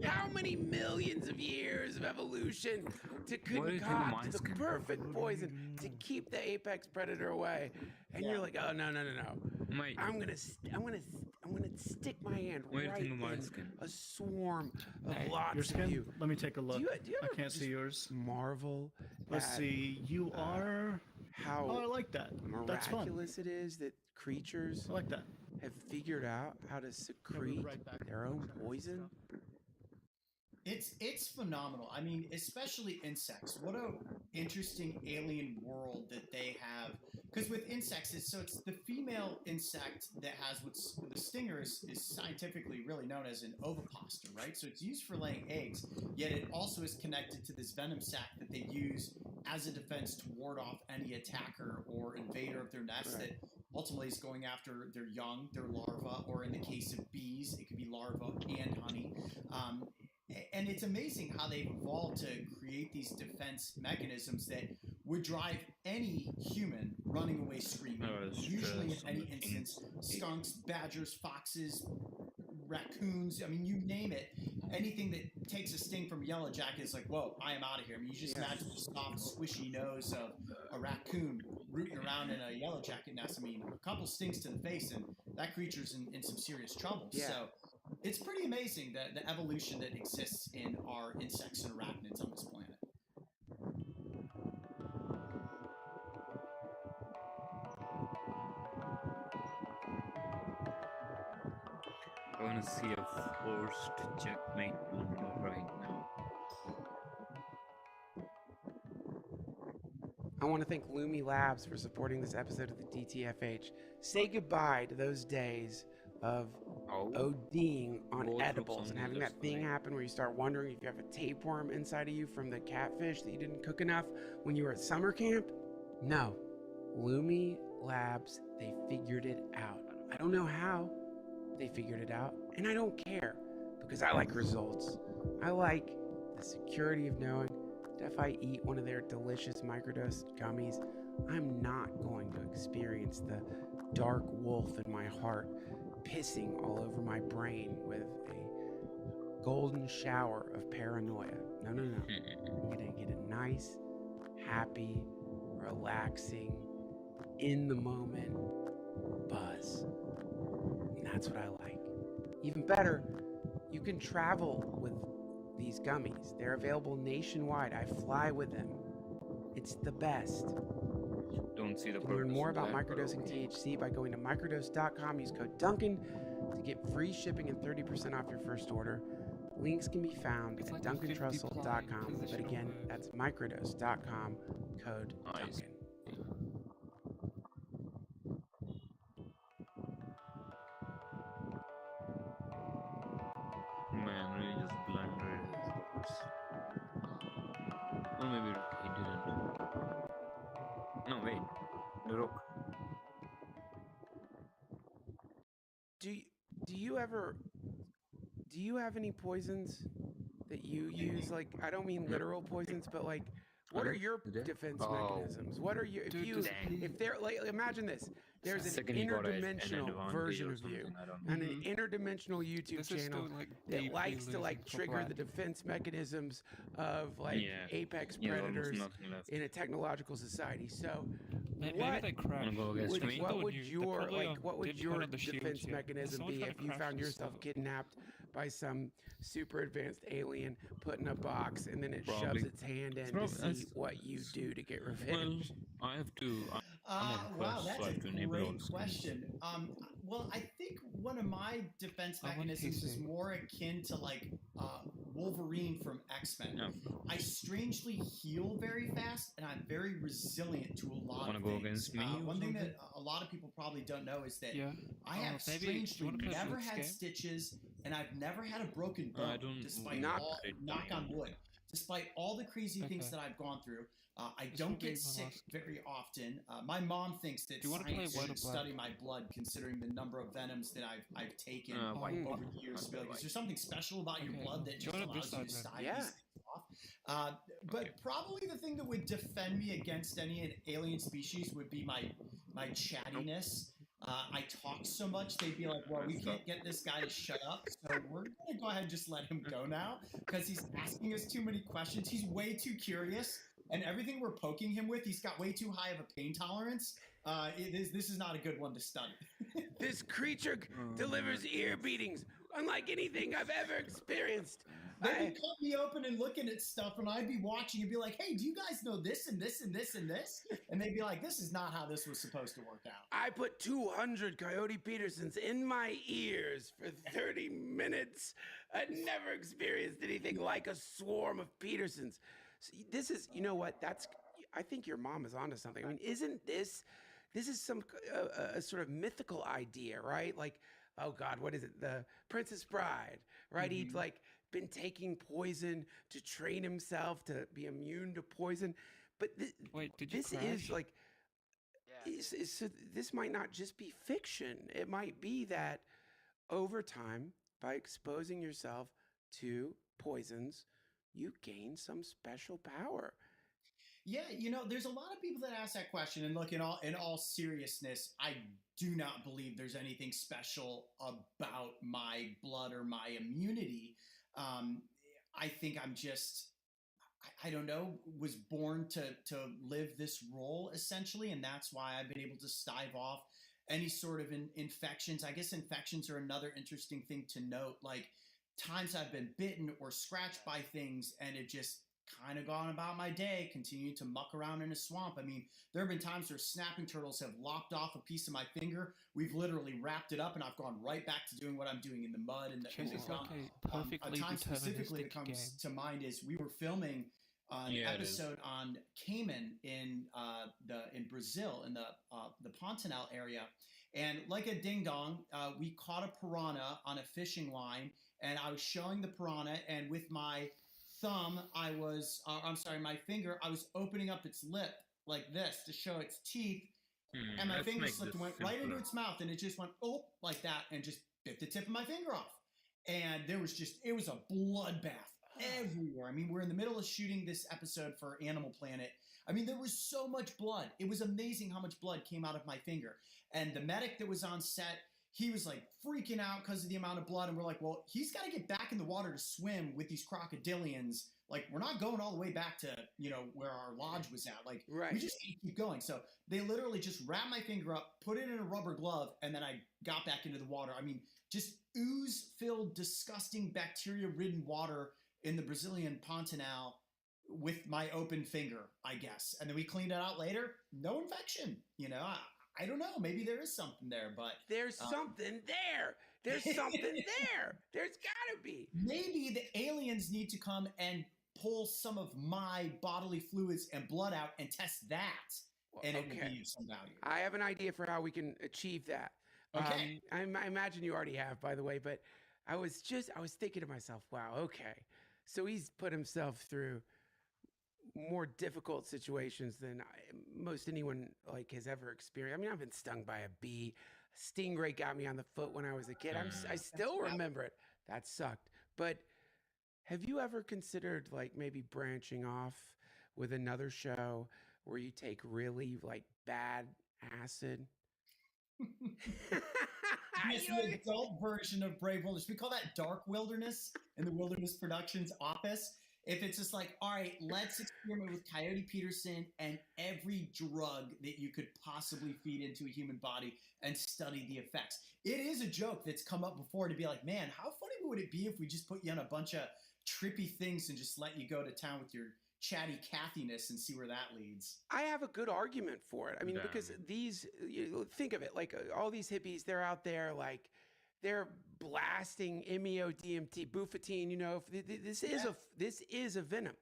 How many millions of years of evolution to concoct the perfect poison to keep the apex predator away? And you're like, oh no. I'm gonna stick my hand right in a swarm of lots your skin? of you. Let me take a look. Do you I ever can't see yours. marvel Let's at see. You are. how Oh, I like that. That's fun. miraculous it is that creatures I like that. have figured out how to secrete their own poison? It's phenomenal. I mean, especially insects. What a interesting alien world that they have. Because with insects, it's the female insect that has what's the stinger is scientifically really known as an ovipositor, right? So it's used for laying eggs, yet it also is connected to this venom sac that they use as a defense to ward off any attacker or invader of their nest that ultimately is going after their young, their larva, or in the case of bees, it could be larva and honey. And it's amazing how they've evolved to create these defense mechanisms that would drive any human running away screaming. Usually, in any instance, skunks, badgers, foxes, raccoons. I mean, you name it. Anything that takes a sting from a yellow jacket is like, whoa, I am out of here. I mean, you just imagine the soft, squishy nose of a raccoon rooting around in a yellow jacket nest. I mean, a couple stings to the face, and that creature's in some serious trouble. Yeah. So it's pretty amazing the evolution that exists in our insects and arachnids on this planet. I want to see a forced checkmate right now. I want to thank Lumi Labs for supporting this episode of the DTFH. Say goodbye to those days of ODing on edibles and having that thing happen where you start wondering if you have a tapeworm inside of you from the catfish that you didn't cook enough when you were at summer camp. No. Lumi Labs, they figured it out. I don't know how they figured it out, and I don't care because I like results. I like the security of knowing that if I eat one of their delicious microdose gummies, I'm not going to experience the dark wolf in my heart pissing all over my brain with a golden shower of paranoia. No. I'm gonna get a nice, happy, relaxing, in the moment buzz. And that's what I like. Even better, you can travel with these gummies. They're available nationwide. I fly with them. It's the best. Don't see the You can learn more about microdosing THC by going to microdose.com. Use code Duncan to get free shipping and 30% off your first order. Links can be found at duncantrussell.com. But again, that's microdose.com, code Duncan. Man, really just blundered his words. Or maybe he didn't. No, wait. The rook. Do you have any poisons that you use? Like, I don't mean literal poisons, but like, what are your defense mechanisms? What are you, if they're like, imagine this, there's an interdimensional version of you and an interdimensional YouTube channel that likes to like trigger the defense mechanisms of like apex predators in a technological society. So what would your defense mechanism be if you found yourself kidnapped by some super advanced alien put in a box and then it shoves its hand in to see what you do to get revenge? Well, I have to. Wow, that's a great question. Well, I think one of my defense mechanisms is more akin to like Wolverine from X-Men. Yeah. I strangely heal very fast, and I'm very resilient to a lot of things. Go against me? One thing that a lot of people probably don't know is that I have strangely never had stitches, and I've never had a broken bone, despite knock on wood. Despite all the crazy things that I've gone through, I don't get sick very often. My mom thinks that science should study my blood, considering the number of venoms that I've taken over the years. Like, is there something special about your blood that just allows you to stave these things off? But probably the thing that would defend me against any alien species would be my chattiness. I talk so much, they'd be like, well, we can't get this guy to shut up, so we're going to go ahead and just let him go now because he's asking us too many questions. He's way too curious, and everything we're poking him with, he's got way too high of a pain tolerance. This is not a good one to study. This creature delivers ear beatings unlike anything I've ever experienced. They would cut me open and looking at stuff, and I'd be watching and be like, hey, do you guys know this and this and this and this? And they'd be like, this is not how this was supposed to work out. I put 200 Coyote Petersons in my ears for 30 minutes. I'd never experienced anything like a swarm of Petersons. So this is, you know what, I think your mom is onto something. I mean, isn't this is some a sort of mythical idea, right? Like, oh God, what is it? The Princess Bride, right? He'd like been taking poison to train himself to be immune to poison. But Wait, did you this crash? is like, so this might not just be fiction. It might be that over time, by exposing yourself to poisons, you gain some special power. Yeah, there's a lot of people that ask that question, and look, in all seriousness, I do not believe there's anything special about my blood or my immunity. I think I'm just, I don't know, was born to live this role essentially, and that's why I've been able to stave off any sort of infections. I guess infections are another interesting thing to note. Like times I've been bitten or scratched by things, and it just kind of gone about my day, continuing to muck around in a swamp. I mean, there have been times where snapping turtles have lopped off a piece of my finger. We've literally wrapped it up, and I've gone right back to doing what I'm doing in the mud and the ground. A time specifically that comes to mind is we were filming an episode on Cayman in Brazil in the Pantanal area, and like a ding dong, we caught a piranha on a fishing line, and I was showing the piranha, and with my thumb, my finger, I was opening up its lip like this to show its teeth, and my finger slipped and went right into its mouth, and it just went, oh, like that, and just bit the tip of my finger off. And it was a bloodbath everywhere. I mean, we're in the middle of shooting this episode for Animal Planet. I mean, there was so much blood. It was amazing how much blood came out of my finger. And the medic that was on set, he was like freaking out because of the amount of blood. And we're like, well, he's got to get back in the water to swim with these crocodilians. Like, we're not going all the way back to, where our lodge was at. Like, we just need to keep going. So they literally just wrapped my finger up, put it in a rubber glove, and then I got back into the water. I mean, just ooze-filled, disgusting, bacteria-ridden water in the Brazilian Pantanal with my open finger, I guess. And then we cleaned it out later. No infection, I don't know. Maybe there is something there, but there's something there. There's something there. There's gotta be. Maybe the aliens need to come and pull some of my bodily fluids and blood out and test that, and it will be of some value. I have an idea for how we can achieve that. Okay. I imagine you already have, by the way, but I was thinking to myself, wow, okay. So he's put himself through more difficult situations than most anyone has ever experienced. I mean, I've been stung by a bee. A stingray got me on the foot when I was a kid. I still remember it. That sucked. But have you ever considered maybe branching off with another show where you take really bad acid? Yes, the adult version of Brave Wilderness. We call that Dark Wilderness in the Wilderness Productions office. If it's just like, all right, let's experiment with Coyote Peterson and every drug that you could possibly feed into a human body and study the effects. It is a joke that's come up before to be like, man, how funny would it be if we just put you on a bunch of trippy things and just let you go to town with your chatty Cathiness and see where that leads? I have a good argument for it. I mean, because think of it, all these hippies, they're out there, they're blasting MEO, DMT, bufatine. This is a venom,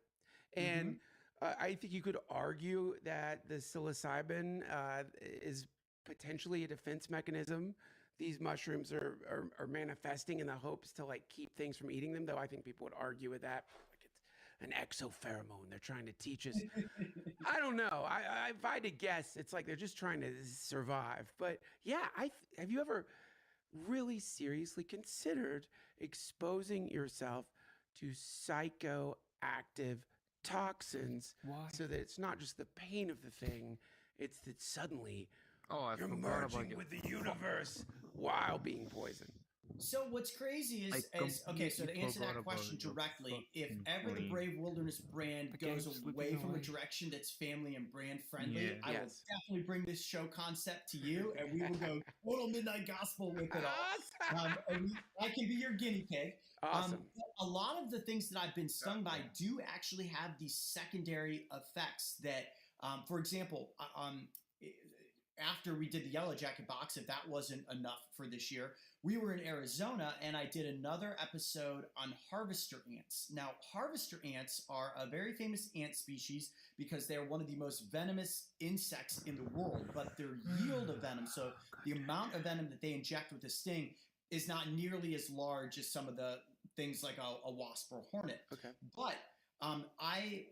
and I think you could argue that the psilocybin is potentially a defense mechanism. These mushrooms are manifesting in the hopes to keep things from eating them. Though I think people would argue with that. An exopheromone they're trying to teach us. I don't know. If I had to guess, it's they're just trying to survive. But yeah, have you ever really seriously considered exposing yourself to psychoactive toxins? Why? So that it's not just the pain of the thing, it's that suddenly Oh, I You're forgot about merging you. with the universe while being poisoned. So what's crazy is okay. So to answer that question directly, if ever the Brave Wilderness brand goes away from a direction that's family and brand friendly, I will definitely bring this show concept to you, and we will go total midnight gospel with it all. I can be your guinea pig. Awesome. A lot of the things that I've been stung by do actually have these secondary effects that, for example, after we did the Yellow Jacket box, if that wasn't enough for this year, we were in Arizona and I did another episode on harvester ants. Now, harvester ants are a very famous ant species because they're one of the most venomous insects in the world, but their yield of venom, so the amount of venom that they inject with a sting, is not nearly as large as some of the things like a wasp or a hornet. Okay. But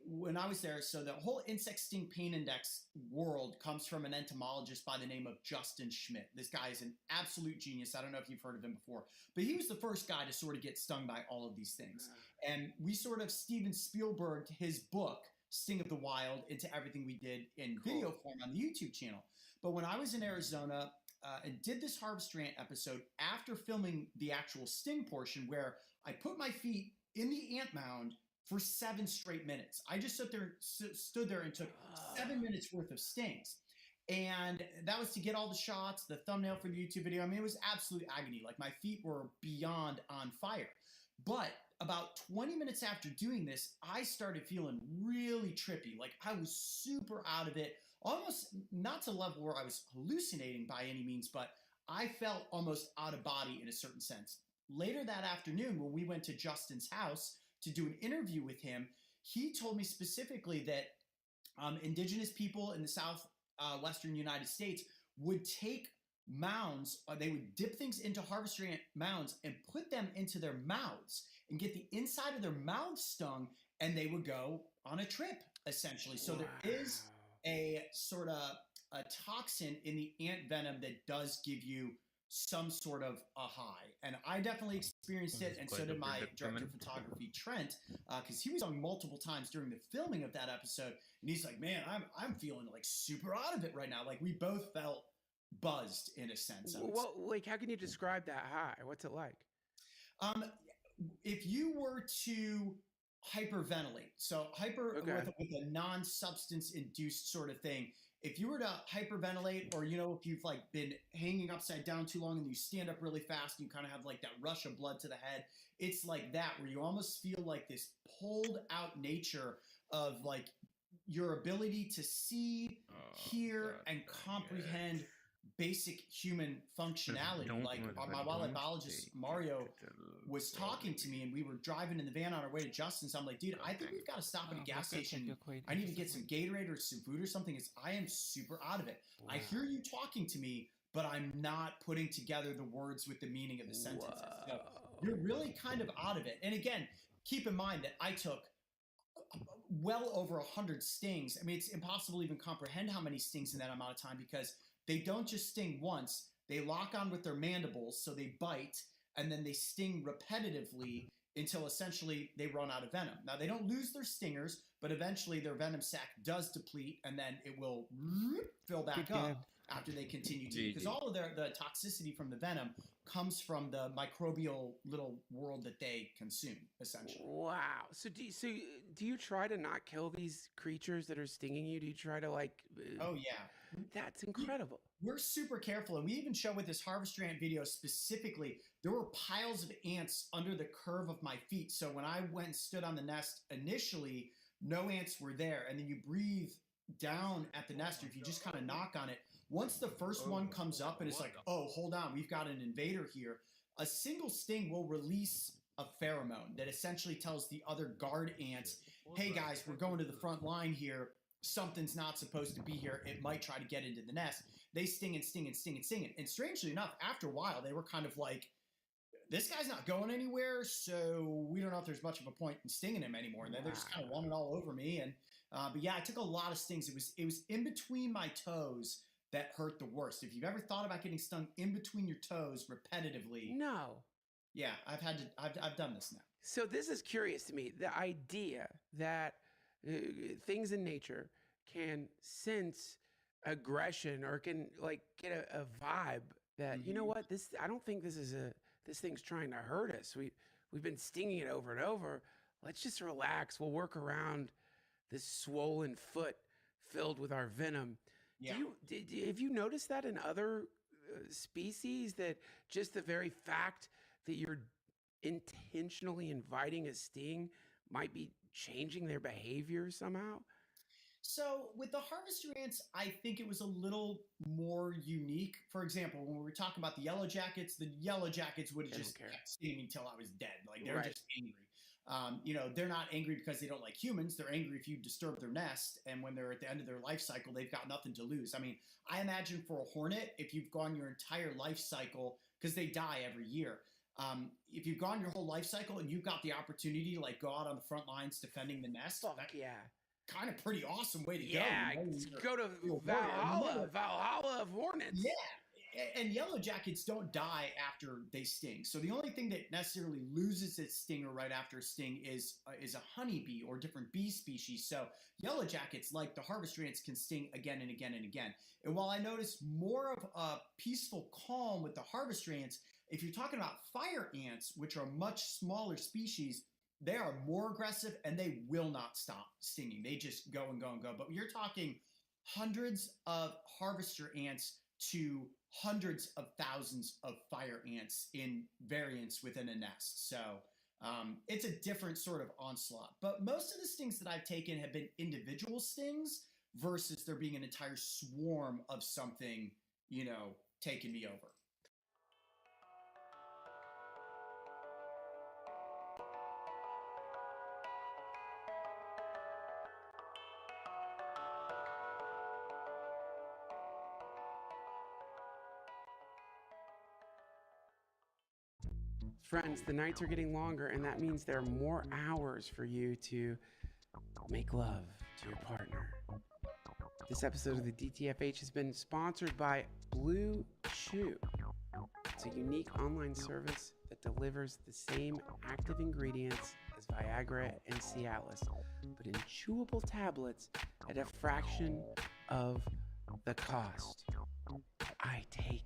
when I was there, so the whole insect sting pain index world comes from an entomologist by the name of Justin Schmidt. This guy is an absolute genius. I don't know if you've heard of him before, but he was the first guy to sort of get stung by all of these things. And we sort of Steven Spielberged his book, Sting of the Wild, into everything we did in video form on the YouTube channel. But when I was in Arizona and did this harvester ant episode after filming the actual sting portion, where I put my feet in the ant mound for 7 straight minutes. I just stood there and took 7 minutes worth of stings. And that was to get all the shots, the thumbnail for the YouTube video. I mean, it was absolute agony. Like, my feet were beyond on fire. But about 20 minutes after doing this, I started feeling really trippy. Like, I was super out of it. Almost not to the level where I was hallucinating by any means, but I felt almost out of body in a certain sense. Later that afternoon, when we went to Justin's house to do an interview with him, he told me specifically that indigenous people in the southwestern United States would take mounds, they would dip things into harvester ant mounds and put them into their mouths and get the inside of their mouths stung, and they would go on a trip, essentially. So there is a sort of a toxin in the ant venom that does give you some sort of a high. And I definitely experienced it, and so did my director of photography, Trent, because he was on multiple times during the filming of that episode, and he's like, man, I'm feeling like super out of it right now. Like, we both felt buzzed in a sense. Well, like, how can you describe that high? What's it like? If you were to hyperventilate, so with a non-substance induced sort of thing, if you were to hyperventilate, or, if you've like been hanging upside down too long and you stand up really fast and you kind of have like that rush of blood to the head, it's like that, where you almost feel like this pulled out nature of like your ability to see, hear, and comprehend basic human functionality. Like, my wildlife biologist, Mario, was talking to me, and we were driving in the van on our way to Justin's. I'm like, dude, I think we've got to stop at a gas station. I need to get some Gatorade or some food or something, because I am super out of it. Wow. I hear you talking to me, but I'm not putting together the words with the meaning of the sentences. So you're really kind of out of it. And again, keep in mind that I took well over 100 stings. I mean, it's impossible to even comprehend how many stings in that amount of time, because they don't just sting once. They lock on with their mandibles, so they bite, and then they sting repetitively until essentially they run out of venom. Now, they don't lose their stingers, but eventually their venom sac does deplete, and then it will fill back up after they continue to. Because all of the toxicity from the venom comes from the microbial little world that they consume, essentially. Wow. So do you try to not kill these creatures that are stinging you? Do you try to like... Oh, yeah. That's incredible. We're super careful, and we even show with this harvester ant video specifically, there were piles of ants under the curve of my feet. So when I went and stood on the nest initially, no ants were there. And then you breathe down at the nest, or if you just kind of knock on it, once the first one comes up and it's like, oh, hold on, we've got an invader here, a single sting will release a pheromone that essentially tells the other guard ants, hey guys, we're going to the front line here. Something's not supposed to be here. It might try to get into the nest. They sting and sting and sting and sting. And strangely enough, after a while, they were kind of like, this guy's not going anywhere, so we don't know if there's much of a point in stinging him anymore. And then they're just kind of running all over me. And but yeah, I took a lot of stings. It was in between my toes that hurt the worst. If you've ever thought about getting stung in between your toes repetitively. No. Yeah, I've done this now. So this is curious to me. The idea that things in nature can sense aggression, or can like get a vibe that, you know what, I don't think this thing's trying to hurt us. We've been stinging it over and over. Let's just relax. We'll work around this swollen foot filled with our venom. Yeah. Have you noticed that in other species, that just the very fact that you're intentionally inviting a sting might be changing their behavior somehow? So with the harvester ants, I think it was a little more unique. For example, when we were talking about the yellow jackets would have just kept stinging until I was dead. Like they're just angry. They're not angry because they don't like humans. They're angry if you disturb their nest. And when they're at the end of their life cycle, they've got nothing to lose. I mean, I imagine for a hornet, if you've gone your entire life cycle, because they die every year. If you've gone your whole life cycle and you've got the opportunity to like go out on the front lines defending the nest, kind of pretty awesome way to go. Go to Valhalla of hornets. Yeah. And yellow jackets don't die after they sting. So the only thing that necessarily loses its stinger right after a sting is a honeybee or different bee species. So yellow jackets, like the harvester ants, can sting again and again and again. And while I notice more of a peaceful calm with the harvester ants, if you're talking about fire ants, which are a much smaller species, they are more aggressive and they will not stop stinging. They just go and go and go. But you're talking hundreds of harvester ants to hundreds of thousands of fire ants in variants within a nest. So it's a different sort of onslaught. But most of the stings that I've taken have been individual stings versus there being an entire swarm of something, taking me over. Friends, the nights are getting longer, and that means there are more hours for you to make love to your partner. This episode of the DTFH has been sponsored by Blue Chew. It's a unique online service that delivers the same active ingredients as Viagra and Cialis, but in chewable tablets at a fraction of the cost. I take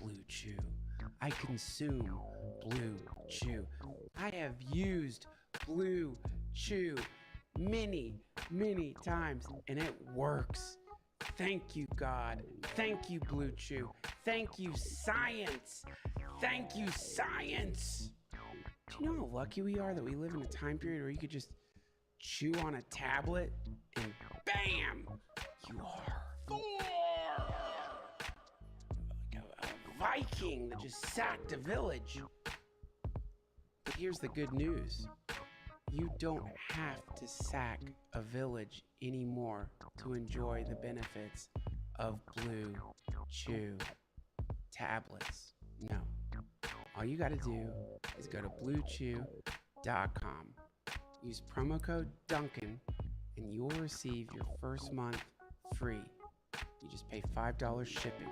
Blue Chew. I consume Blue Chew. I have used Blue Chew many, many times, and it works. Thank you, God. Thank you, Blue Chew. Thank you, science. Thank you, science. Do you know how lucky we are that we live in a time period where you could just chew on a tablet and bam, you are Thor! Viking that just sacked a village. But here's the good news. You don't have to sack a village anymore to enjoy the benefits of Blue Chew tablets. No. All you got to do is go to bluechew.com. Use promo code Duncan and you will receive your first month free. You just pay $5 shipping.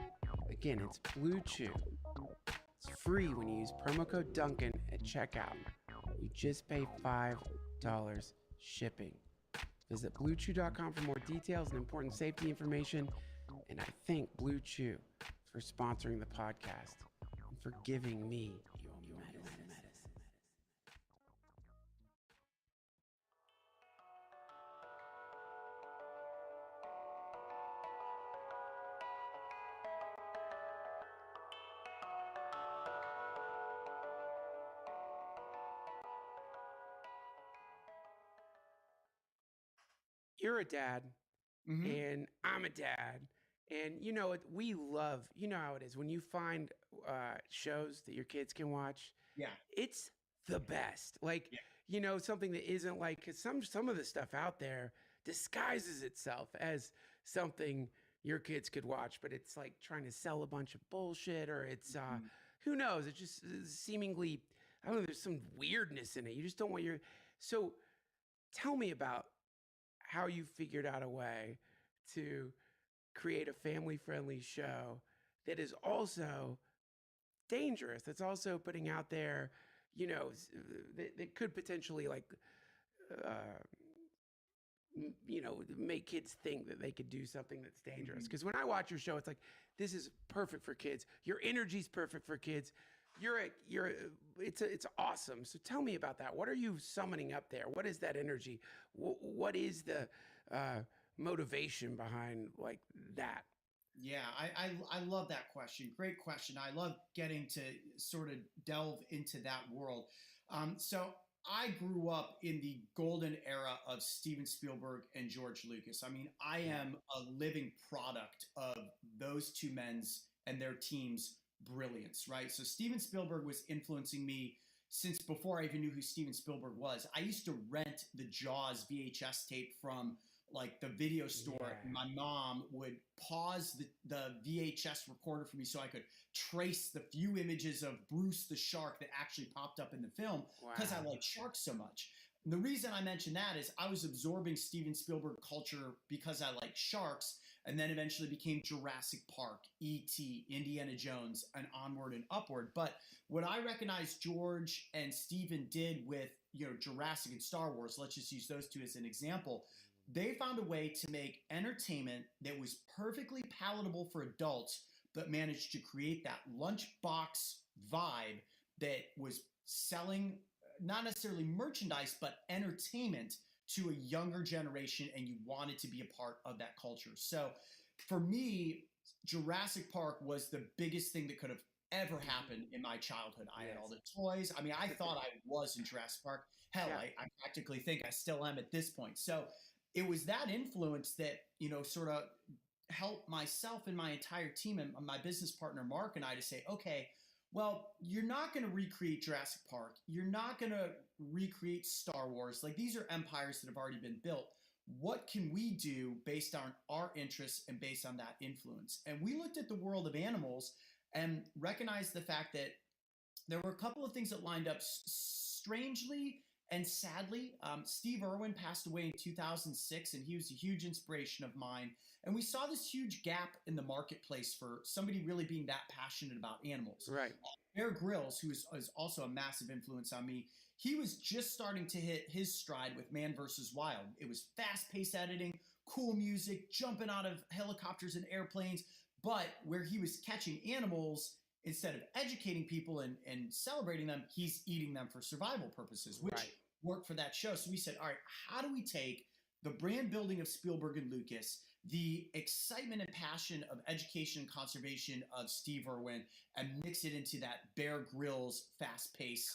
Again, it's Blue Chew. It's free when you use promo code Duncan at checkout. You just pay $5 shipping. Visit bluechew.com for more details and important safety information. And I thank Blue Chew for sponsoring the podcast and for giving me your medicine. You're a dad, and I'm a dad, and we love, how it is when you find shows that your kids can watch. Yeah, it's the best. Like, something that isn't like, cause some of the stuff out there disguises itself as something your kids could watch, but it's like trying to sell a bunch of bullshit, or it's who knows? It's just seemingly, I don't know. There's some weirdness in it. You just don't want So, tell me about how you figured out a way to create a family-friendly show that is also dangerous. That's also putting out there, that could potentially make kids think that they could do something that's dangerous. Because when I watch your show, it's like, this is perfect for kids. Your energy's perfect for kids. It's awesome. So tell me about that. What are you summoning up there? What is that energy? What is the motivation behind like that? Yeah, I love that question. Great question. I love getting to sort of delve into that world. So I grew up in the golden era of Steven Spielberg and George Lucas. I mean, I am a living product of those two men's and their team's brilliance, right? So Steven Spielberg was influencing me since before I even knew who Steven Spielberg was. I used to rent the Jaws VHS tape from like the video store. Yeah. My mom would pause the VHS recorder for me so I could trace the few images of Bruce the shark that actually popped up in the film because I like sharks so much. And the reason I mention that is I was absorbing Steven Spielberg culture because I like sharks, and then eventually became Jurassic Park, E.T., Indiana Jones, and onward and upward. But what I recognize George and Steven did with Jurassic and Star Wars, let's just use those two as an example, they found a way to make entertainment that was perfectly palatable for adults, but managed to create that lunchbox vibe that was selling not necessarily merchandise, but entertainment to a younger generation, and you wanted to be a part of that culture. So for me, Jurassic Park was the biggest thing that could have ever happened in my childhood. I had all the toys. I mean, I thought I was in Jurassic Park. Hell, I practically think I still am at this point. So it was that influence that, sort of helped myself and my entire team and my business partner, Mark, and I to say, okay, well, you're not going to recreate Jurassic Park. You're not going to recreate Star Wars. Like, these are empires that have already been built. What can we do based on our interests and based on that influence? And we looked at the world of animals and recognized the fact that there were a couple of things that lined up strangely and sadly. Steve Irwin passed away in 2006, and he was a huge inspiration of mine. And we saw this huge gap in the marketplace for somebody really being that passionate about animals. Right. Bear Grylls, who is also a massive influence on me, he was just starting to hit his stride with Man vs. Wild. It was fast-paced editing, cool music, jumping out of helicopters and airplanes, but where he was catching animals, instead of educating people and celebrating them, he's eating them for survival purposes, which worked for that show. So we said, all right, how do we take the brand building of Spielberg and Lucas, the excitement and passion of education and conservation of Steve Irwin, and mix it into that Bear Grylls fast-paced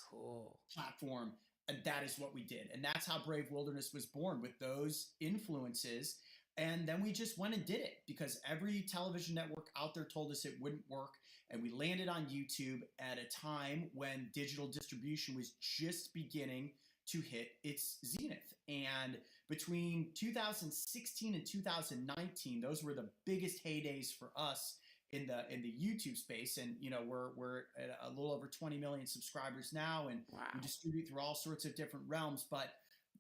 platform? And that is what we did. And that's how Brave Wilderness was born, with those influences. And then we just went and did it because every television network out there told us it wouldn't work. And we landed on YouTube at a time when digital distribution was just beginning to hit its zenith. And between 2016 and 2019, those were the biggest heydays for us in the YouTube space. And we're at a little over 20 million subscribers now, and we distribute through all sorts of different realms. But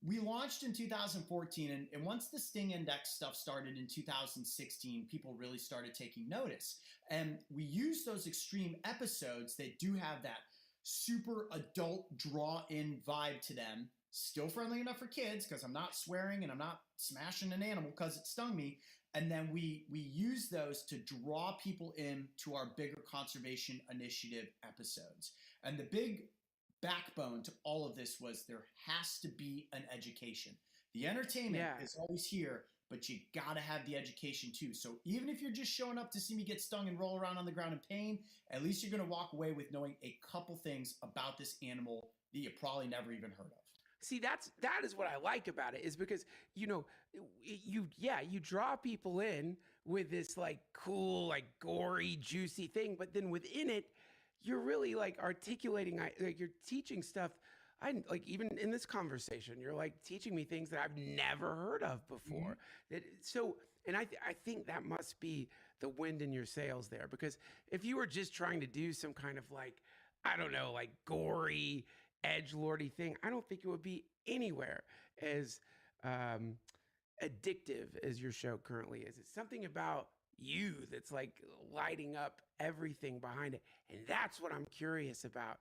we launched in 2014, and once the Sting Index stuff started in 2016, people really started taking notice. And we used those extreme episodes that do have that super adult draw-in vibe to them, still friendly enough for kids because I'm not swearing and I'm not smashing an animal because it stung me. And then we use those to draw people in to our bigger conservation initiative episodes. And the big backbone to all of this was there has to be an education. The entertainment is always here, but you gotta have the education too. So even if you're just showing up to see me get stung and roll around on the ground in pain, at least you're gonna walk away with knowing a couple things about this animal that you probably never even heard of. See, that is what I like about it, is because you draw people in with this like cool, like gory, juicy thing, but then within it, you're really like articulating, like you're teaching stuff. Even in this conversation, you're like teaching me things that I've never heard of before. I think that must be the wind in your sails there, because if you were just trying to do some kind of like, I don't know, like gory, edgelordy thing, I don't think it would be anywhere as addictive as your show currently is. It's something about you that's like lighting up everything behind it, and that's what I'm curious about.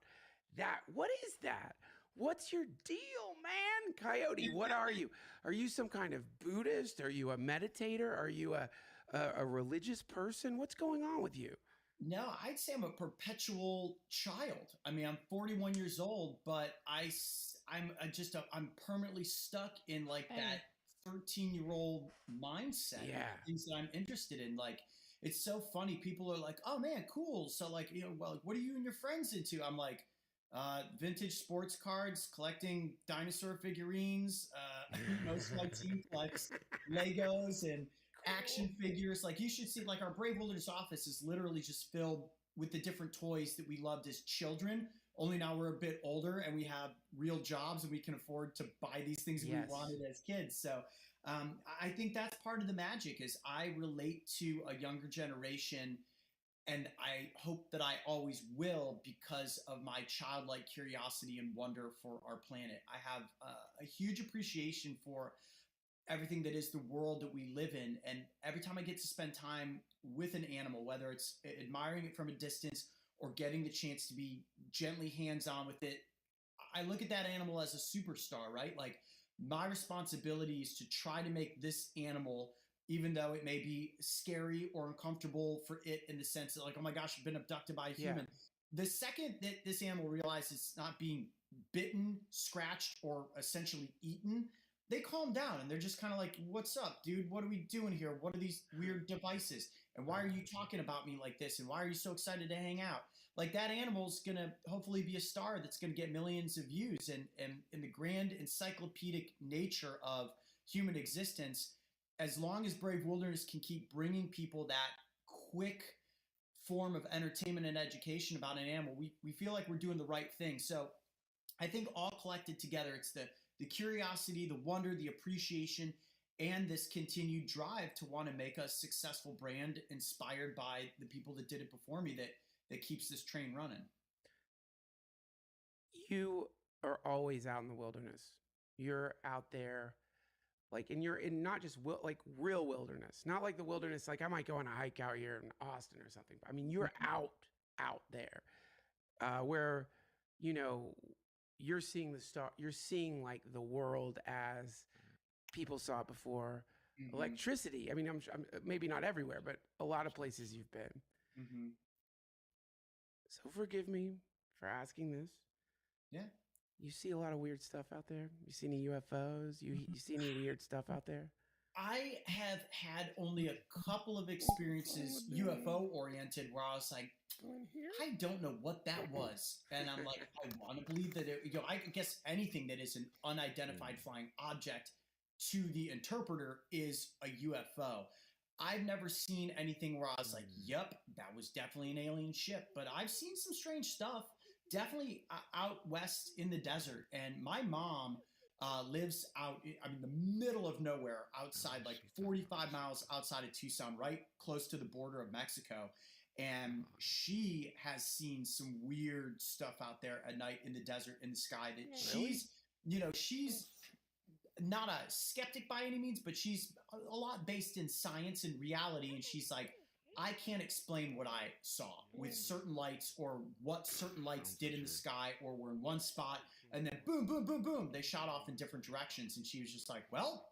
What is that? What's your deal, man? Coyote, what are you? Are you some kind of Buddhist? Are you a meditator? Are you a religious person? What's going on with you? No, I'd say I'm a perpetual child. I mean, I'm 41 years old, but I'm permanently stuck in like that 13-year-old mindset Yeah. of things that I'm interested in. Like, it's so funny. People are like, "Oh man, cool." So like, well, what are you and your friends into? I'm like, vintage sports cards, collecting dinosaur figurines. Most of my team collects Legos and action figures. Like, you should see, like, our Brave Wilderness office is literally just filled with the different toys that we loved as children. Only now we're a bit older and we have real jobs and we can afford to buy these things that we wanted as kids. So I think that's part of the magic is I relate to a younger generation, and I hope that I always will because of my childlike curiosity and wonder for our planet. I have a huge appreciation for everything that is the world that we live in. And every time I get to spend time with an animal, whether it's admiring it from a distance or getting the chance to be gently hands-on with it, I look at that animal as a superstar, right? Like, my responsibility is to try to make this animal, even though it may be scary or uncomfortable for it in the sense that, like, oh my gosh, I've been abducted by a human. The second that this animal realizes it's not being bitten, scratched, or essentially eaten, they calm down and they're just kind of like, "What's up, dude? What are we doing here? What are these weird devices? And why are you talking about me like this? And why are you so excited to hang out?" Like, that animal's going to hopefully be a star that's going to get millions of views. And in the grand encyclopedic nature of human existence, as long as Brave Wilderness can keep bringing people that quick form of entertainment and education about an animal, we feel like we're doing the right thing. So I think all collected together, it's the curiosity, the wonder, the appreciation, and this continued drive to want to make a successful brand inspired by the people that did it before me that keeps this train running. You are always out in the wilderness. You're out there, like, and you're in not just like real wilderness, not like the wilderness. Like, I might go on a hike out here in Austin or something. I mean, you're out there, where, you're seeing the star. You're seeing like the world as people saw it before. Mm-hmm. Electricity. I mean, I'm maybe not everywhere, but a lot of places you've been. Mm-hmm. So forgive me for asking this. Yeah. You see a lot of weird stuff out there? You see any UFOs? You see any weird stuff out there? I have had only a couple of experiences UFO oriented where I was like, I don't know what that was. And I'm like, I want to believe that I guess anything that is an unidentified flying object to the interpreter is a UFO. I've never seen anything where I was like, yep, that was definitely an alien ship. But I've seen some strange stuff, definitely out west in the desert. And my mom lives out, in the middle of nowhere, outside, like 45 miles outside of Tucson, right close to the border of Mexico. And she has seen some weird stuff out there at night in the desert, in the sky, that she's not a skeptic by any means, but she's a lot based in science and reality. And she's like, I can't explain what I saw with certain lights, or what certain lights did in the sky, or were in one spot and then boom, boom, boom, boom, they shot off in different directions. And she was just like, well,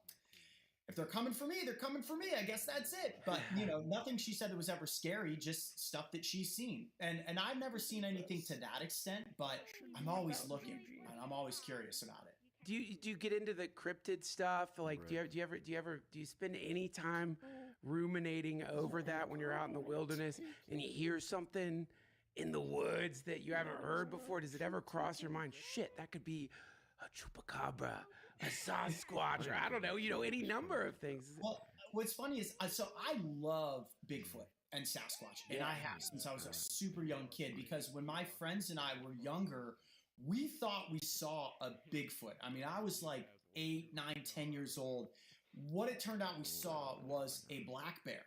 if they're coming for me, they're coming for me. I guess that's it. But, nothing she said that was ever scary, just stuff that she's seen. And I've never seen anything to that extent, but I'm always looking and I'm always curious about it. Do you get into the cryptid stuff? Like, do you spend any time ruminating over that when you're out in the wilderness and you hear something in the woods that you haven't heard before? Does it ever cross your mind? Shit, that could be a chupacabra, a Sasquatch, or I don't know, any number of things. Well, what's funny is, so I love Bigfoot and Sasquatch, and I have since I was a super young kid, because when my friends and I were younger, we thought we saw a Bigfoot. I mean, I was like 8, 9, 10 years old. What it turned out we saw was a black bear.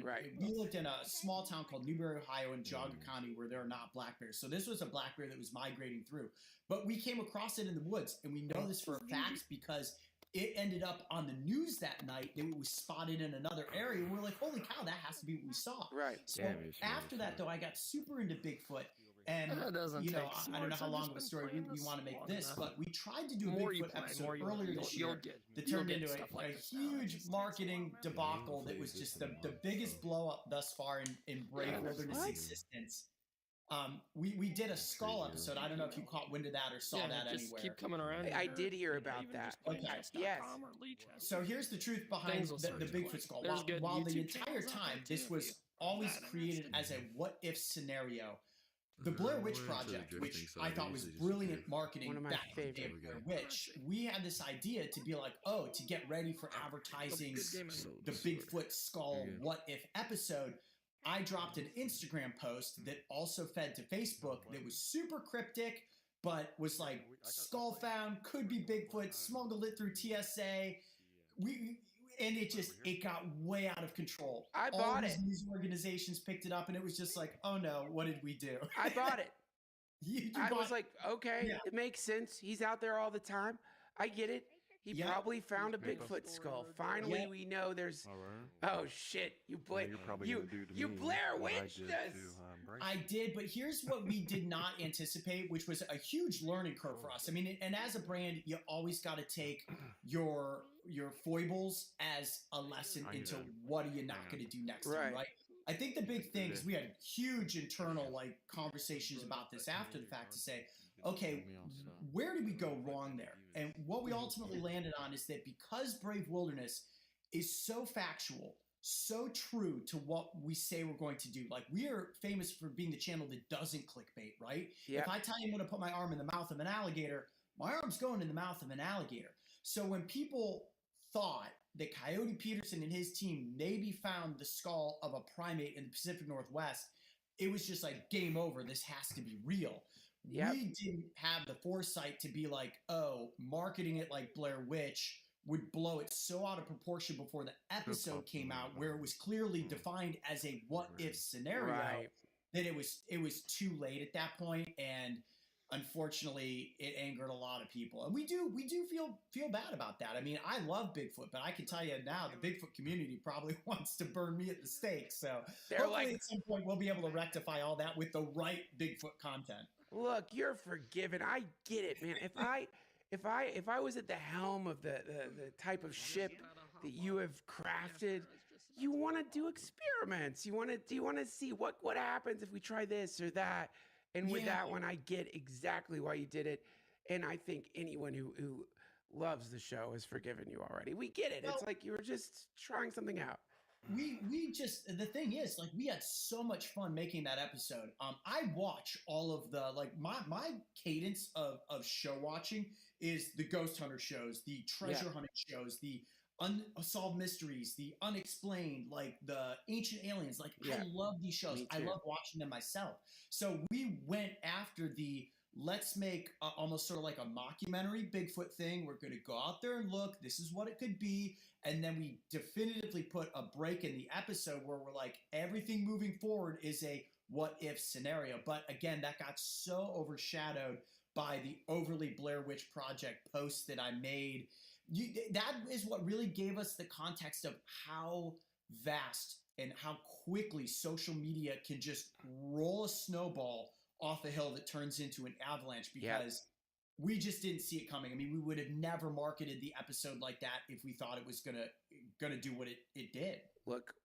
Right. We lived in a small town called Newberry, Ohio, in Geauga County, where there are not black bears. So this was a black bear that was migrating through. But we came across it in the woods, and we know this for a fact because it ended up on the news that night. It was spotted in another area. And we're like, holy cow, that has to be what we saw. Right. So after that, though, I got super into Bigfoot. And That doesn't you know, take I don't know how smarts, I've long just of a been story playing we this want to make long this, enough. but we tried to do a More you Bigfoot play, episode more you earlier you'll, this you'll year get that you'll turned get into stuff like a this now. It huge just takes a marketing while, man. debacle that was just the biggest blow up thus far in Brave Yeah, Wilderness what? existence. We did a skull episode. I don't know if you caught wind of that or saw Yeah, that just anywhere. keep coming around. I here. did hear Yeah, about even that. just playing Okay. chess.com Yes. or Leech has So here's the truth behind Things will the search Bigfoot quick. skull. There's good While the YouTube entire channels out there time too this if was you always that created interested. as a what if scenario, the Blair Witch Project, which I thought was brilliant marketing One of my back in the day favorite. of Blair Witch, we had this idea to be like, oh, to get ready for advertising Good game of the Bigfoot skull what if episode, I dropped an Instagram post that also fed to Facebook that was super cryptic, but was like, skull found, could be Bigfoot, smuggled it through TSA. And it got way out of control. I All bought these it. news organizations picked it up, and it was just like, oh no, what did we do? I bought it. You I bought- was like, okay, Yeah. it makes sense. He's out there all the time. I get it. He Yeah. probably found a Bigfoot skull. Finally, Yeah. we know there's. All right. Oh shit! You Well, Blair. you're probably You gonna do to you me Blair what I Witch did does. to, Bryce. I did, but here's what we did not anticipate, which was a huge learning curve for us. I mean, and as a brand, you always got to take your foibles as a lesson I into know. what are you not going to do next time, Right. right? I think the big thing is we had huge internal like conversations about this after the fact to say, okay, where did we go wrong there? And what we ultimately landed on is that because Brave Wilderness is so factual, so true to what we say we're going to do. Like, we are famous for being the channel that doesn't clickbait, right? Yep. If I tell you I'm going to put my arm in the mouth of an alligator, my arm's going in the mouth of an alligator. So when people thought that Coyote Peterson and his team maybe found the skull of a primate in the Pacific Northwest, it was just like, game over. This has to be real. Yep. We didn't have the foresight to be like, oh, marketing it like Blair Witch would blow it so out of proportion before the episode came out, where it was clearly defined as a what if scenario, Right. that it was too late at that point, and unfortunately it angered a lot of people. And we do feel bad about that. I mean, I love Bigfoot, but I can tell you now the Bigfoot community probably wants to burn me at the stake. So They're hopefully like- at some point we'll be able to rectify all that with the right Bigfoot content. Look, you're forgiven. I get it, man. If I was at the helm of the type of ship that you have crafted, you want to do experiments. You want to see what happens if we try this or that. And with Yeah. that one, I get exactly why you did it. And I think anyone who loves the show has forgiven you already. We get it. It's Well- like you were just trying something out. We just, the thing is, like, we had so much fun making that episode. I watch all of the, like, my cadence of show watching is the ghost hunter shows, the treasure hunting shows, the unsolved mysteries, the unexplained, like the ancient aliens. Like, Yeah. I love these shows. Me I too. love watching them myself. So we went after the let's make almost sort of like a mockumentary Bigfoot thing. We're going to go out there and look. This is what it could be. And then we definitively put a break in the episode where we're like, everything moving forward is a what if scenario. But again, that got so overshadowed by the overly Blair Witch Project post that I made. That is what really gave us the context of how vast and how quickly social media can just roll a snowball off a hill that turns into an avalanche, because we just didn't see it coming. I mean, we would have never marketed the episode like that if we thought it was gonna do what it did. Look,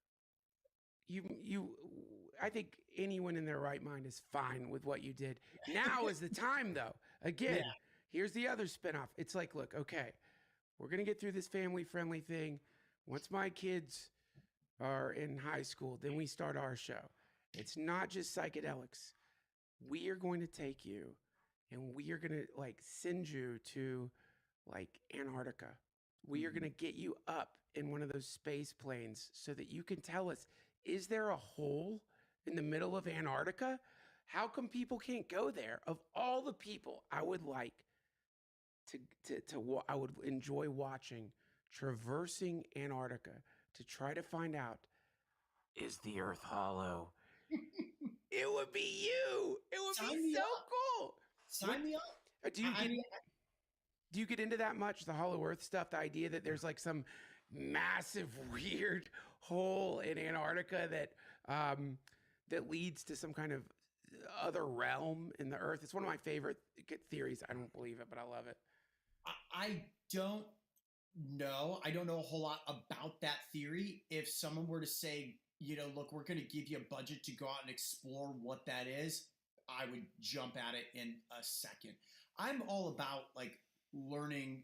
I think anyone in their right mind is fine with what you did. Now is the time, though. Again, Yeah. here's the other spinoff. It's like, look, okay, we're going to get through this family-friendly thing. Once my kids are in high school, then we start our show. It's not just psychedelics. We are going to take you and we are going to like send you to like Antarctica. We are going to get you up in one of those space planes so that you can tell us, is there a hole in the middle of Antarctica? How come people can't go there? Of all the people I would like I would enjoy watching traversing Antarctica to try to find out, is the Earth hollow? It would be you. It would Sign be me so up. cool. Sign me up. Do you get into that much, the Hollow Earth stuff? The idea that there's like some massive weird hole in Antarctica that that leads to some kind of other realm in the earth? It's one of my favorite theories. I don't believe it, but I love it. I don't know. I don't know a whole lot about that theory. If someone were to say, look, we're going to give you a budget to go out and explore what that is, I would jump at it in a second. I'm all about like learning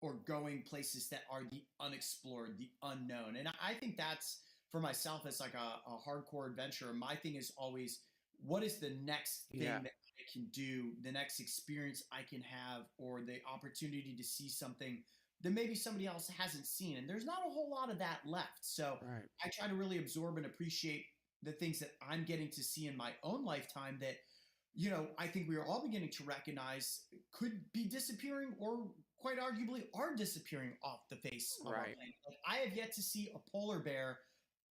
or going places that are the unexplored, the unknown. And I think that's for myself as like a hardcore adventurer. My thing is always, what is the next thing that I can do, the next experience I can have, or the opportunity to see something that maybe somebody else hasn't seen. And there's not a whole lot of that left. So I try to really absorb and appreciate the things that I'm getting to see in my own lifetime that, I think we are all beginning to recognize could be disappearing or quite arguably are disappearing off the face of our planet. Like, I have yet to see a polar bear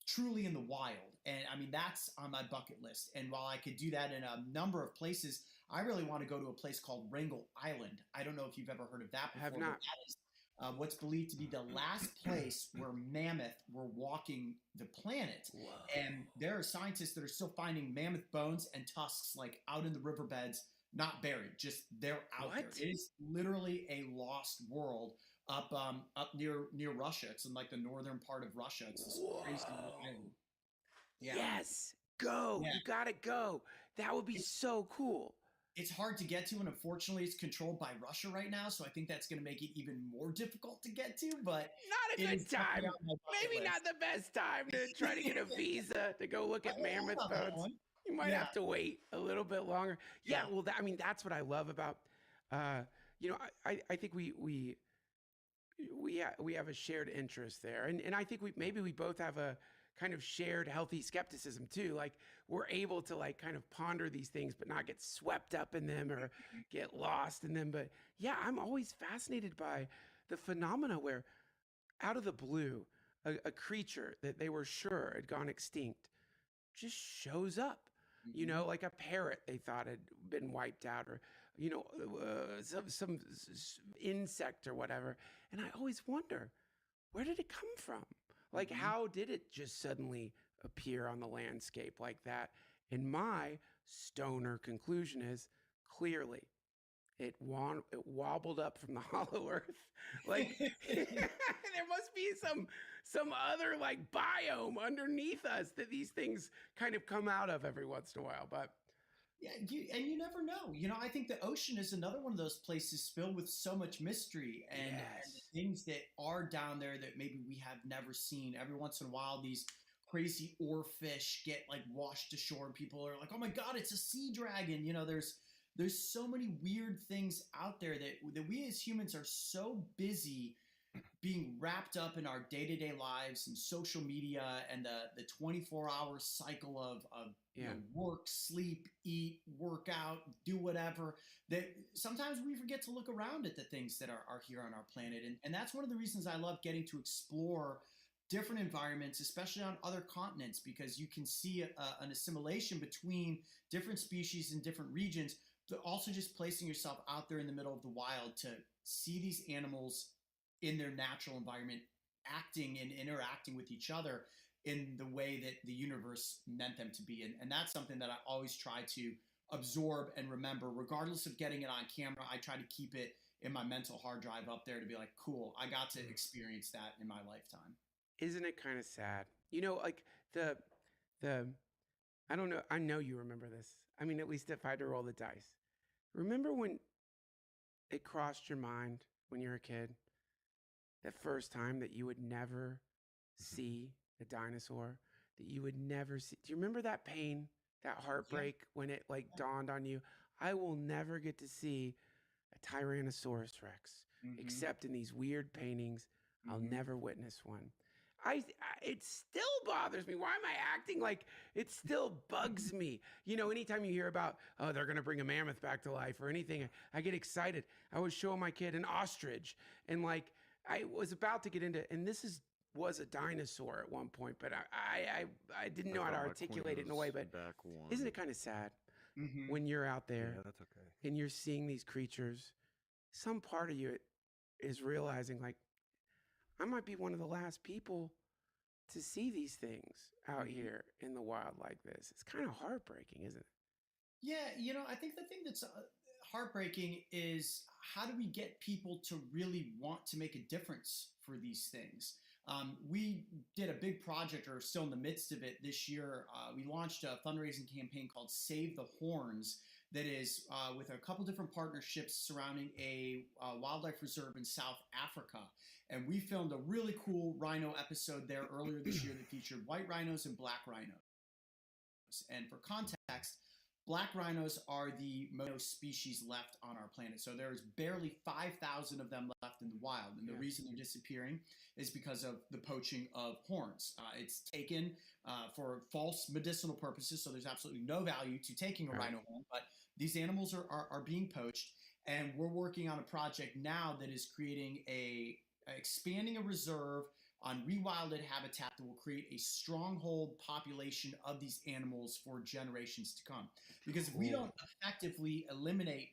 truly in the wild. And I mean, that's on my bucket list. And while I could do that in a number of places, I really want to go to a place called Wrangel Island. I don't know if you've ever heard of that before. I have not. That is what's believed to be the last place where mammoth were walking the planet. Whoa. And there are scientists that are still finding mammoth bones and tusks like out in the riverbeds, not buried, just they're out there. It is literally a lost world up near Russia. It's in like the northern part of Russia. It's this crazy island. Yeah. Yes, go. Yeah. You gotta go. That would be so cool. It's hard to get to, and unfortunately, it's controlled by Russia right now. So I think that's going to make it even more difficult to get to. But not a good time. Maybe not the best time to try to get a visa to go look at mammoth bones. You might have to wait a little bit longer. Yeah. Well, that's what I love about. I think we have a shared interest there, and I think we both have a kind of shared healthy skepticism too. Like we're able to like kind of ponder these things, but not get swept up in them or get lost in them. But yeah, I'm always fascinated by the phenomena where out of the blue, a creature that they were sure had gone extinct just shows up, like a parrot they thought had been wiped out, or, some insect or whatever. And I always wonder, where did it come from? Like, how did it just suddenly appear on the landscape like that? And my stoner conclusion is clearly it wobbled up from the hollow earth. Like there must be some other like biome underneath us that these things kind of come out of every once in a while. But yeah, you never know. I think the ocean is another one of those places filled with so much mystery and things that are down there that maybe we have never seen. Every once in a while, these crazy oarfish get like washed ashore, and people are like, "Oh my God, it's a sea dragon!" There's so many weird things out there that we as humans are so busy being wrapped up in our day-to-day lives and social media and the 24-hour cycle of work, sleep, eat, work out, do whatever, that sometimes we forget to look around at the things that are here on our planet. And that's one of the reasons I love getting to explore different environments, especially on other continents, because you can see an assimilation between different species in different regions, but also just placing yourself out there in the middle of the wild to see these animals in their natural environment, acting and interacting with each other in the way that the universe meant them to be. And that's something that I always try to absorb and remember, regardless of getting it on camera. I try to keep it in my mental hard drive up there to be like, cool, I got to experience that in my lifetime. Isn't it kind of sad? Like the I don't know. I know you remember this. I mean, at least if I had to roll the dice. Remember when it crossed your mind when you were a kid, that first time that you would never see a dinosaur, that you would never see? Do you remember that pain, that heartbreak when it like dawned on you? I will never get to see a Tyrannosaurus Rex, except in these weird paintings. I'll never witness one. It still bothers me. Why am I acting like it still bugs me? Anytime you hear about, oh, they're going to bring a mammoth back to life or anything, I get excited. I was showing my kid an ostrich, and like I was about to get into, and was a dinosaur at one point, but I didn't know how to articulate it in a way. But isn't it kind of sad when you're out there that's okay. and you're seeing these creatures? Some part of you is realizing like, I might be one of the last people to see these things out here in the wild like this. It's kind of heartbreaking, isn't it? Yeah, I think the thing that's heartbreaking is how do we get people to really want to make a difference for these things? We did a big project, or still in the midst of it this year. We launched a fundraising campaign called Save the Horns that is with a couple different partnerships surrounding a wildlife reserve in South Africa. And we filmed a really cool rhino episode there earlier this year that featured white rhinos and black rhinos. And for context, black rhinos are the most species left on our planet. So there's barely 5,000 of them left in the wild. And the reason they're disappearing is because of the poaching of horns. It's taken for false medicinal purposes. So there's absolutely no value to taking a rhino horn. But these animals are being poached. And we're working on a project now that is creating expanding a reserve on rewilded habitat that will create a stronghold population of these animals for generations to come. Because if we don't effectively eliminate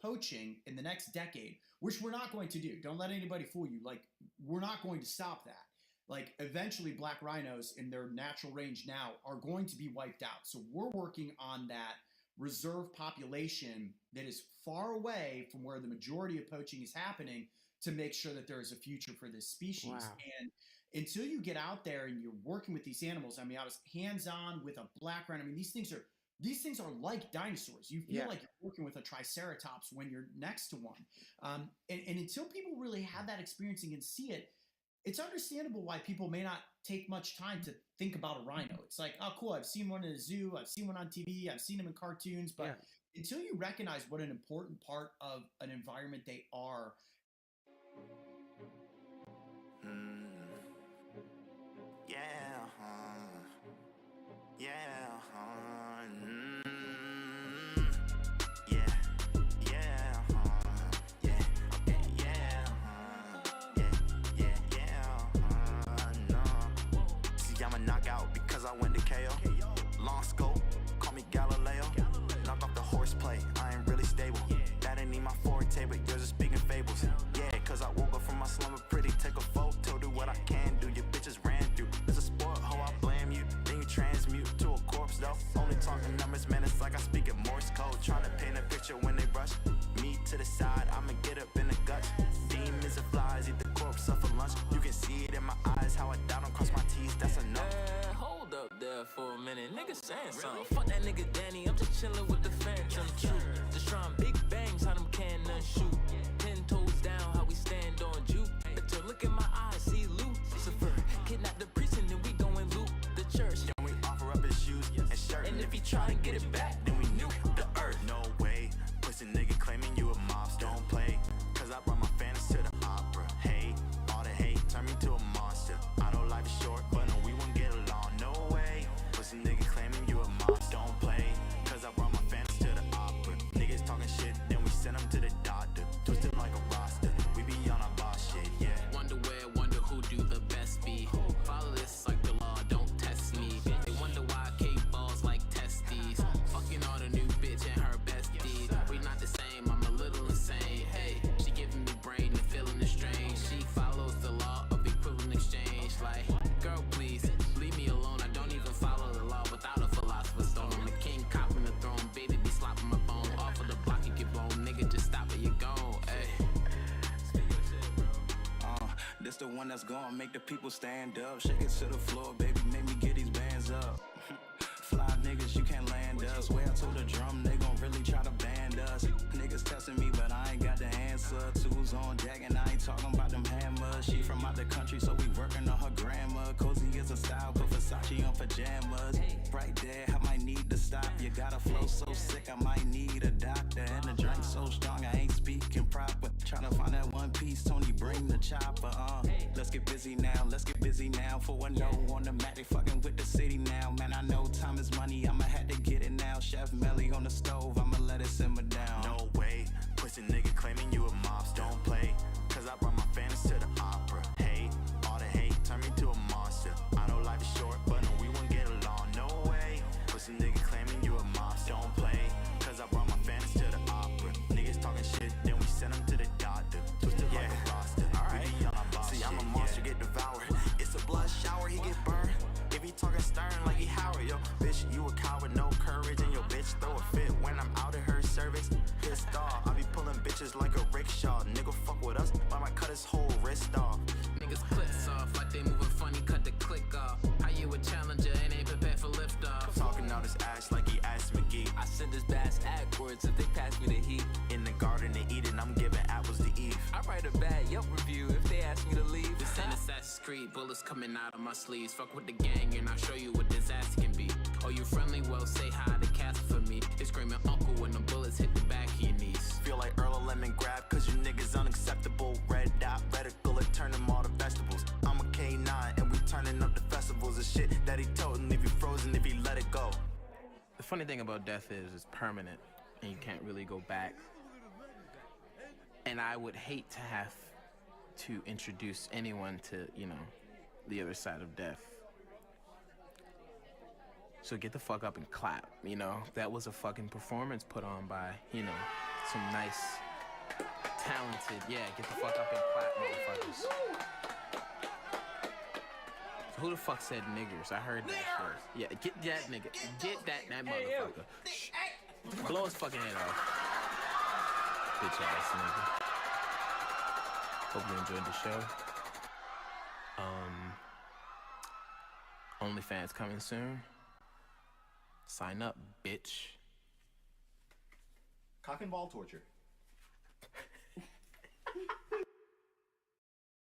poaching in the next decade, which we're not going to do, don't let anybody fool you, like, we're not going to stop that. Like, eventually black rhinos in their natural range now are going to be wiped out. So we're working on that reserve population that is far away from where the majority of poaching is happening, to make sure that there is a future for this species. Wow. And until you get out there and you're working with these animals, I mean, I was hands-on with a black rhino. I mean, these things are like dinosaurs. You feel like you're working with a triceratops when you're next to one. And until people really have that experience and can see it, it's understandable why people may not take much time to think about a rhino. It's like, oh, cool, I've seen one in a zoo, I've seen one on TV, I've seen them in cartoons, but until you recognize what an important part of an environment they are. See, I'm a knockout because I went to KO. Long scope, call me Galileo. Knock off the horseplay, I ain't really stable. That ain't my forte, but yours is speaking fables. Yeah, cause I woke up from my slumber pretty. Take a photo, do what I can do. Your bitches ran through. It's a sport, ho, I blame you. Then you transmute to a corpse, though. Only talking numbers, man, it's like I speak at Morse code. Trying to paint a picture when they rush me to the side, I'ma get up in the guts. Demons and flies, eat the corpse up for lunch. You can see it in my eyes, how I die, don't cross my teeth, that's enough. Hold up there for a minute, nigga saying something. Fuck that nigga Danny, I'm just chilling with the phantom truth. Just trying big bangs, how them cannons shoot. 10 toes down, how we stand on juke. Better look in my eyes, see Lucifer. Kidnap the priest and then we go and loot the church. Then we offer up his shoes and shirt. And if he try and get it back, then we nuke the earth. No way, pussy nigga claiming you a mobster. Don't play, cause I brought my fans to the opera. Hey, all the hate turn me to a monster. I know life is short, but no, we won't get along. No way, pussy nigga claiming you a monster. Don't play, cause I brought my fans to the opera. Niggas talking shit, then we send them to the doctor. Twisted like a roster, we be on our boss shit, yeah. Wonder where, wonder who do the best be. Follow this like the law, don't test me. They wonder why I keep balls like testes. Fucking on a new bitch and her bestie. We not the same, I'm a little insane. Hey, she giving me brain and feeling the strain. She follows the law of equivalent exchange. Like, girl, please, leave me alone. I don't even follow the law without a philosopher's stone. I'm the king, copping the throne. Baby be slopping my bone. Off of the block, you get blown. Nigga, just stop it, you gone. Hey. This the one that's gonna make the people stand up. Shake it to the floor, baby, make me get these bands up. Fly niggas, you can't land us. Way I told the drum, they gon' really try to band us. Niggas testing me, but I ain't got the answer. Tools on deck, and I ain't talking about them hammers. She from out the country, so we working on her grammar. Cozy is a style, put Versace on pajamas. Right there, I might need to stop. You got a flow so sick, I might need a doctor. And the drink so strong, I ain't speaking proper. Tryna find that one piece, Tony, bring the chopper. Let's get busy now. For a no on the mat, they fucking with the city now. Man, I know time is money, I'ma have to get it now. Chef Melly on the stove, I'ma let it simmer down. No way, pussy nigga claiming you a mobster. Don't play, cause I brought my fans to the opera. Hey, all the hate turn me to a monster. I know life is short, but no, we won't get along. No way, pussy nigga claiming you a mobster. Don't play, cause I brought my fans to the opera. Niggas talking shit, then we send them to the doctor. Twisted like a roster. Alright, see, I'm a monster, get devoured. It's a blood shower, he get burned. If he talking stern like he Howard, yo, bitch, you a coward, no courage, and your bitch throw a fit when and I'm out of her cervix. Pissed off, I be pulling bitches like a rickshaw. Nigga fuck with us, I might cut his whole wrist off. Niggas clips off like they moving funny, cut the click off. How you a challenger and ain't prepared for liftoff? Talking out his ass like he asked McGee. I send his bass AdWords if they pass me the heat. In the garden they eat it, I'm giving apples to Eve. I write a bad Yelp review if they ask me to leave. This ain't Assassin's Creed, bullets coming out of my sleeves. Fuck with the gang and I'll show you what disaster can be. Oh, you friendly? Well, say hi to Castle for me. They screaming uncle when the bullets hit the back of your knees. Feel like Earl of Lemon grab, cause you niggas unacceptable. Red dot, reticle, it turn them all to vegetables. I'm a K9 and we turning up the festivals. The shit that he told and leave you frozen if he let it go. The funny thing about death is it's permanent and you can't really go back. And I would hate to have to introduce anyone to, you know, the other side of death. So get the fuck up and clap, you know? That was a fucking performance put on by, you know, some nice, talented, yeah, get the fuck up and clap, motherfuckers. So who the fuck said niggers? I heard that first. Yeah, get that nigga, get that motherfucker. Shh. Blow his fucking head off. Bitch ass nigga. Hope you enjoyed the show. OnlyFans coming soon. Sign up, bitch. Cock and ball torture.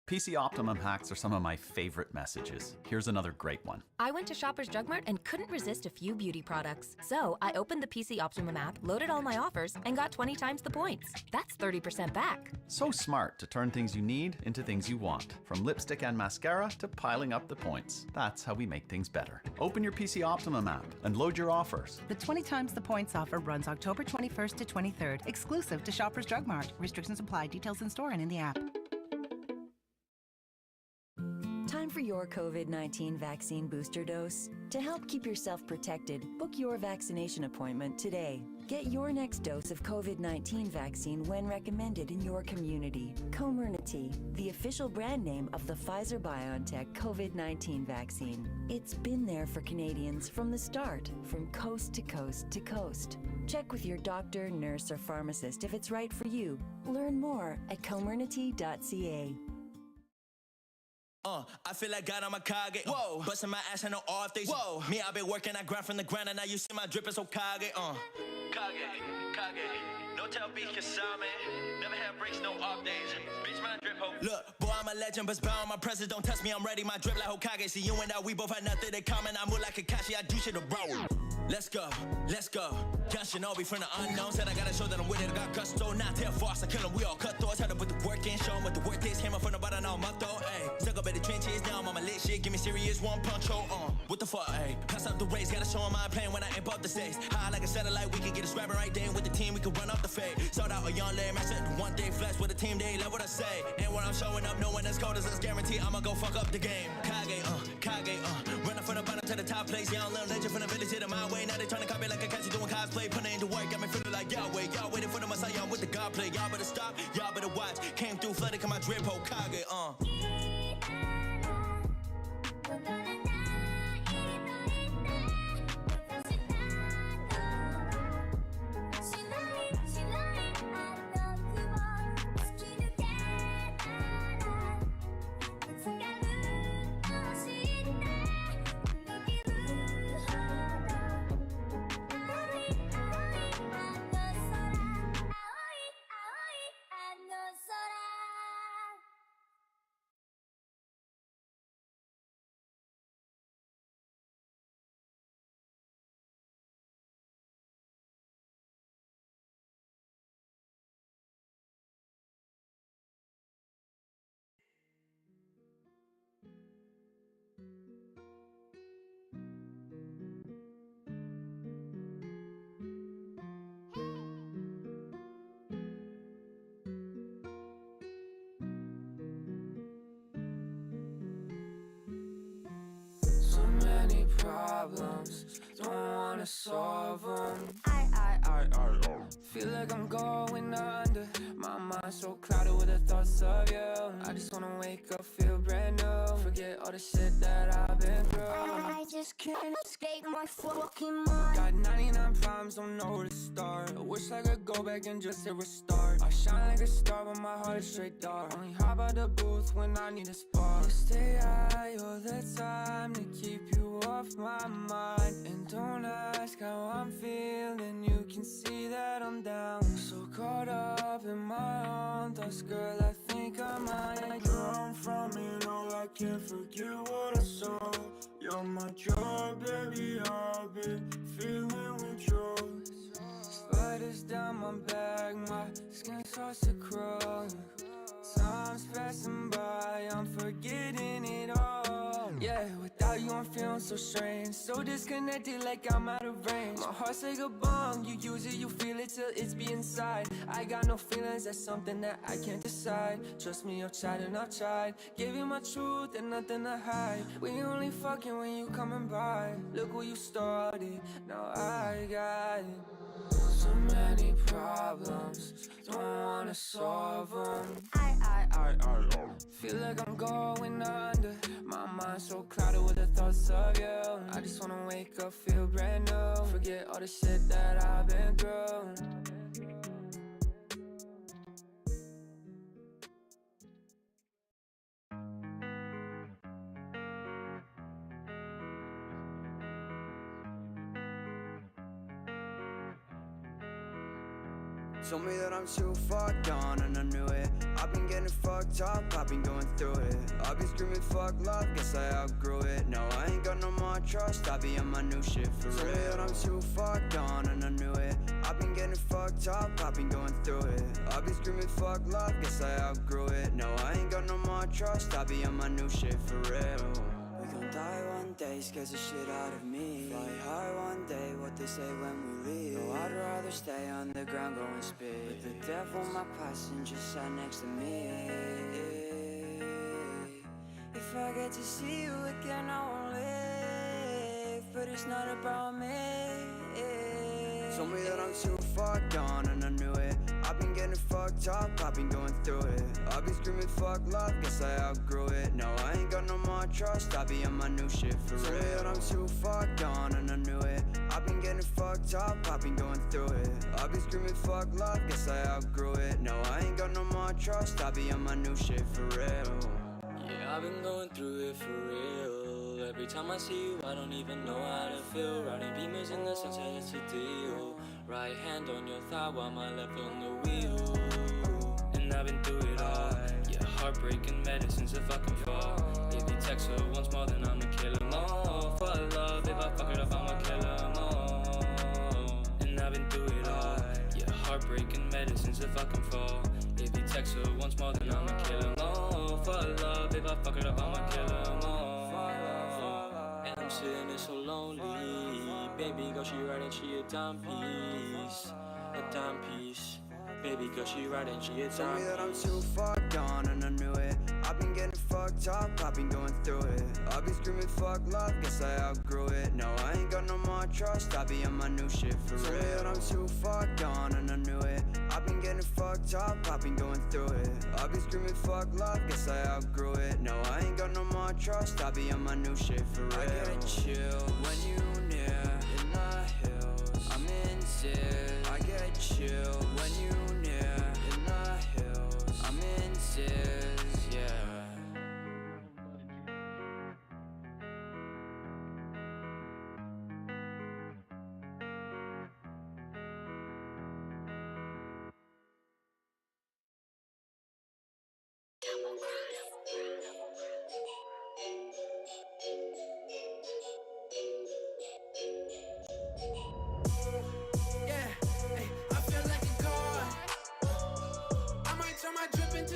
PC Optimum hacks are some of my favorite messages. Here's another great one. I went to Shoppers Drug Mart and couldn't resist a few beauty products. So I opened the PC Optimum app, loaded all my offers, and got 20 times the points. That's 30% back. So smart to turn things you need into things you want. From lipstick and mascara to piling up the points. That's how we make things better. Open your PC Optimum app and load your offers. The 20 times the points offer runs October 21st to 23rd, exclusive to Shoppers Drug Mart. Restrictions apply. Details in store and in the app. Time for your COVID-19 vaccine booster dose. To help keep yourself protected, book your vaccination appointment today. Get your next dose of COVID-19 vaccine when recommended in your community. Comirnaty, the official brand name of the Pfizer-BioNTech COVID-19 vaccine. It's been there for Canadians from the start, from coast to coast to coast. Check with your doctor, nurse, or pharmacist if it's right for you. Learn more at comirnaty.ca. I feel like God, I'm a Kage. Whoa, busting my ass and no off days. Whoa, me, I've been working, I grind from the ground, and now you see my drip is so Kage. Kage, no tell beat Kasame. Never had breaks, no off days. Bitch, my drip hope. Look, boy, I'm a legend, but bound my presence. Don't test me, I'm ready. My drip like Hokage. See you and I, we both had nothing in common. I move like Kakashi, I do shit to bro. Let's go. Young Shinobi from the unknown. Said I gotta show that I'm with it. I got gusto, not tell false. I kill them, we all cut thoughts. Had to put the work in, show them what the work is. Came up from the bottom, now I'm up though. Ayy, stuck up at the trenches, now I'm on my lit shit. Give me serious one punch, what the fuck, ayy? Pass up the race, gotta show them I'm playing when I amp up the stakes. High like a satellite, we can get a scrapping right there. With the team, we can run up the fade. Sold out a young lame, I said one day flex with a team, they love what I say. And when I'm showing up, no one as cold as us, guarantee I'ma go fuck up the game. Kage, running from the bottom to the top place. Young little legend from the village to the my way. Now they trying to copy like a catchy doing cosplay. Putting into work, got me feeling like Yahweh. Y'all waiting for the Messiah, I'm with the God play. Y'all better stop, y'all better watch. Came through flooded, come my drip, Hokage, problems, don't wanna solve them. I feel like I'm going under. My mind's so clouded with the thoughts of you. I just wanna wake up, feel brand new. Forget all the shit that I've been through. I just just can't escape my fucking mind. Got 99 problems, don't know where to start. I wish I could go back and just hit restart. I shine like a star, but my heart is straight dark. Only hop out the booth when I need a spark. You stay high all the time to keep you off my mind. And don't ask how I'm feeling, you can see that I'm down. So caught up in my own thoughts, girl, I think I might drown from it all. I can't forget what I saw. You're my joy, baby, I've been feeling with yours. Spiders down my back, my skin starts to crawl. Time's passing by, I'm forgetting it all. Yeah, without you I'm feeling so strange, so disconnected like I'm out of range. My heart's like a bomb, you use it, you feel it till it's be inside. I got no feelings, that's something that I can't decide. Trust me, I've tried and I've tried. Give you my truth and nothing to hide. We only fucking when you coming by. Look where you started, now I got it. So many problems, don't wanna solve them. I feel like I'm going under. My mind's so clouded with the thoughts of you. I just wanna wake up, feel brand new. Forget all the shit that I've been through. Told me that I'm too far gone and I knew it. I've been getting fucked up, I've been going through it. I've been screaming fuck love, guess I outgrew it. No, I ain't got no more trust, I be on my new shit for real. Told me that I'm too far gone and I knew it. I've been getting fucked up, I've been going through it. I've been screaming fuck love, guess I outgrew it. No, I ain't got no more trust, I be on my new shit for real. We gon' die one day, scares the shit out of me. Fly high one day, what they say when we leave. No, I'd rather stay on the ground going speed. But the devil, my passenger, sat next to me. If I get to see you again, I won't live. But it's not about me. Told me that I'm too far gone and I knew it. I've been getting fucked up, I've been going through it. I've been screaming fuck love, guess I outgrew it. No, I ain't got no more trust, I be on my new shit for real. Told me that I'm too far gone and I knew it. I've been getting fucked up, I've been going through it. I've been screaming fuck love, guess I outgrew it. No, I ain't got no more trust, I be on my new shit for real. Yeah, I've been going through it for real. Every time I see you, I don't even know how to feel. Riding beamers in the sunset, it's a deal. Right hand on your thigh while my left on the wheel. And I've been through it all. Yeah, heartbreaking medicine's a fucking fall. If you text her once more, then I'ma kill her more. For love, if I fuck it up, I'ma kill her more. And I've been through it all. Yeah, heartbreaking medicine's a fucking fall. If you text her once more, then I'ma kill her more. For love, if I fuck it up, I'ma kill her more. And I'm sitting there so lonely. Baby girl, she right and she a timepiece. A timepiece. Baby girl, she right and she a timepiece. Told me that I'm too far gone and I knew it. I've been getting fucked up, I've been going through it. I've been screaming fuck love, guess I outgrew it. No, I ain't got no more trust, I be on my new shit for real. Told me that I'm too far gone and I knew it. I've been getting fucked up, I've been going through it. I've been screaming fuck love, guess I outgrew it. No, I ain't got no more trust, I be on my new shit for real. I get chill when you near in the hills. I'm in tears. I get chill when you near in the hills. I'm in tears, yeah.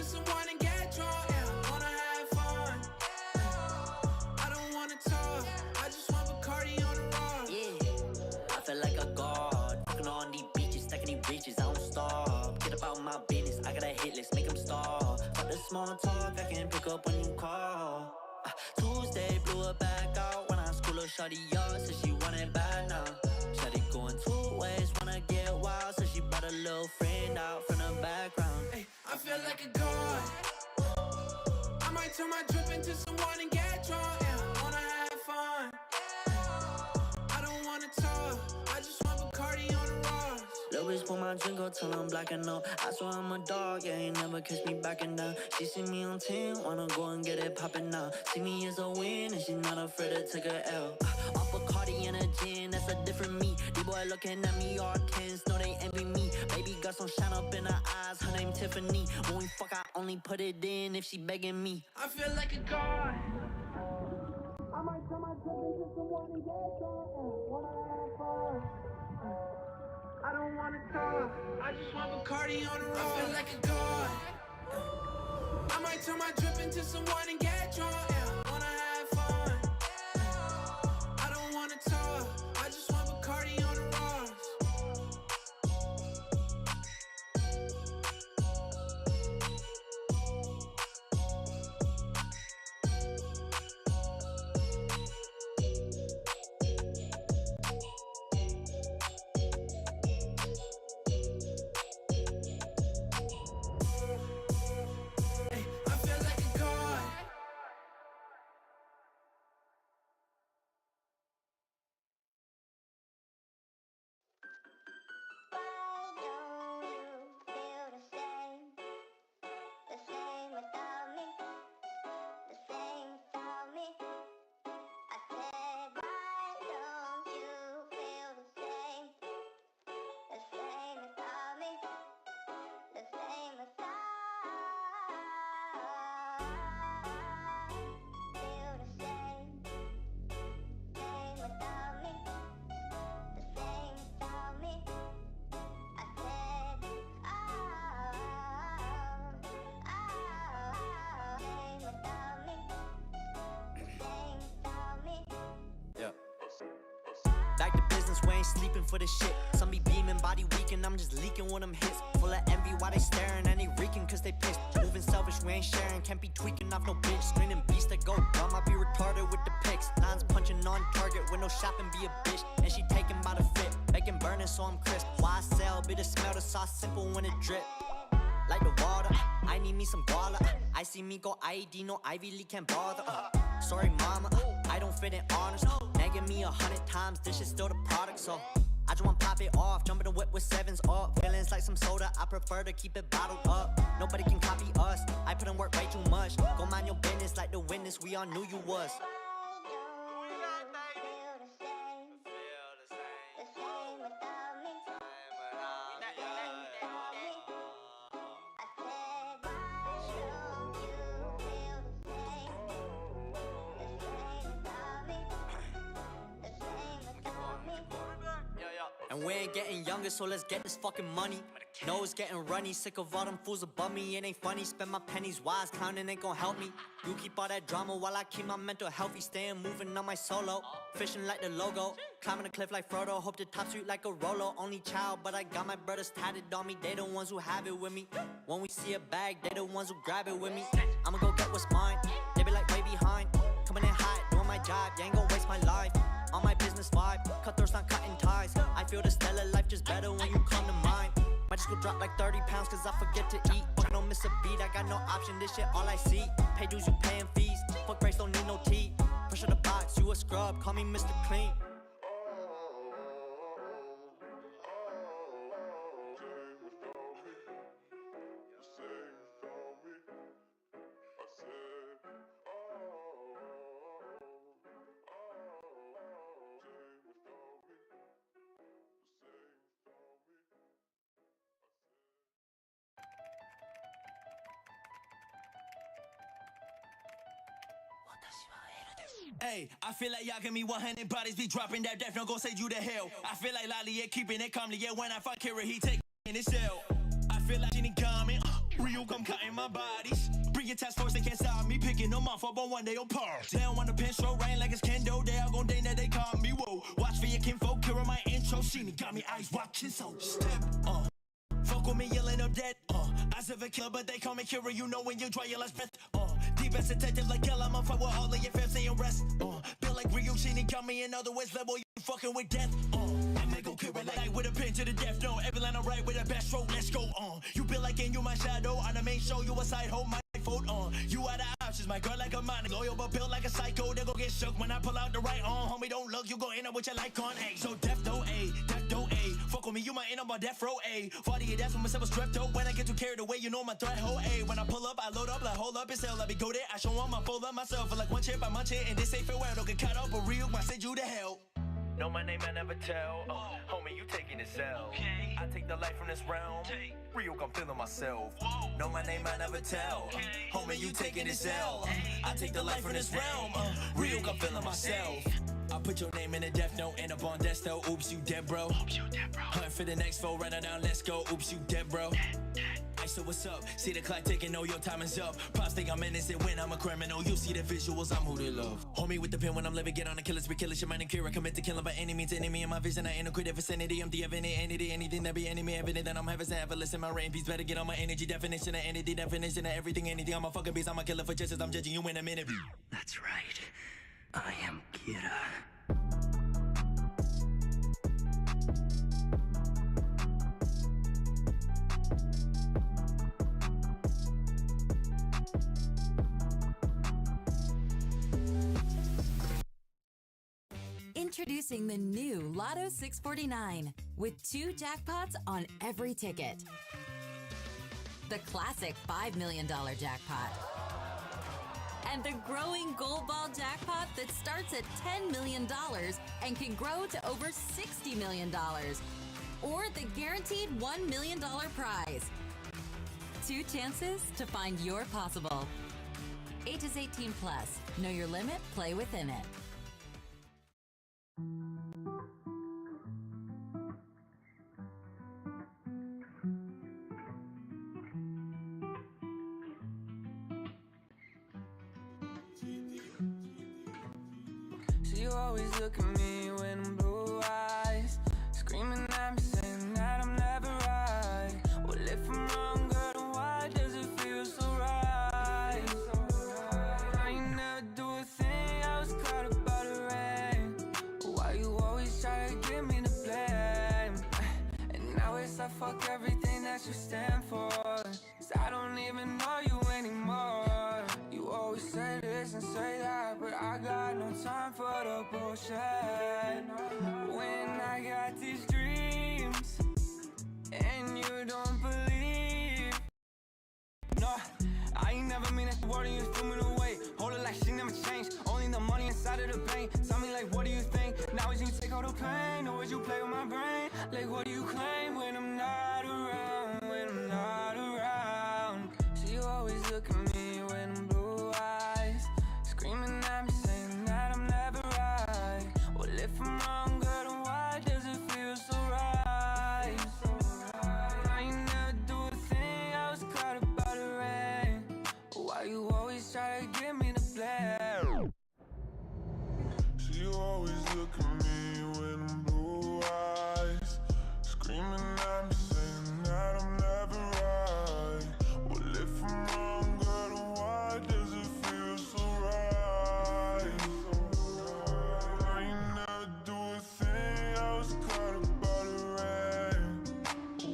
Someone and get drunk, yeah, wanna have fun. I don't wanna talk, I just want Bacardi on the road. Yeah, I feel like a god. Fucking on these beaches, stacking these reaches, I don't stop. Get about my business, I got a hit list, make them stop. Got the small talk, I can pick up when you call. Tuesday, blew her back out when I school her shawty up, said she want it bad now. Shawty going 2 ways, wanna get wild, so she brought a little friend out from the background. Hey, I feel like a god. I might turn my drip into someone and get drunk, yeah, wanna have fun. Yo, bitch, pour my drink up till I'm blacking out. I swear I'm a dog, yeah, ain't never catch me backing down. She see me on 10, wanna go and get it poppin' now. See me as a win, and she not afraid to take a L. Off Bacardi and a gin, that's a different me. The boy looking at me, all tens, know they envy me. Baby got some shine up in her eyes, her name Tiffany. When we fuck, I only put it in if she begging me. I feel like a god. I might turn my drip into someone and get drunk. Wanna have fun. I don't wanna talk, I just want Bacardi on the road. I feel like a god. I might turn my drip into someone and get drunk. Wanna have fun. I don't wanna talk, I just want Bacardi on the rocks. Back to business, we ain't sleeping for this shit. Some be beaming, body weak, and I'm just leaking with them hits. Full of envy, why they staring and they reeking cause they pissed. Moving selfish, we ain't sharing, can't be tweaking off no bitch. Screening beasts that go dumb, I be retarded with the pics. Nines punching on target with no shopping, be a bitch. And she taking by the fit, bacon burning so I'm crisp. Why I sell, be the smell the sauce simple when it drip. Like the water, I need me some guala. I see me go IED, no Ivy League can't bother. Sorry mama, I don't fit in honors. Nagging me 100 times, this shit still the product. So I just wanna pop it off, jump in the whip with sevens up. Feelings like some soda, I prefer to keep it bottled up. Nobody can copy us, I put in work way too much. Go mind your business like the witness, we all knew you was. And we ain't getting younger, so let's get this fucking money. No, it's getting runny, sick of all them fools above me. It ain't funny, spend my pennies wise, counting ain't gon' help me. You keep all that drama while I keep my mental healthy. Staying moving on my solo, fishing like the logo. Climbing a cliff like Frodo, hope the top sweet like a Rolo. Only child, but I got my brothers tatted on me. They the ones who have it with me. When we see a bag, they the ones who grab it with me. I'ma go get what's mine, they be like way behind. Coming in hot, doing my job, you ain't gon' waste my life. On my business vibe, cutthroats not cutting ties. I feel the stellar life just better when you come to mind. Might just go drop like 30 pounds cause I forget to eat. I don't miss a beat, I got no option, this shit all I see. Pay dues, you paying fees, fuck race, don't need no tea. Push on the box, you a scrub, call me Mr. Clean. Hey, I feel like y'all give me 100 bodies, be dropping that death, no gon' send you to hell. I feel like Lolly, yeah, keeping it calmly, yeah, when I fuck Kira, he take in his cell. I feel like Jenny coming, Rio come cutting my bodies. Bring your task force, they can't stop me, picking them off up on one day apart. They don't want the pen stroke rain like it's Kendo, they all gon' day that they call me, whoa. Watch for your kinfolk, Kira, my intro, she got me eyes watching, so step, fuck with me, yelling up dead, Eyes of a killer, but they call me Kira, you know when you draw your last breath, Deep as detective like hell, I'ma fuck with all of your fam saying rest, Bill like Rio, she got me in other words, level, you fucking with death, I may go Kira like with a pin to the death, no, every line I write with a best stroke, let's go, You feel like in you my shadow, on the main show, you a side hoe, my fault, you are the She's my girl like a man, loyal but built like a psycho. They go get shook when I pull out the right arm. Homie, don't look, you gon' end up with your like on A. So death though A, death though A. Fuck with me, you might end up on death row A. 48, that's when myself was strepto. When I get too carried away, you know my threat whole A. When I pull up, I load up, like hold up and sell. Let me go there, I show them I full of myself. For like one chip, I munch it, and this ain't farewell. Don't get caught up or real, I send you to hell. Know my name, I never tell. Homie, you taking this L. Okay. I take the life from this realm. Real, I'm feeling myself. Know my name, I never tell. Homie, you taking this L. I take the life from this realm. Real, I'm feeling myself. I put your name in a death note and up on death though. Oops, you dead, bro. Hunt for the next foe, right now, let's go. Oops, you dead, bro. Hey, so what's up? See the clock ticking, know your time is up. Props think I'm innocent when I'm a criminal. You see the visuals, I'm who they love. Homie with the pen when I'm living, get on the killers, we killers, your mind and cure. I commit to killing by any means, enemy in my vision. I ain't no creative vicinity. I'm the evident entity, anything that be enemy evident that I'm heaven's ever. Listen, my rain beats better get on my energy definition of entity, definition of everything, anything. I'm a fucking beast, I'm a killer for justice. I'm judging you in a minute. That's right. I am Kira. Introducing the new Lotto 649 with 2 jackpots on every ticket. The classic $5 million jackpot. And the growing Gold Ball jackpot that starts at $10 million and can grow to over $60 million. Or the guaranteed $1 million prize. 2 chances to find your possible. Age is 18 plus. Know your limit, play within it. She always look at me with them blue eyes, screaming at me, saying that I'm never right. Well, if I'm wrong, girl, then why does it feel so right? I ain't never do a thing, I was caught up by the rain. Why you always try to give me the blame? And now it's like fuck everything that you stand for, 'cause I don't even know you anymore. You always say this and say that, but I got no time for the bullshit. When I got these dreams and you don't believe. No, I ain't never mean that the word and you filming away. Hold it like she never changed. Only the money inside of the bank. Tell me like, what do you think? Now as you take all the pain, or as you play with my brain? Like, what do you claim when I'm not around? When I'm not around. She always look at me with them blue eyes, screaming at me, saying that I'm never right. Well, if I'm wrong, girl, then why does it feel so right? I ain't never do a thing, I was caught up by the rain. Why you always try to give me the blame? She always look at me with them blue eyes, screaming at me, saying that I'm never right. Well, if I'm wrong, girl, then why does it feel so right? I ain't never do a thing, I was caught up by the rain.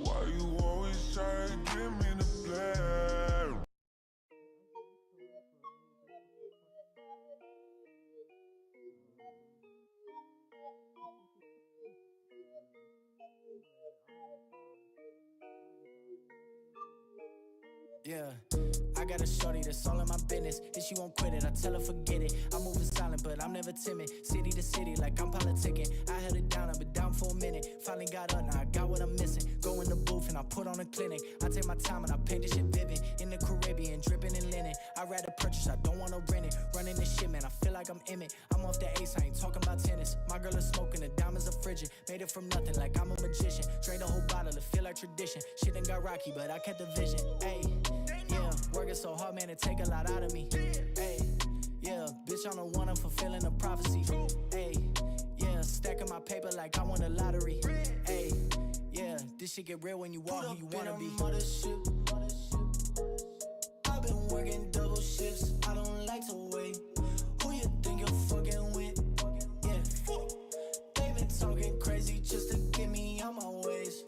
Why you always try to give me the blame? Yeah, I got a shorty that's all in my business. If she won't quit it, I tell her forget it. I'm moving silent, but I'm never timid. City to city, like I'm politicking. I held it down, I've been down for a minute. Finally got up, now I got what I'm missing. Go in the booth and I put on a clinic. I take my time and I paint this shit vivid. In the Caribbean, dripping in linen. I'd rather purchase, I don't wanna rent it. Running this shit, man, I feel like I'm Emmett. I'm off the ace, I ain't talking about tennis. My girl is smoking, the diamonds are frigid. Made it from nothing, like I'm a magician. Drained the whole bottle, it feel like tradition. Shit done got rocky, but I kept the vision. Ayy. Yeah, working so hard, man, it take a lot out of me. Hey, yeah, bitch, I'm the one, I'm fulfilling a prophecy. Hey, yeah, stacking my paper like I won the lottery. Hey, yeah, this shit get real when you want who you wanna be. I've been working double shifts, I don't like to wait. Who you think you're fucking with? Yeah, they been talking crazy just to get me on my ways.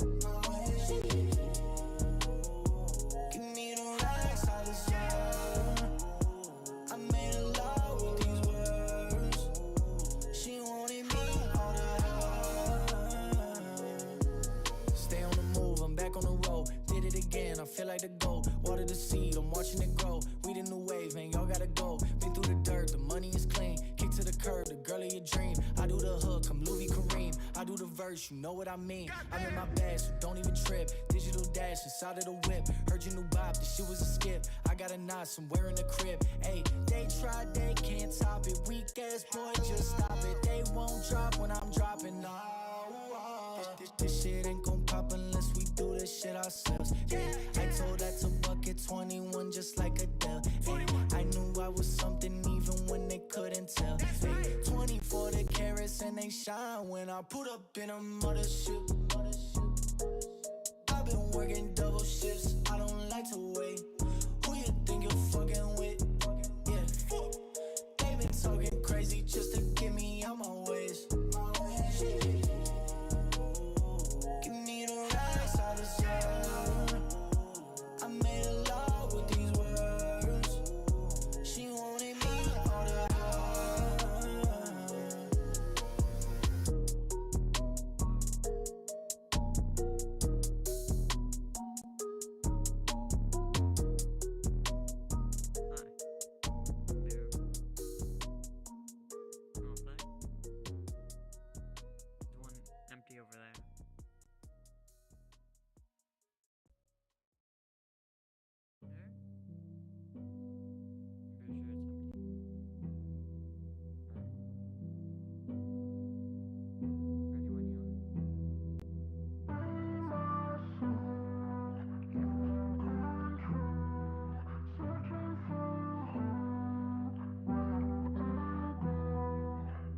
worse, you know what I mean. I'm in my bag, so don't even trip. Digital dash inside of the whip. Heard your new bop, this shit was a skip. I got a knot somewhere in the crib. Hey, they tried, they can't top it. Weak ass boy, just stop it. They won't drop when I'm dropping. No, this shit ain't gon' pop unless we do this shit ourselves. Hey, I told that to Bucket 21 just like Adele. Hey, I knew I was something even when they couldn't tell. Hey, 24 the carats and they shine when I put up in a mothership. I've been working double shifts, I don't like to wait. Who you think you're fucking with? Yeah, they been talking crazy just to get me out my ways. Give me the right side of sun. I made a lot with these words. She wanted me all the One empty over there.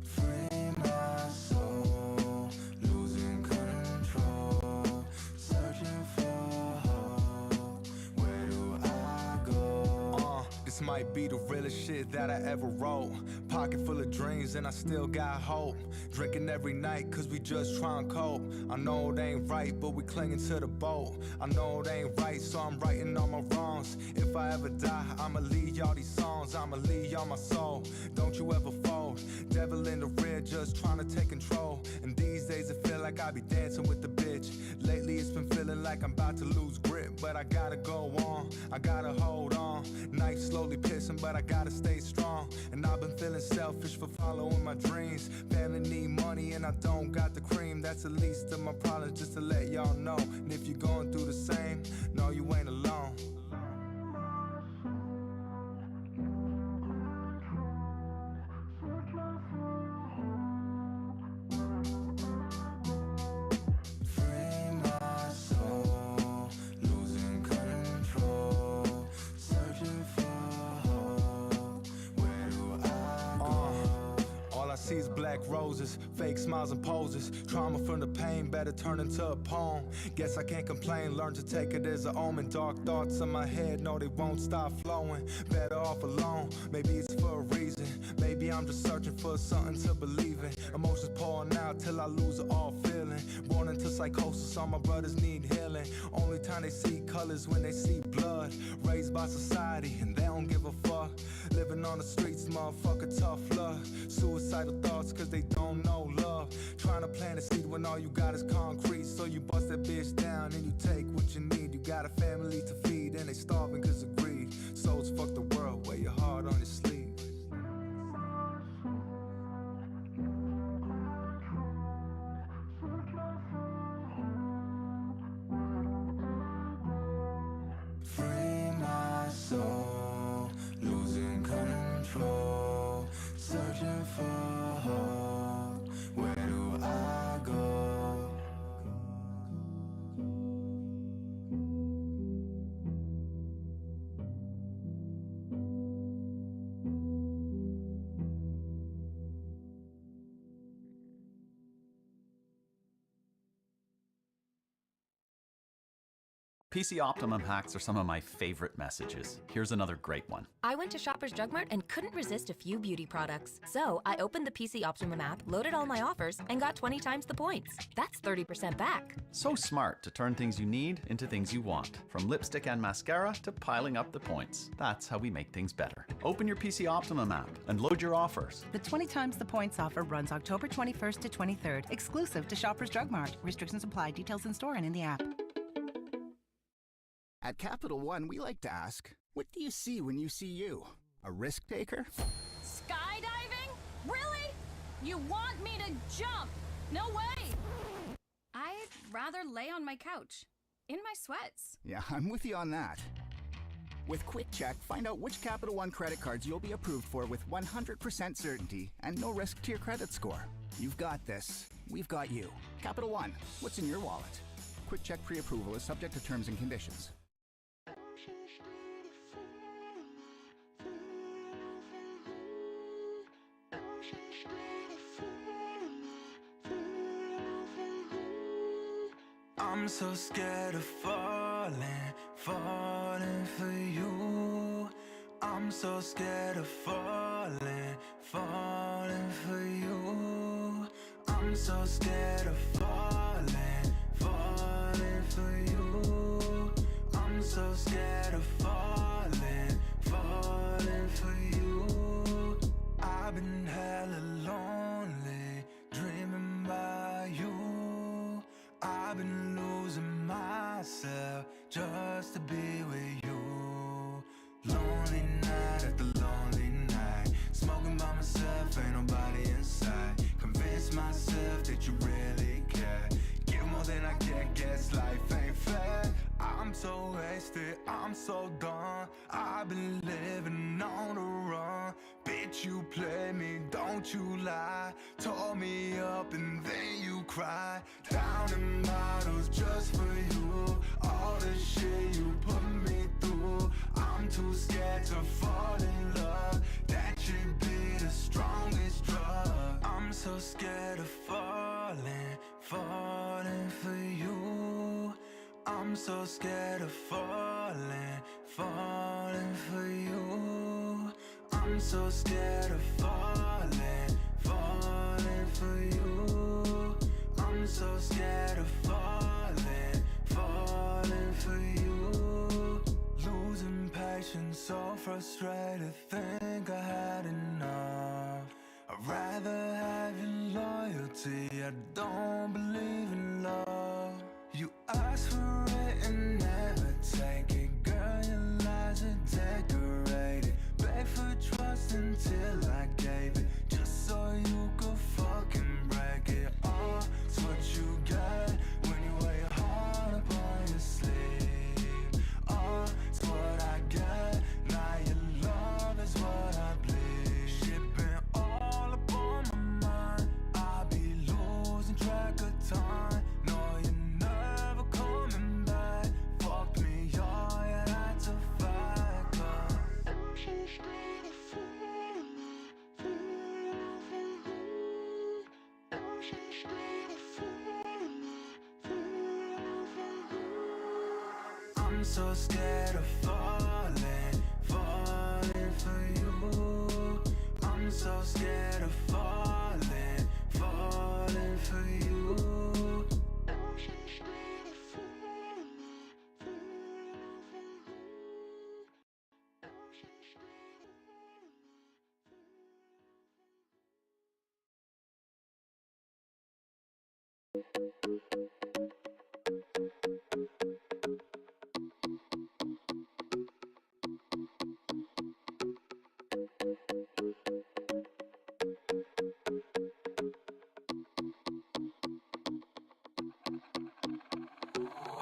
Free my soul, losing control, searching for hope. Where do I go? This might be the realest shit that I ever wrote. Pocket full of dreams and I still got hope. Drinking every night cause we just trying to cope. I know it ain't right but we clinging to the boat. I know it ain't right so I'm righting all my wrongs. If I ever die I'ma leave y'all these songs. I'ma leave y'all my soul. Don't you ever fold. Devil in the rear just trying to take control. And these days it feel like I be dancing with the bitch. Lately it's been feeling like I'm about to lose grip. But I gotta go on, I gotta hold on. Knife slowly pissing but I gotta stay strong. And I've been feeling selfish for following my dreams. Family need money and I don't got the cream. That's the least of my problems just to let y'all know. And if you're going through the same, no you ain't alone. Free my soul, losing control, searching for hope. Where do I go? All I see is black roses, fake smiles and poses. Trauma from the pain, better turn into a poem. Guess I can't complain, learn to take it as an omen. Dark thoughts in my head, no they won't stop flowing. Better off alone, maybe it's for a reason. Maybe I'm just searching for something to believe in. Emotions pouring out till I lose all feeling. Born into psychosis, all my brothers need healing. Only time they see colors when they see blood. Raised by society and they don't give a fuck. Living on the streets, motherfucker, tough love. Suicidal thoughts cause they don't know love. Trying to plant a seed when all you got is concrete. So you bust that bitch down and you take what you need. You got a family to feed and they starving cause of greed. Souls fuck the world, wear your heart on your sleeve. Free my soul, losing control, searching for hope. Where do I go? PC Optimum hacks are some of my favorite messages. Here's another great one. I went to Shoppers Drug Mart and couldn't resist a few beauty products. So I opened the PC Optimum app, loaded all my offers, and got 20 times the points. That's 30% back. So smart to turn things you need into things you want. From lipstick and mascara to piling up the points. That's how we make things better. Open your PC Optimum app and load your offers. The 20 times the points offer runs October 21st to 23rd, exclusive to Shoppers Drug Mart. Restrictions apply. Details in store and in the app. At Capital One, we like to ask, what do you see when you see you? A risk taker? Skydiving? Really? You want me to jump? No way! rather lay on my couch, in my sweats. Yeah, I'm with you on that. With QuickCheck, find out which Capital One credit cards you'll be approved for with 100% certainty and no risk to your credit score. You've got this. We've got you. Capital One, what's in your wallet? QuickCheck pre-approval is subject to terms and conditions. I'm so scared of falling for you. I'm so scared of falling for you. I'm so scared of falling for you. I'm so scared of falling for you. I've been hella lonely, dreaming about you. I've been losing myself just to be with you. Lonely night after lonely night, smoking by myself, ain't nobody inside. Convince myself that you really care. Give more than I can, guess life ain't fair. I'm so wasted, I'm so done. I've been living on the run. Bitch, you play me, don't you lie. Tore me up and then you cry. Down in bottles just for you. All the shit you put me through. I'm too scared to fall in love. That should be the strongest drug. I'm so scared of falling for you. I'm so scared of falling for you. I'm so scared of falling for you. I'm so scared of falling for you. Losing patience, so frustrated, think I had enough. I'd rather have your loyalty, I don't believe in love. You ask for it and never take it. Girl, your lies are decorated. Beg for trust until I gave it, just so you could fucking break it. Oh, it's what you get when you wear your heart upon your sleeve. Oh, it's what I get. Now your love is what I bleed. Shit been all up on my mind. I be losing track of time. No, you're never coming back. Fucked me, all yeah, that's a fact. I'm so scared of falling for you. I'm so scared of falling for you. I'm so scared of falling for you. I'm so scared of falling for you. I'm so scared of falling for you. I'm so scared of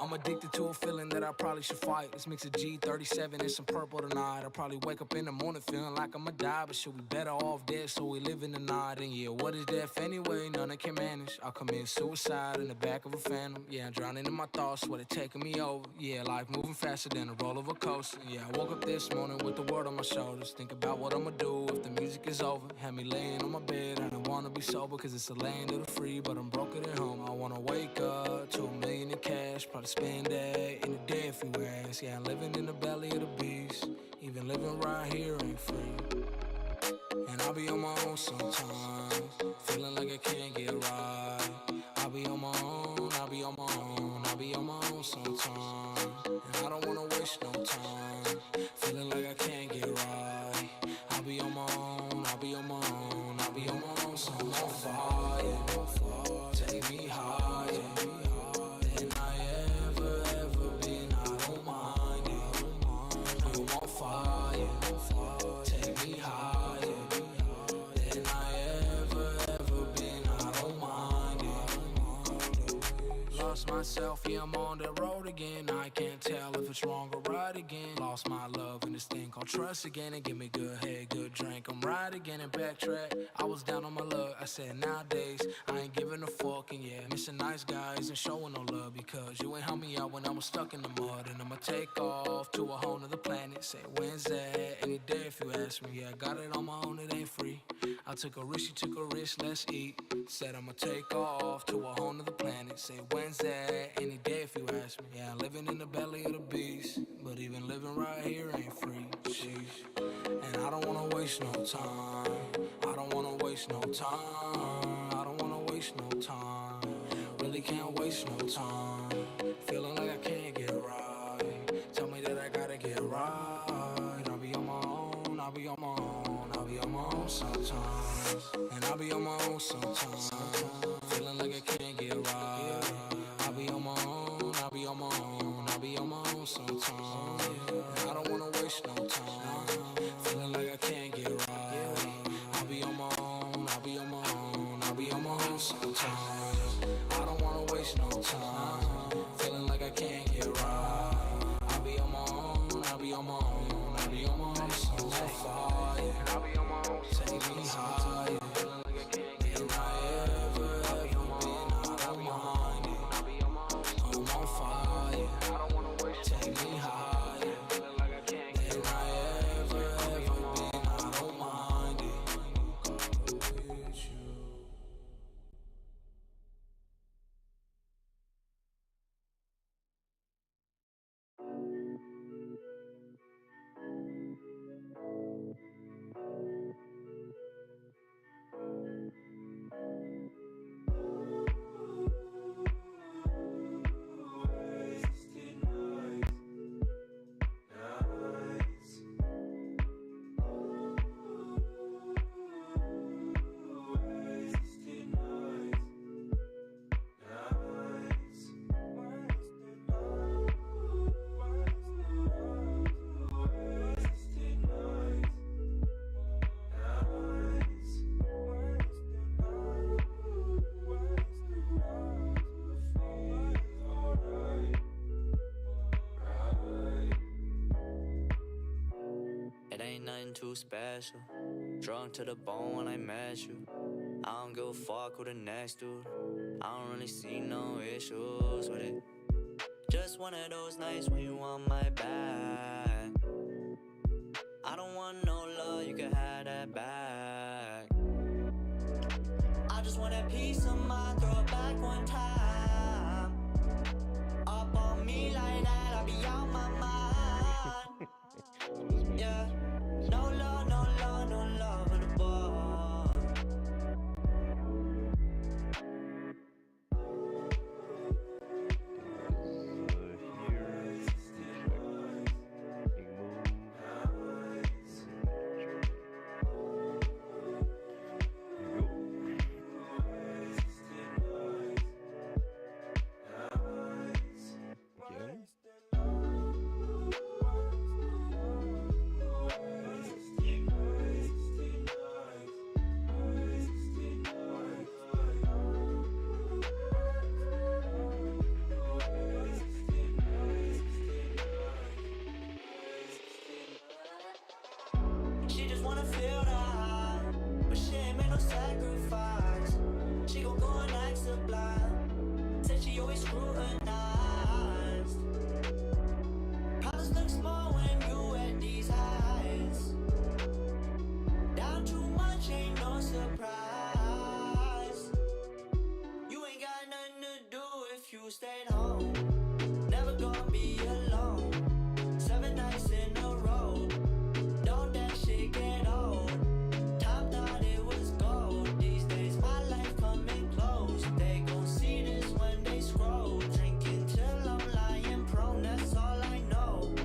I'm addicted to a feeling that I probably should fight. Let's mix a G37 and some purple tonight. I'll probably wake up in the morning feeling like I'ma die, but should we better off dead so we live in the night? And yeah, what is death anyway? None I can manage. I'll commit suicide in the back of a phantom. Yeah, I'm drowning in my thoughts, what it taking me over. Yeah, life moving faster than a roller coaster. Yeah, I woke up this morning with the world on my shoulders. Think about what I'ma do if the music is over. Had me laying on my bed, I don't wanna be sober, cause it's a land of the free, but I'm broken at home. I wanna wake up to $1 million in cash, probably spend that in a day if you ask. Yeah, I'm living in the belly of the beast. Even living right here ain't free. And I'll be on my own sometimes, feeling like I can't get right. I'll be on my own, I'll be on my own, I'll be on my own sometimes. And I don't wanna waste no time, feeling like I can't get right. I'll be on my own, I'll be on my own, I'll be on my own sometimes. Fire, take me higher than I ever been. I don't mind it. You want fire, take me higher than I ever been. I don't mind it. Lost my myself, yeah, I'm on the road again. I can't tell if it's wrong or right again. Lost my love in this thing called trust again. And give me good head, good drink, I'm right again and backtrack. I was down on my luck, I said nowadays I ain't giving a fuck. And yeah, missing nice guys and showing no love, because you ain't help me out when I was stuck in the mud. And I'ma take off to a whole nother planet. Say when's that? Any day if you ask me. Yeah, I got it on my own, it ain't free. I took a risk, you took a risk, let's eat. Said I'ma take off to a whole nother planet. Say when's that? Any day if you ask me. Yeah, I'm living in the belly of the beast, but even living right here ain't free. Sheesh. And I don't wanna waste no time. I don't wanna waste no time. I don't wanna waste no time. Really can't waste no time. Feeling like I can't get right. Tell me that I gotta get right. I'll be on my own, I'll be on my own, I'll be on my own sometimes. And I'll be on my own sometimes. Feeling like I can't get right. I'll be on my own, I'll be on my own, I'll be on my own sometimes. And I don't wanna waste no time. Feeling like I can't get right. I'll be on my own, I'll be on my own, I'll be on my own sometimes. I don't wanna waste no time. Feeling like I can't get right. I'll be on my own, I'll be on my own, I'll be on my own sometimes. I'll be on my own, take me higher. Feeling like I can't get right. Ever been, I don't mind it. I'm on fire. I don't wanna waste. Take me higher. Feeling like I can't get right. Ever been, I don't mind it. With you. It ain't nothing too special. Drunk to the bone when I met you. I don't give a fuck who the next dude. I don't really see no issues with it. Just one of those nights when you want my back. I don't want no love, you can have that back. I just want that piece of mind, throw it back one time. Up on me like that, I'll be out my mind. Yeah, no love, no love, no love in the bar. She just wanna feel the high, but she ain't made no sacrifice. She gon' go and act sublime. Said she always scrutinized. Problems look small when you at these heights. Down too much ain't no surprise. You ain't got nothing to do if you stayed home. Never gonna be alone. 7 nights in a row. Don't that shit get old? Time thought it was gold. These days my life coming close. They gon' see this when they scroll. Drinking till I'm lying prone, that's all I know.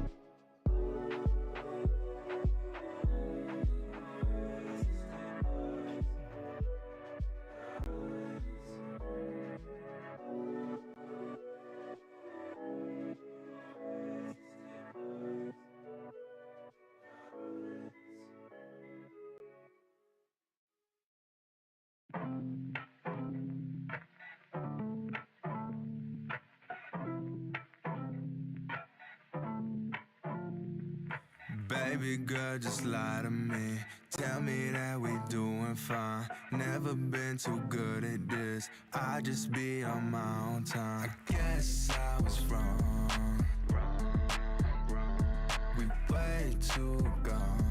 Baby girl, just lie to me. Tell me that we doing fine. Never been too good at this. I just be on my own time. I guess I was wrong. We way too gone.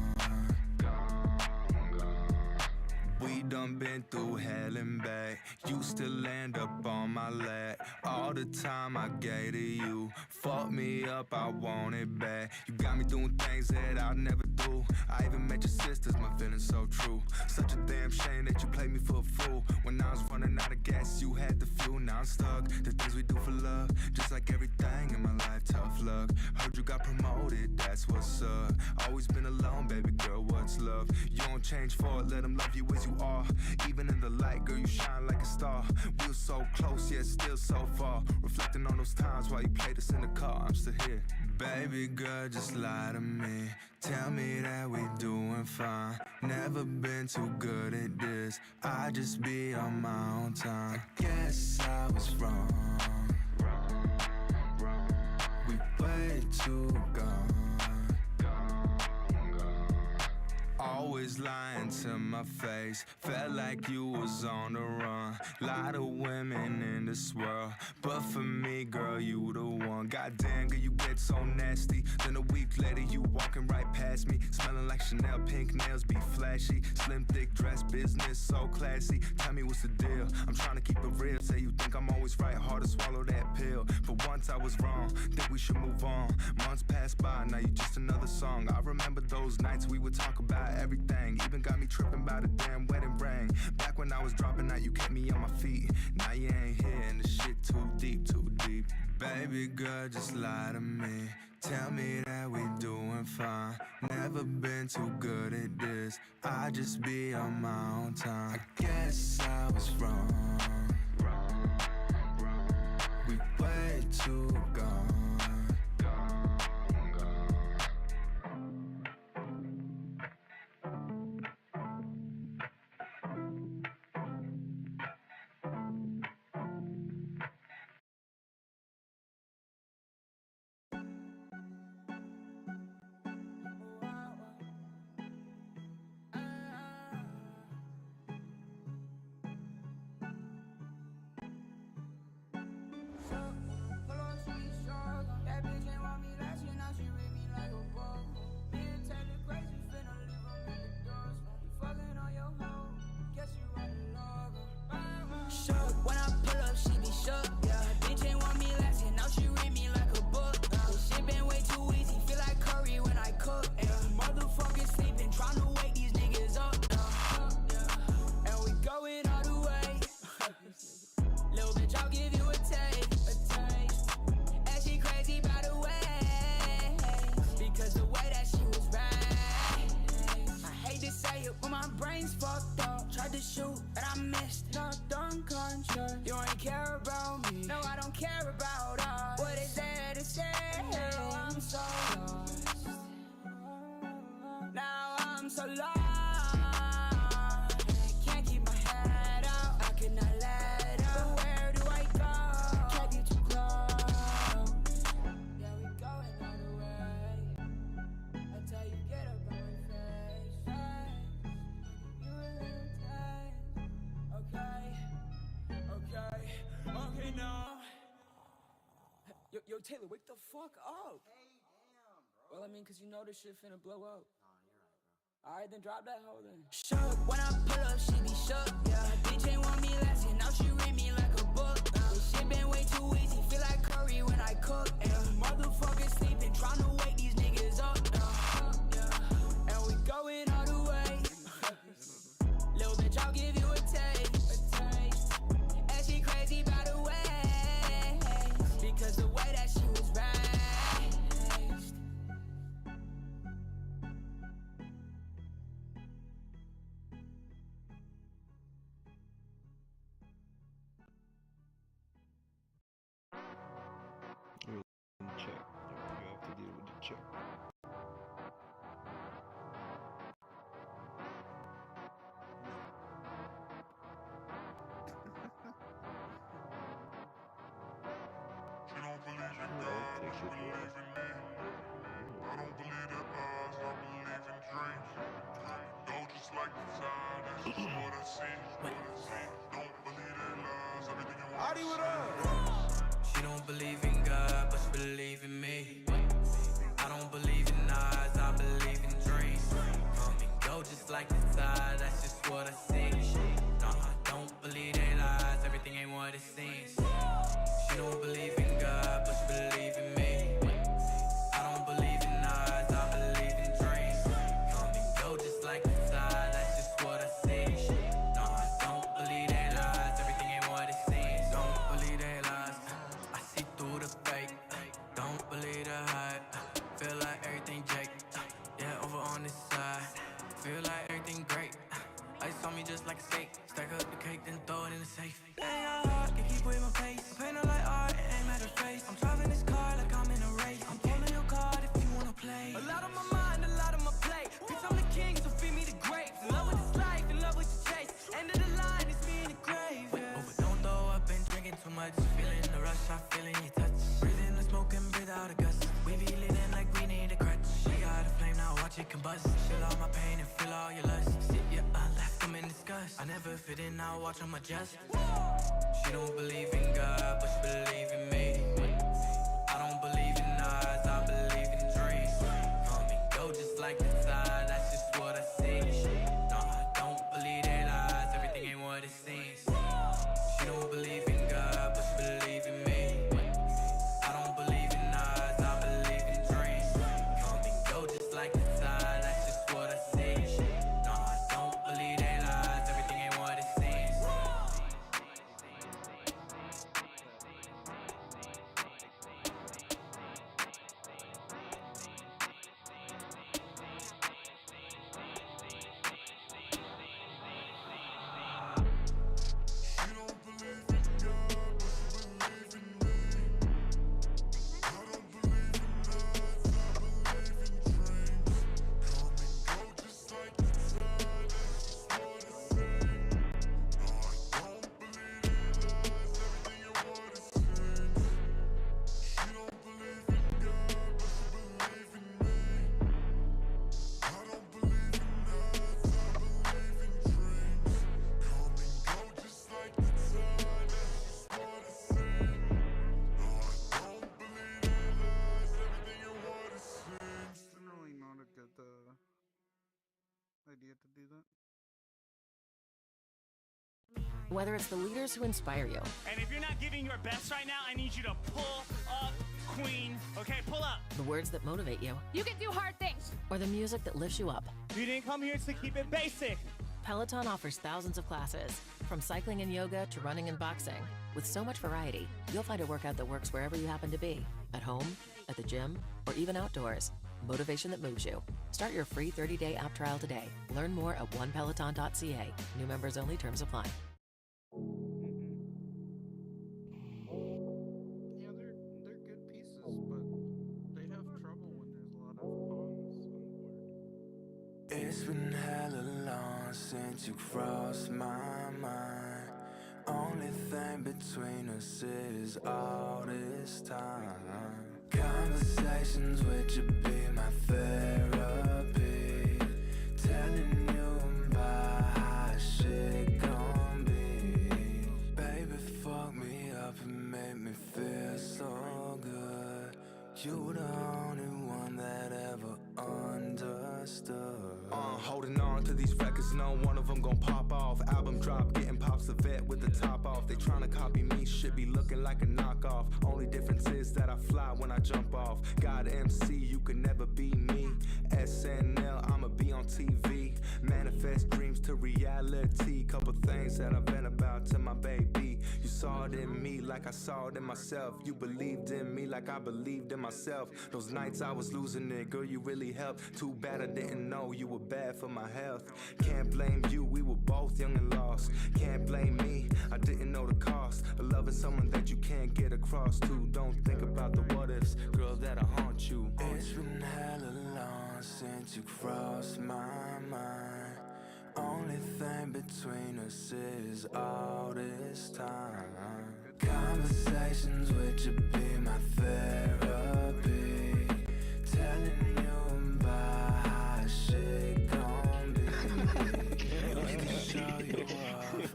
We done been through hell and back. You still land up on my lap. All the time I gave to you. Fuck me up, I want it back. You got me doing things that I'll never do. I even met your sisters, my feelings so true. Such a damn shame that you played me for a fool. When I was running out of gas, you had the fuel. Now I'm stuck. The things we do for love, just like everything in my life, tough luck. Heard you got promoted, that's what's up. Always been alone, baby girl, what's love? You don't change for it, let them love you as you are. Even in the light, girl, you shine like a star. We were so close, yet still so far. Reflecting on those times while you played us in the car, I'm still here. Baby girl, just lie to me. Tell me that we doing fine. Never been too good at this. I just be on my own time. I guess I was wrong. We way too gone. Always lying to my face. Felt like you was on the run. Lot of women in this world, but for me, girl, you the one. Goddamn, girl, you get so nasty. Then a week later, you walking right past me, smelling like Chanel, pink nails be flashy. Slim, thick dress, business so classy. Tell me what's the deal. I'm trying to keep it real. Say you think I'm always right, hard to swallow that pill. For once I was wrong, think we should move on. Months pass by, now you just another song. I remember those nights we would talk about everything. Even got me tripping by the damn wedding ring. Back when I was dropping out, you kept me on my feet. Now you ain't here and the shit too deep, too deep. Baby girl, just lie to me. Tell me that we doing fine. Never been too good at this. I just be on my own time. I guess I was wrong. We way too gone. When I pull up, she be shook. Yeah, bitch ain't want me last year, now she read me like a book. This shit been way too easy, feel like curry when I cook. Yeah, motherfuckers sleeping, tryna wake these niggas up. Yeah, and we going all the way. Little bitch, I'll give you a taste. And she crazy by the way, because the way that she was right. I hate to say it, but my brain's fucked up. Tried to shoot, and I missed. Knocked unconscious. You ain't care about me. No, I don't care about us. What is there to say? Now I'm so lost. Now I'm so lost. Can't keep my head out. I cannot let up. But where do I go? Kept you too close. Yeah, we going all the way. I tell you, get up on my face. You a little taste. Okay now. Yo, Taylor, wake the fuck up. Hey, damn, bro. Well, I mean, cause you know this shit finna blow up. Nah, you're right, bro. Alright, then drop that hoe then. Shook, when I pull up, she be shook. Yeah, bitch ain't want me last year, now she read me like a book. This shit been way too easy, feel like curry when I cook. Yeah, motherfuckers sleeping, tryna wake these niggas up. Yeah, and we going all the way. Little bitch, I'll give you a taste. And she crazy by the way, because the way that she was raised. Check. You have to deal with the check. like the tide, that's just what I see. Don't believe their lies, everything you want to see. She don't believe in God, but she believe in me. I don't believe in eyes, I believe in dreams. Come and go just like the tide, that's just what I see. No, I don't believe they lies, everything ain't what it seems. She don't believe in God, but she believe in me. I don't believe in eyes, I believe in dreams. Come and go just like the tide, that's just what I see. No, I don't believe they lies, everything ain't what it seems. Don't believe they lies, I see through the fake. Don't believe the hype, feel like everything Jake. Yeah, over on this side, feel like everything great. Ice on me just like a steak. Stack up the cake, then throw it in the safe. Ain't got heart, can keep with my pace. I paint her like art, and aim at her face. I'm driving this car like I'm in a race. I'm pulling your card if you wanna play. A lot on my mind, a lot on my plate. Bitch, I'm the king, so feed me the grapes. In love with this life, in love with the chase. End of the line, it's me in the grave. Yeah. Oh, but don't throw up and drinking too much. Feeling the rush, I'm feeling your touch. Breathe in the smoke and breathe out the gust. We be living like we need a crutch. She got a flame, now watch it combust. Chill all my pain and feel all your lust. Sit your left, I'm in disgust. I never fit in, now watch them adjust. She don't believe in God, but she believe in me. I don't believe in eyes, I believe in dreams. Come and go just like the tide, that's just what I see. No, I don't believe they lies, everything ain't what it seems. She don't believe in God, but she believe in me. I don't believe in eyes, I believe in dreams. Come and go just like the tide, that's just what I see. No, I don't believe they lies, everything ain't what it seems. Generally not a good idea to do that. Whether it's the leaders who inspire you, And if you're not giving your best right now, I need you to pull up, queen. Okay, pull up. the words that motivate you, You can do hard things. or the music that lifts you up, You didn't come here to keep it basic. Peloton offers thousands of classes, from cycling and yoga to running and boxing. With so much variety, you'll find a workout that works wherever you happen to be, at home, at the gym, or even outdoors. Motivation that moves you. Start your free 30-day app trial today. Learn more at onepeloton.ca. New members only, terms apply. Yeah, they're good pieces, but they have trouble when there's a lot of pawns on the board. It's been hella long since you crossed my mind. Only thing between us is all this time. Conversations with you be my therapy. Telling you about how shit gon' be. Baby, fuck me up and make me feel so good. You the only one that ever understood. Holding on to these records, no one of them gon' pop off. Album drop, getting pops the vet with the top off. They tryna copy me, shit be looking like a knockoff. Only difference is that I fly when I jump off. God MC, you can never be me. SNL, I'ma be on TV. Manifest dreams to reality. Couple things that I've been about to my baby. You saw it in me like I saw it in myself. You believed in me like I believed in myself. Those nights I was losing it, girl, you really helped. Too bad I didn't know you were bad for my health. Can't blame you, we were both young and lost. Can't blame me, I didn't know the cost of loving someone that you can't get across to. Don't think about the what ifs, girl, that'll haunt you. It's been hella long since you crossed my mind. Only thing between us is all this time. Conversations with you be my therapy. Telling you about how shit gon' be.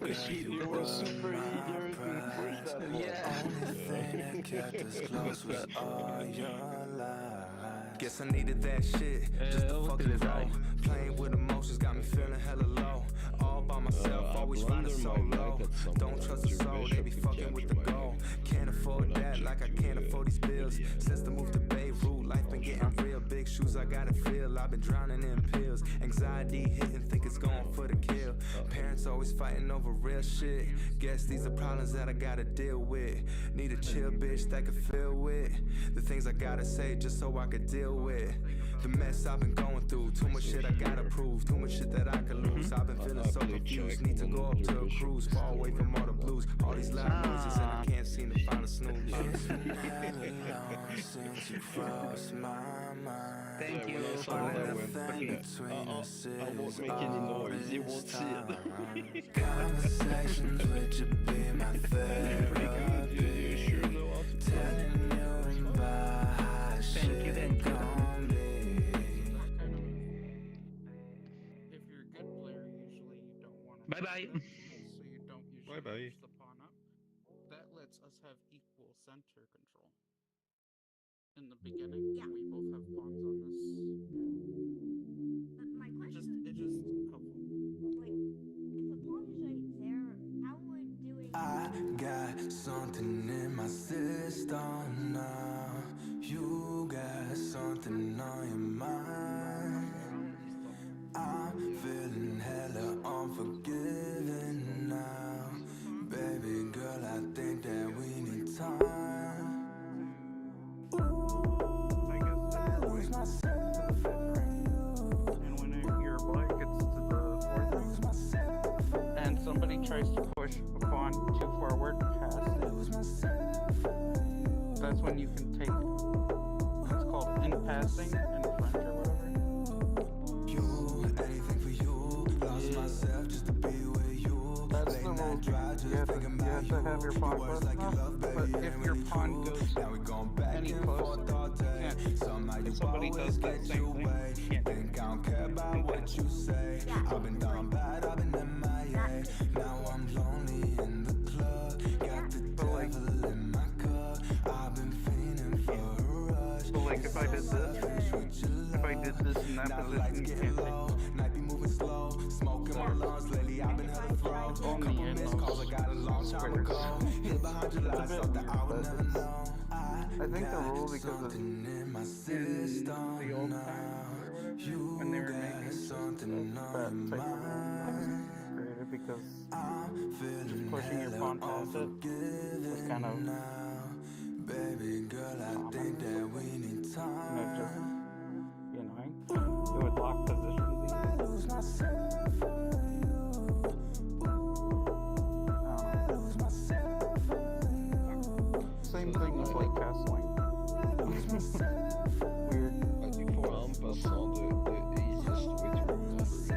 You were super eager to push that. Yeah. Only thing that kept us close was all your lies. Guess I needed that shit just to fucking roll. Playing with emotions got me feeling hella low. All by myself, always find it so low. Don't trust a soul, they be fucking with the goal. Can't afford that like I can't afford these bills. Since the move to Beirut, life been getting real. Big shoes I gotta fill, I've been drowning in pills. Anxiety hitting, think it's going for the kill. Parents always fighting over real shit. Guess these are problems that I gotta deal with. Need a chill bitch that can feel with the things I gotta say just so I could deal with the mess I've been going through. Too much shit I gotta prove, too much shit that I could lose. I've been feeling so confused, need to go up to a cruise, far away from all the blues, all these loud noises, and I can't seem to find a snooze. It's been hella long since you crossed my mind. Thank you. I won't make any noise, you won't see it. Conversations with you be my therapy. Telling you about how shit gon' be. If you're a good player, usually you don't want to. Bye-bye. So you don't usually Bye-bye. push the pawn up. That lets us have equal center control. In the beginning, we both have pawns on this. But my question It just helpful. like, if a pawn is right there, how would doing... I got something in my system now. You got something on your mind. I'm feeling hella unforgiving now. Baby girl, I think that we need time. I lose myself for you. And when you're black, it's to the fourth. And somebody tries to push a pawn too forward past it. That's when you can take what's called in passing in front or whatever. You, anything for you. Lost myself just to be with you. That's the rule. You have to have your pawn close enough. But if your pawn goes any closer, you can't. If somebody does that same thing, you can't. Think I don't care about what you say. I've been down bad, I've been MIA. Now I'm lonely in the club. Got the devil in my cup. I've been fiending for a rush. But like if I did this in that position, you can't take. Night be moving slow, smoking my lungs. Lately I've been hella throat. Couple missed calls, I got a long time ago. Hid behind your lies, thought that I would never know. I think the rule, because of in my system the old times when they were making something on that type created, because just pushing your pawn past it was kind of baby girl, I think that we need time. just be annoying. It would lock positions. I lose myself for you. I lose myself for you. Same thing as like castling. Weird. I think for en passant, the easiest way to remember it is,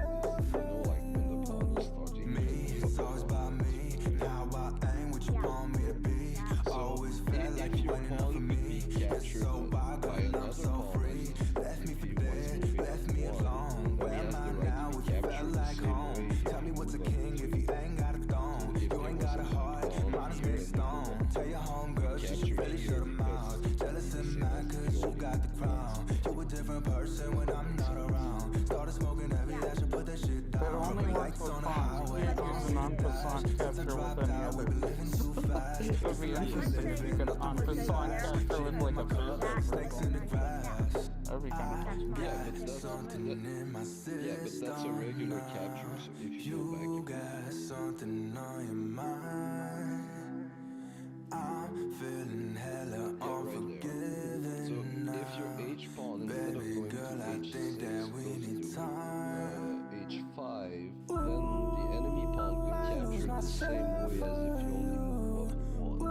like when the pawn is starting. Me, it's always about me. Now I ain't what you want me to be. Always felt like you ain't enough for me. It's so wild, but I'm so free. Left me for dead, left me alone. Where am I now if you felt like home? Tell me what's a king if you ain't got a throne. You ain't got a heart, mine is made of stone. Tell your homegirl she really should have mouth. Jealous and mad cause you got the crown. You a different person when I'm not around. Started smoking every day, I should put that shit down. But it only works with pawns. It's a non-passant capture with any other. It would be interesting if you could on-passant capture with like a bishop. Snakes in the grass. That would be kind of Yeah, but that's a regular capture, so if you go back got something on your mind. I'm feeling hella unforgiving. So if your H pawn instead of going girl, to I H6 think that we goes need to time. H5, then the enemy pawn will capture the same way as if you only move up one.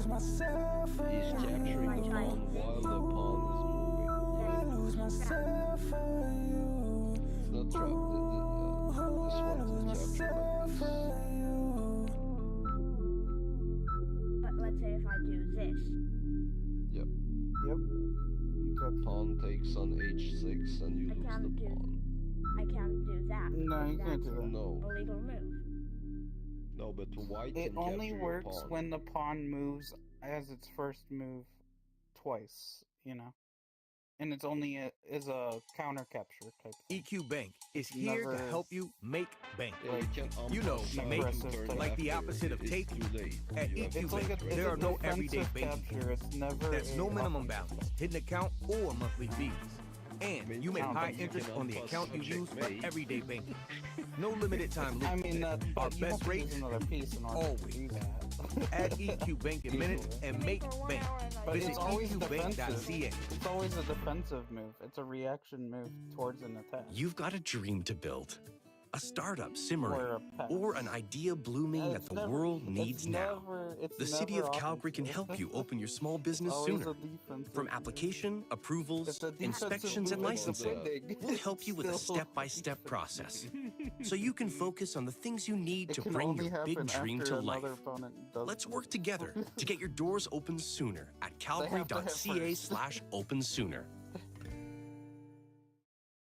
That's the whole. He's capturing the pawn while the pawn is moving. I lose myself for you. It's not trapped. This one is captured like this. But let's say if I do this. Yep. Pawn takes on H6 and you lose the pawn. I can't do that. No, you because can't that's do that. No. an illegal move. No, but white It can only capture your works pawn. when the pawn moves as its first move twice, you know? And it's only is a counter capture type thing. EQ Bank is It's here to never, help you make bank. Yeah, you can You know, unpass make, to turn like the after. opposite of It's take. too late. At You have EQ to like Bank, a, it's there a are no everyday defensive banking. capture. It's never There's no a minimum offensive balance, hidden account, or monthly fees. And you make I don't high think you interest can on the unpass account you a use for checkmate. everyday banking. No limited time loops. I mean, Our but you have best to rates, use another piece in order always. to do that. Add EQ Bank in minutes and make bank. But Visit it's always defensive. eqbank.ca. It's always a defensive move. It's a reaction move towards an attack. You've got a dream to build, a startup Or simmering, a pass. or an idea blooming that It's the never- world it's needs now. it's The City never of Calgary can offensive. help you open your small business always sooner. a defensive From move. application, approvals, It's a defensive inspections, and move. licensing, It's we'll help you with a still step-by-step process, so you can focus on the things you need to can bring only your big happen dream after to life. another opponent does Let's it. work together to get your doors open sooner at They have to hit first. calgary.ca/open sooner.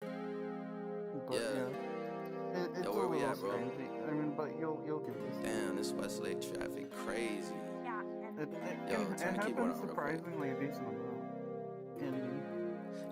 But Yeah. it's Yo, a where we little at, bro? strange. I mean, but you'll get used to it. Damn, this Westlake traffic crazy. It Yo, can turn the happen keyboard on real quick. surprisingly a decent amount. In,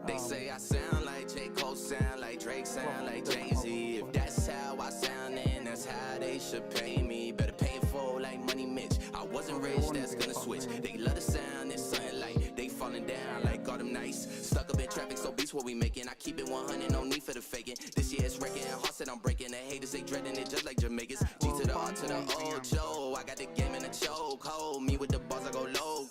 They say I sound like J. Cole, sound like Drake, sound like Jay-Z. If that's how I sound, then that's how they should pay me. Better pay it forward like Money Mitch. I wasn't rich, that's gonna switch. They love the sound, it's something like they falling down like all them nights. Stuck up in traffic, so beats what we making. I keep it 100, no need for the faking. This year it's wrecking, hearts that I'm breaking. The haters, they dreading it just like Jamaicans. G to the R to the O, Joe. I got the game in a choke. Hold me with the bars, I go low.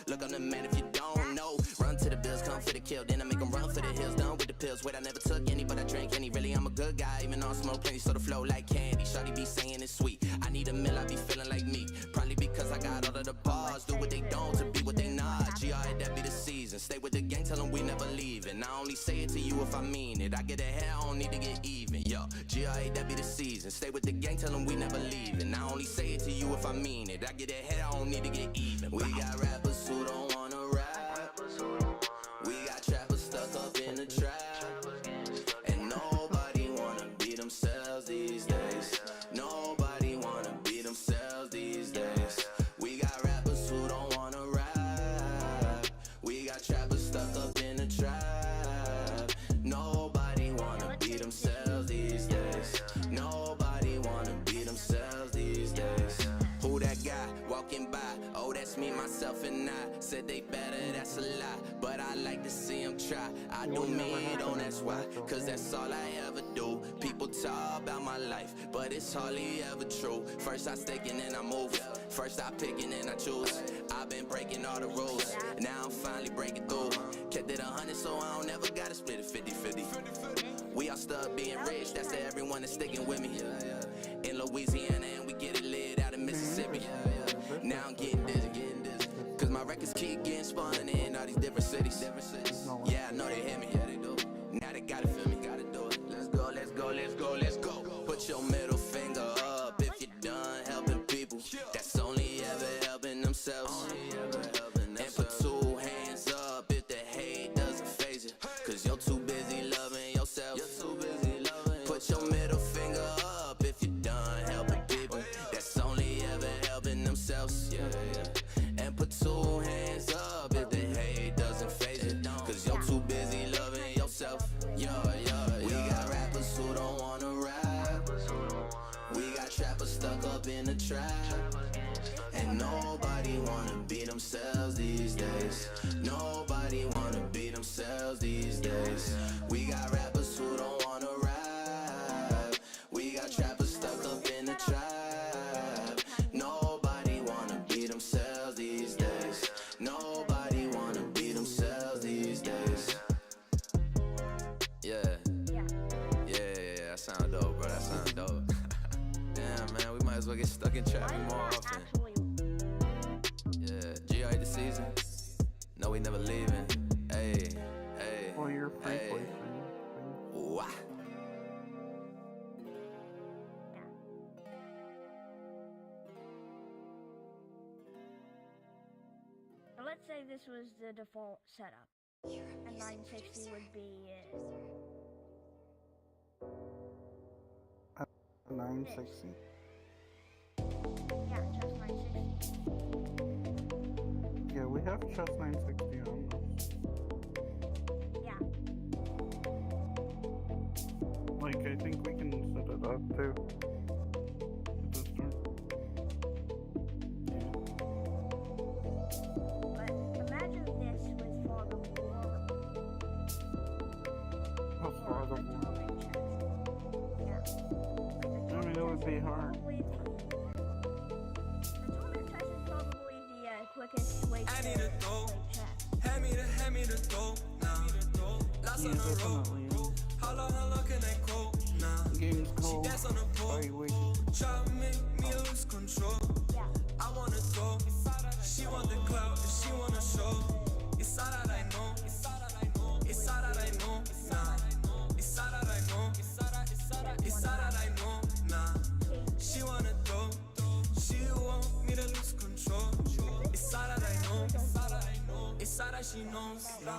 Look, I'm the man if you don't know. Run to the bills, come for the kill. Then I make them run for the hills. Done with the pills. Wait, I never took any, but I drank any. Really, I'm a good guy, even though I smoke plenty. So the flow like candy. Shawty be saying it's sweet. I need a meal, I be feeling like me. Probably because I got all of the bars. Do what they don't to be what they not. G.I. that be the season. Stay with the gang, tell them we never leaving. I only say it to you if I mean it. I get ahead, I don't need to get even. Yo, G.I. that be the season. Stay with the gang, tell them we never leaving. I only say it to you if I mean it. I get ahead, I don't need to get even. We got rappers who don't wanna rap. We got trappers stuck up in the trap. And nobody wanna be themselves these days. Nobody wanna be themselves these days. We got rappers who don't wanna rap. We got trappers stuck up in the trap. Nobody wanna be themselves these days. Nobody wanna be themselves these days. Who that guy walking by? Oh, that's me, myself, and I. Said they better, that's a lie. But I like to see them try. I do me, don't ask why. Cause that's all I ever do. People talk about my life, but it's hardly ever true. First I stick and then I move. First I pick and then I choose. I've been breaking all the rules. Now I'm finally breaking through. Kept it 100, so I don't ever gotta split it 50-50. We all stuck being rich, that's to everyone that's sticking with me. In Louisiana and we get it lit out in Mississippi. Now I'm getting dizzy. Cause my records keep getting spun in all these different cities. Yeah, I know they hear me. Yeah, they do. Now they gotta feel me. Gotta do it. Let's go, let's go, let's go, let's go. Put your middle finger up if you're done helping people. That's only ever helping themselves. And put two hands up if the hate doesn't phase you. Cause you're too busy loving yourself. Put your middle finger up if you're done helping people. That's only ever helping themselves. And put two hands up if the hate doesn't phase you. Cause you're too busy loving yourself. We got rappers who don't wanna rap. We got trappers stuck up in the trap. And nobody wanna be themselves these days. Nobody wanna be themselves these days. We got rappers who don't wanna rap. We got trappers stuck up in the trap. Nobody wanna be themselves these days. Nobody wanna be themselves these days. Yeah. That sound dope, bro. That sound dope. Damn, man, we might as well get stuck in traffic more often. Yeah, G.I. the season. No, we never leaving. Hey. Well, you're free hey. play. Wah. Now, let's say this was the default setup. And 960 would be it. 960. Yeah, just 960. Yeah, we have just 960 on those. Yeah. Like, I think we can set it up too. At this time. Yeah. But imagine this with Fog of War. Oh, Fog of War. Yeah. I mean, it would be hard. The tournament chest is probably the quickest way to play chess. Hand me the dough now. Last on the road. How long can I go now? Game's She cold. dance on the pole. Try to make me lose control. I wanna go. She want the clout and she wanna show. It's all that I know. It's all that I know. It's all that I know. Nah. It's all that I know. It's all that I know. Nah. She wanna go. She want me to lose control. It's all that I know. It's all that I know. It's all that she knows. Nah.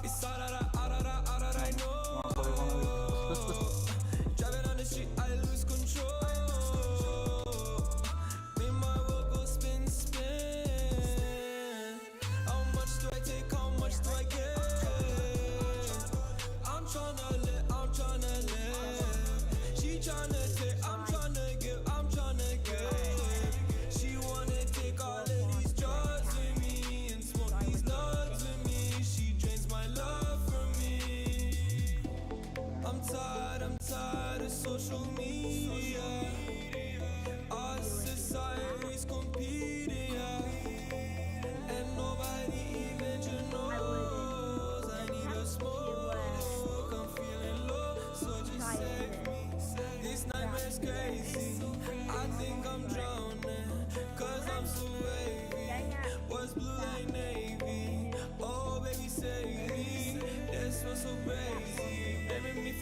It's all that I know. Driving on the street, I lose control. Make my world go spin, spin. How much do I take? How much do I get? I'm tryna live. She tryna take. I'm tryna give. She wanna take all of these drugs with me and smoke these nuts with me. She drains my love from me. I'm tired of social media. Our society's competing, and nobody even knows. I need a smoke, I'm feeling low, so just save me. This nightmare's crazy. I think I'm drowning, cause I'm so wavy. What's blue like navy? Oh baby save me. This one's so crazy. Baby me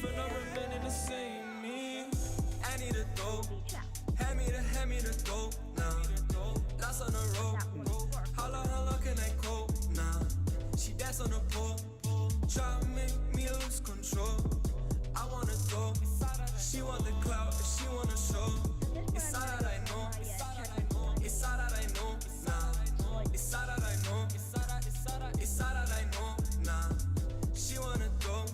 for not remaining the same me. I need a dope. Hand me the dope now. Last on the road. How long can I cope now? She dance on the pole. Try to make me lose control. I wanna go. She want the clout and she wanna show. It's all that I know. It's all that I know. It's all that I know. Nah. It's all that I know. It's all that I know. Nah. She wanna go.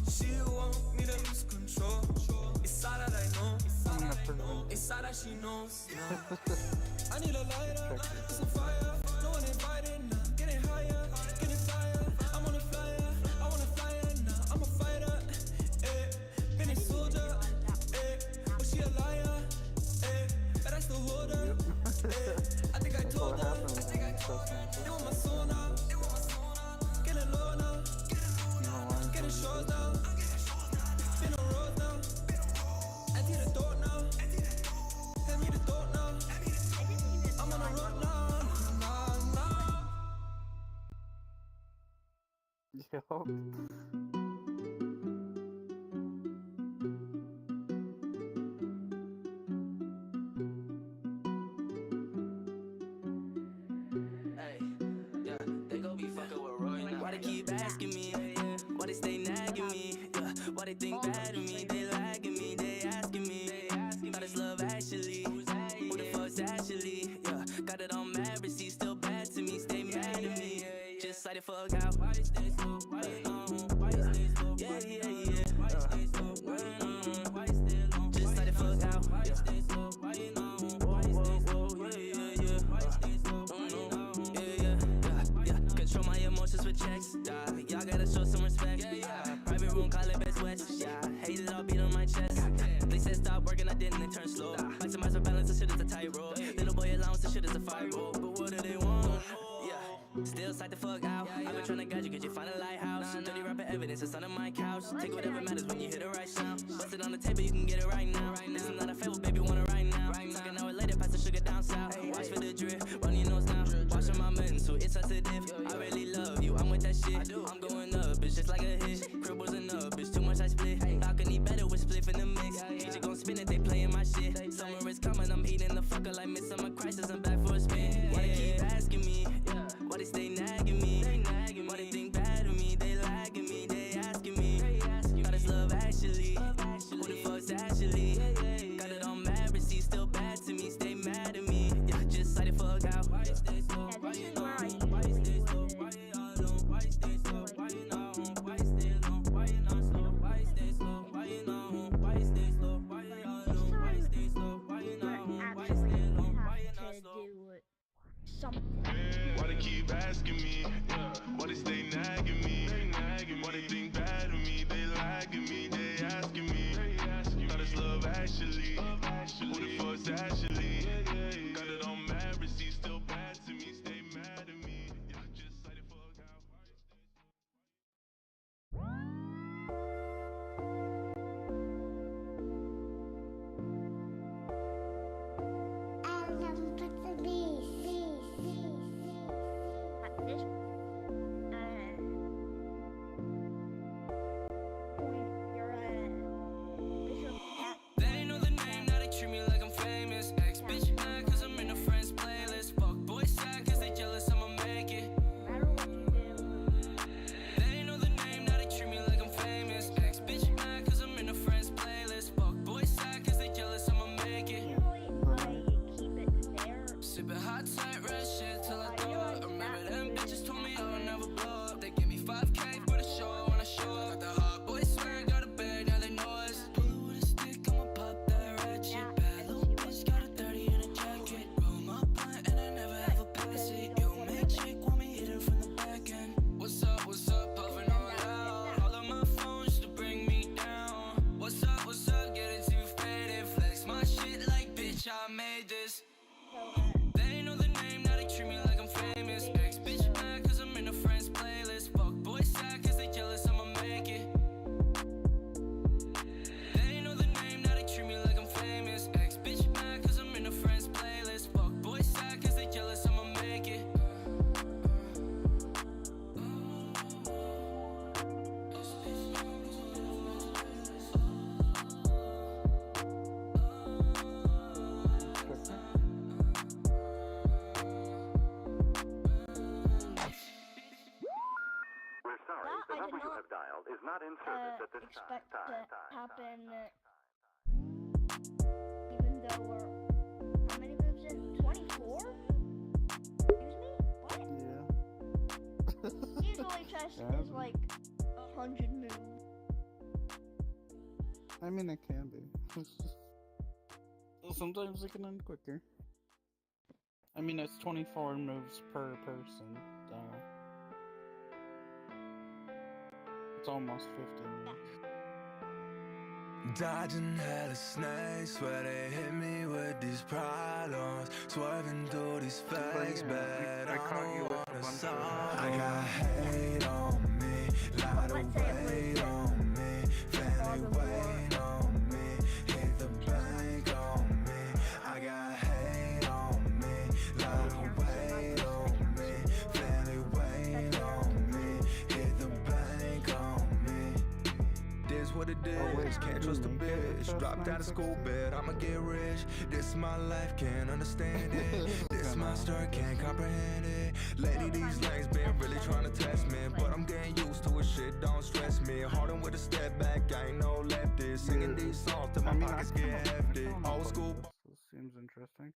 She want me to lose control. It's all that I know. It's all that I know. It's all that she knows. Nah. I need a lighter. It's a fire. No one invited. Nah. Getting higher. Getting flyer. I'm on a flyer. I wanna flyer. Nah. I'm a fighter. Been a soldier. But she a liar. But I still hold her. I think I told her. They want my soul now. Getting low now. Getting shows now. Been on road now. Empty the door now. Hand me the door now. I'm on the road now. Yo. Hey, yeah, they gon' be fucking with Roy now. Why they keep asking me? Why they stay nagging me? Yeah, why they think bad of me? They lagging me, they asking me. Thought it's love actually. Who the fuck's actually? Yeah, got it on mad, but she's still bad to me. Stay mad at me. Just like the fuck out. Why you stay so? Why you know? Why you stay so? Yeah. Why you stay so? Why you know? Why you stay alone? Just like the fuck out. Why you stay so? Why you know? Why you stay so? Yeah. Why you stay so? Yeah. Control my emotions with checks. Y'all gotta show some respect. Private room, call it Best West. Hate it all, beat on my chest. They said stop working, I didn't, they turn slow. Maximize my balance, this shit is a tightrope. Little boy allowance, this shit is a fire roll. But what do they want? Still side the fuck out. I've been trying to guide you, could you find a lighthouse? Dirty rapper evidence, it's under my couch. Take whatever matters when you hear the right sound. Bust it on the table, you can get it right now. This is not a favor, baby, want it right now. Talk an hour later, pass the sugar down south. Watch for the drip, run your nose down. Watching my mental, so it's sensitive. I really love you, I'm with that shit. I'm going up, it's just like a hit. Crib wasn't up, it's too much I split. Balcony better with split in the mix. DJ gon' spin it, they playing my shit. Summer is coming, I'm eating the fucker like Miss Summer Crisis. I'm back for a spin. Why they keep asking me? Why they stay nagging me? Why they think bad of me? They lagging me, they asking me. Thought it's love actually. Who the fuck's need this. They know the name, now they treat me like I'm famous. Ex bitch mad cause I'm in a friend's playlist. Fuck boy sad cause they jealous I'ma make it. They know the name, now they treat me like I'm famous. Ex bitch mad cause I'm in a friend's playlist. Fuck boy sad cause they jealous I'ma make it. I did not is not in service at this expect time. to happen, even though we're, how many moves in? 24? Excuse me? What? Yeah. Usually chess is like 100 moves. I mean, it can be. Sometimes it can end quicker. I mean, it's 24 moves per person, so it's almost 15 moves. Dodging hella snakes, swear they hit me with these problems. Swerving through these fakes, but I don't wanna solve. I got hate on me, lot of weight on me, family weight on me, hit the bank on me. I got hate on me, lot of weight on me, family weight on me, hit the bank on me. This what it is, can't trust a bitch. Dropped out of school, bet I'ma get rich. This my life, can't understand it. This my story, can't comprehend it. Lady, these lanes been really trying to test me, but I'm getting used to it, shit don't stress me. Hardin' with a step back, I ain't no leftist. Singing these songs till my pockets get hefty. Old school. Seems interesting.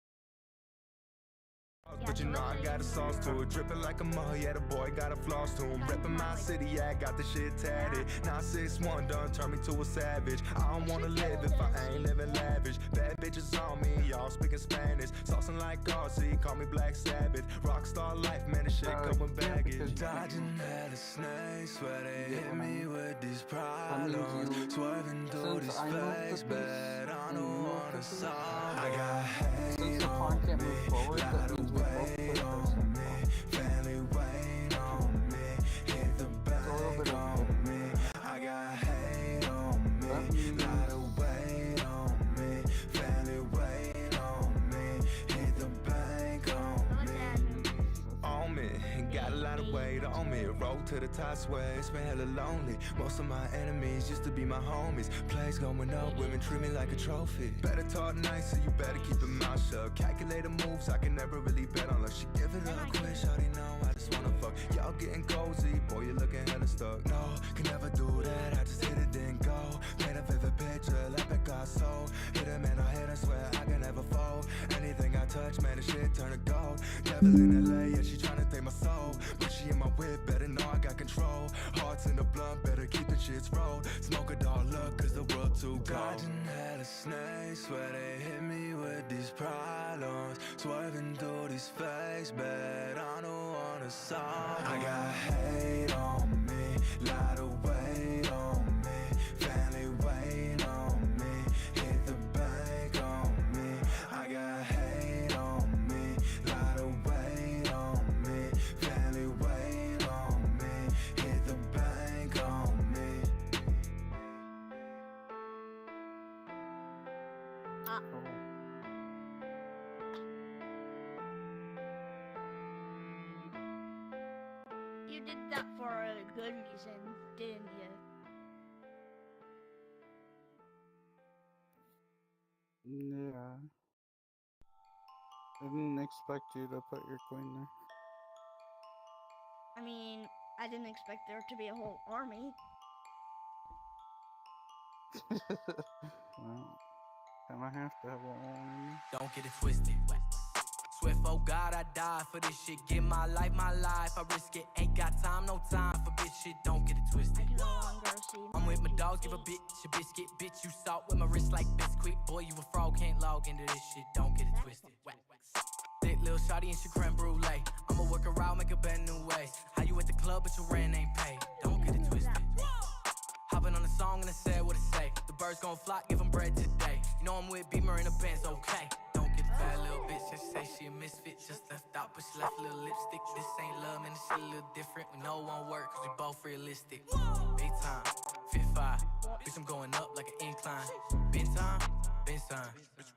But you know I got a sauce to it, dripping like a mug, yeah, the boy got a floss to him. Reppin' my city, yeah, I got the shit tatted. Now 6'1" done turn me to a savage. I don't wanna live if I ain't living lavish. Bad bitches on me, y'all speaking Spanish. Saucing like RC, call me Black Sabbath. Rockstar life, man, this shit come with baggage. Dodging hella snakes, swear they hit me with these problems. Swerving through this face, but I don't wanna solve. I got hate on me, lot of weight on me, family weight on me, hit the bank on me. I got hate on me, lot of weight on me, family weight on me, hit the bank on me. On me, got a lot of weight on me. Roll to the top, swear it's been hella lonely. Most of my enemies used to be my homies. Plays going up, women treat me like a trophy. Better talk nice, so you better keep your mouth shut. Calculated moves, I can never really bet on. She give it up quick, shawty know I just wanna fuck. Y'all getting cozy, boy, you looking hella stuck. No, can never do that, I just hit it then go. Paint a vivid picture, like Picasso. Hit him and I hit her, swear I can never fold. Anything I touch, man, the shit turn to gold. Devil in LA, yeah, she tryna take my soul. But she in my whip, better know I got control. Hearts in the blunt, better keep the shits rolled. Smoke it all up, cause the world too cold. Dodging hella snakes, swear they hit me with these problems. Swerving through these fakes, but I don't wanna solve. I got hate on me, lot of weight on me, family weight on me, hit the bank on me. I got hate on me, lot of weight on me, family weight on me, hit the bank on me. You did that for a good reason, didn't you? Yeah. I didn't expect you to put your queen there. I mean, I didn't expect there to be a whole army. Well, kinda have to have one. Don't get it twisted. Swift, oh God, I die for this shit. Get my life, I risk it. Ain't got time, no time for bitch shit. Don't get it twisted. I'm with my dog, give a bitch a biscuit. Bitch, you salt with my wrist like biscuit. Boy, you a fraud, can't log into this shit. Don't get it twisted. Thick little shawty and she creme brulee. I'ma work around, make a brand new way. How you at the club, but your rent ain't paid. Don't get it twisted. Hopping on the song and I said what it say. The birds gon' flock, give them bread today. You know I'm with Beamer in the Benz, okay. Don't get it Bad little bitch, just say she a misfit. Just left out, but she left a little lipstick. This ain't love, man, this shit a little different. We know it won't work, cause we both realistic. Big time, fit 5. Bitch, I'm going up like an incline. Been time, been time.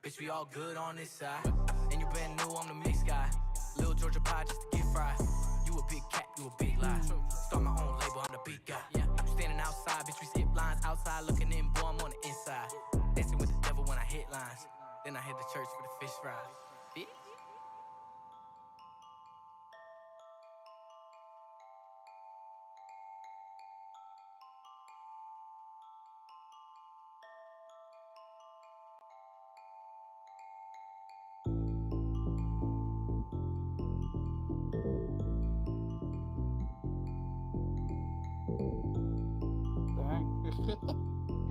Bitch, we all good on this side. And you been new, I'm the mix guy. Lil' Georgia pie just to get fried. You a big cat, you a big lie. Start my own label, I'm the big guy. I'm standing outside, bitch, we skip lines. Outside looking in, boy, I'm on the inside. Dancing with the devil when I hit lines. Then I hit the church for the fish fries. Bitch.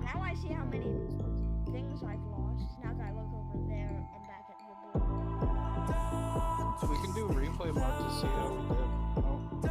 Now I see how many things I've lost. Now that I look over there, I'm back at the board. We can do a replay mode to see how we did.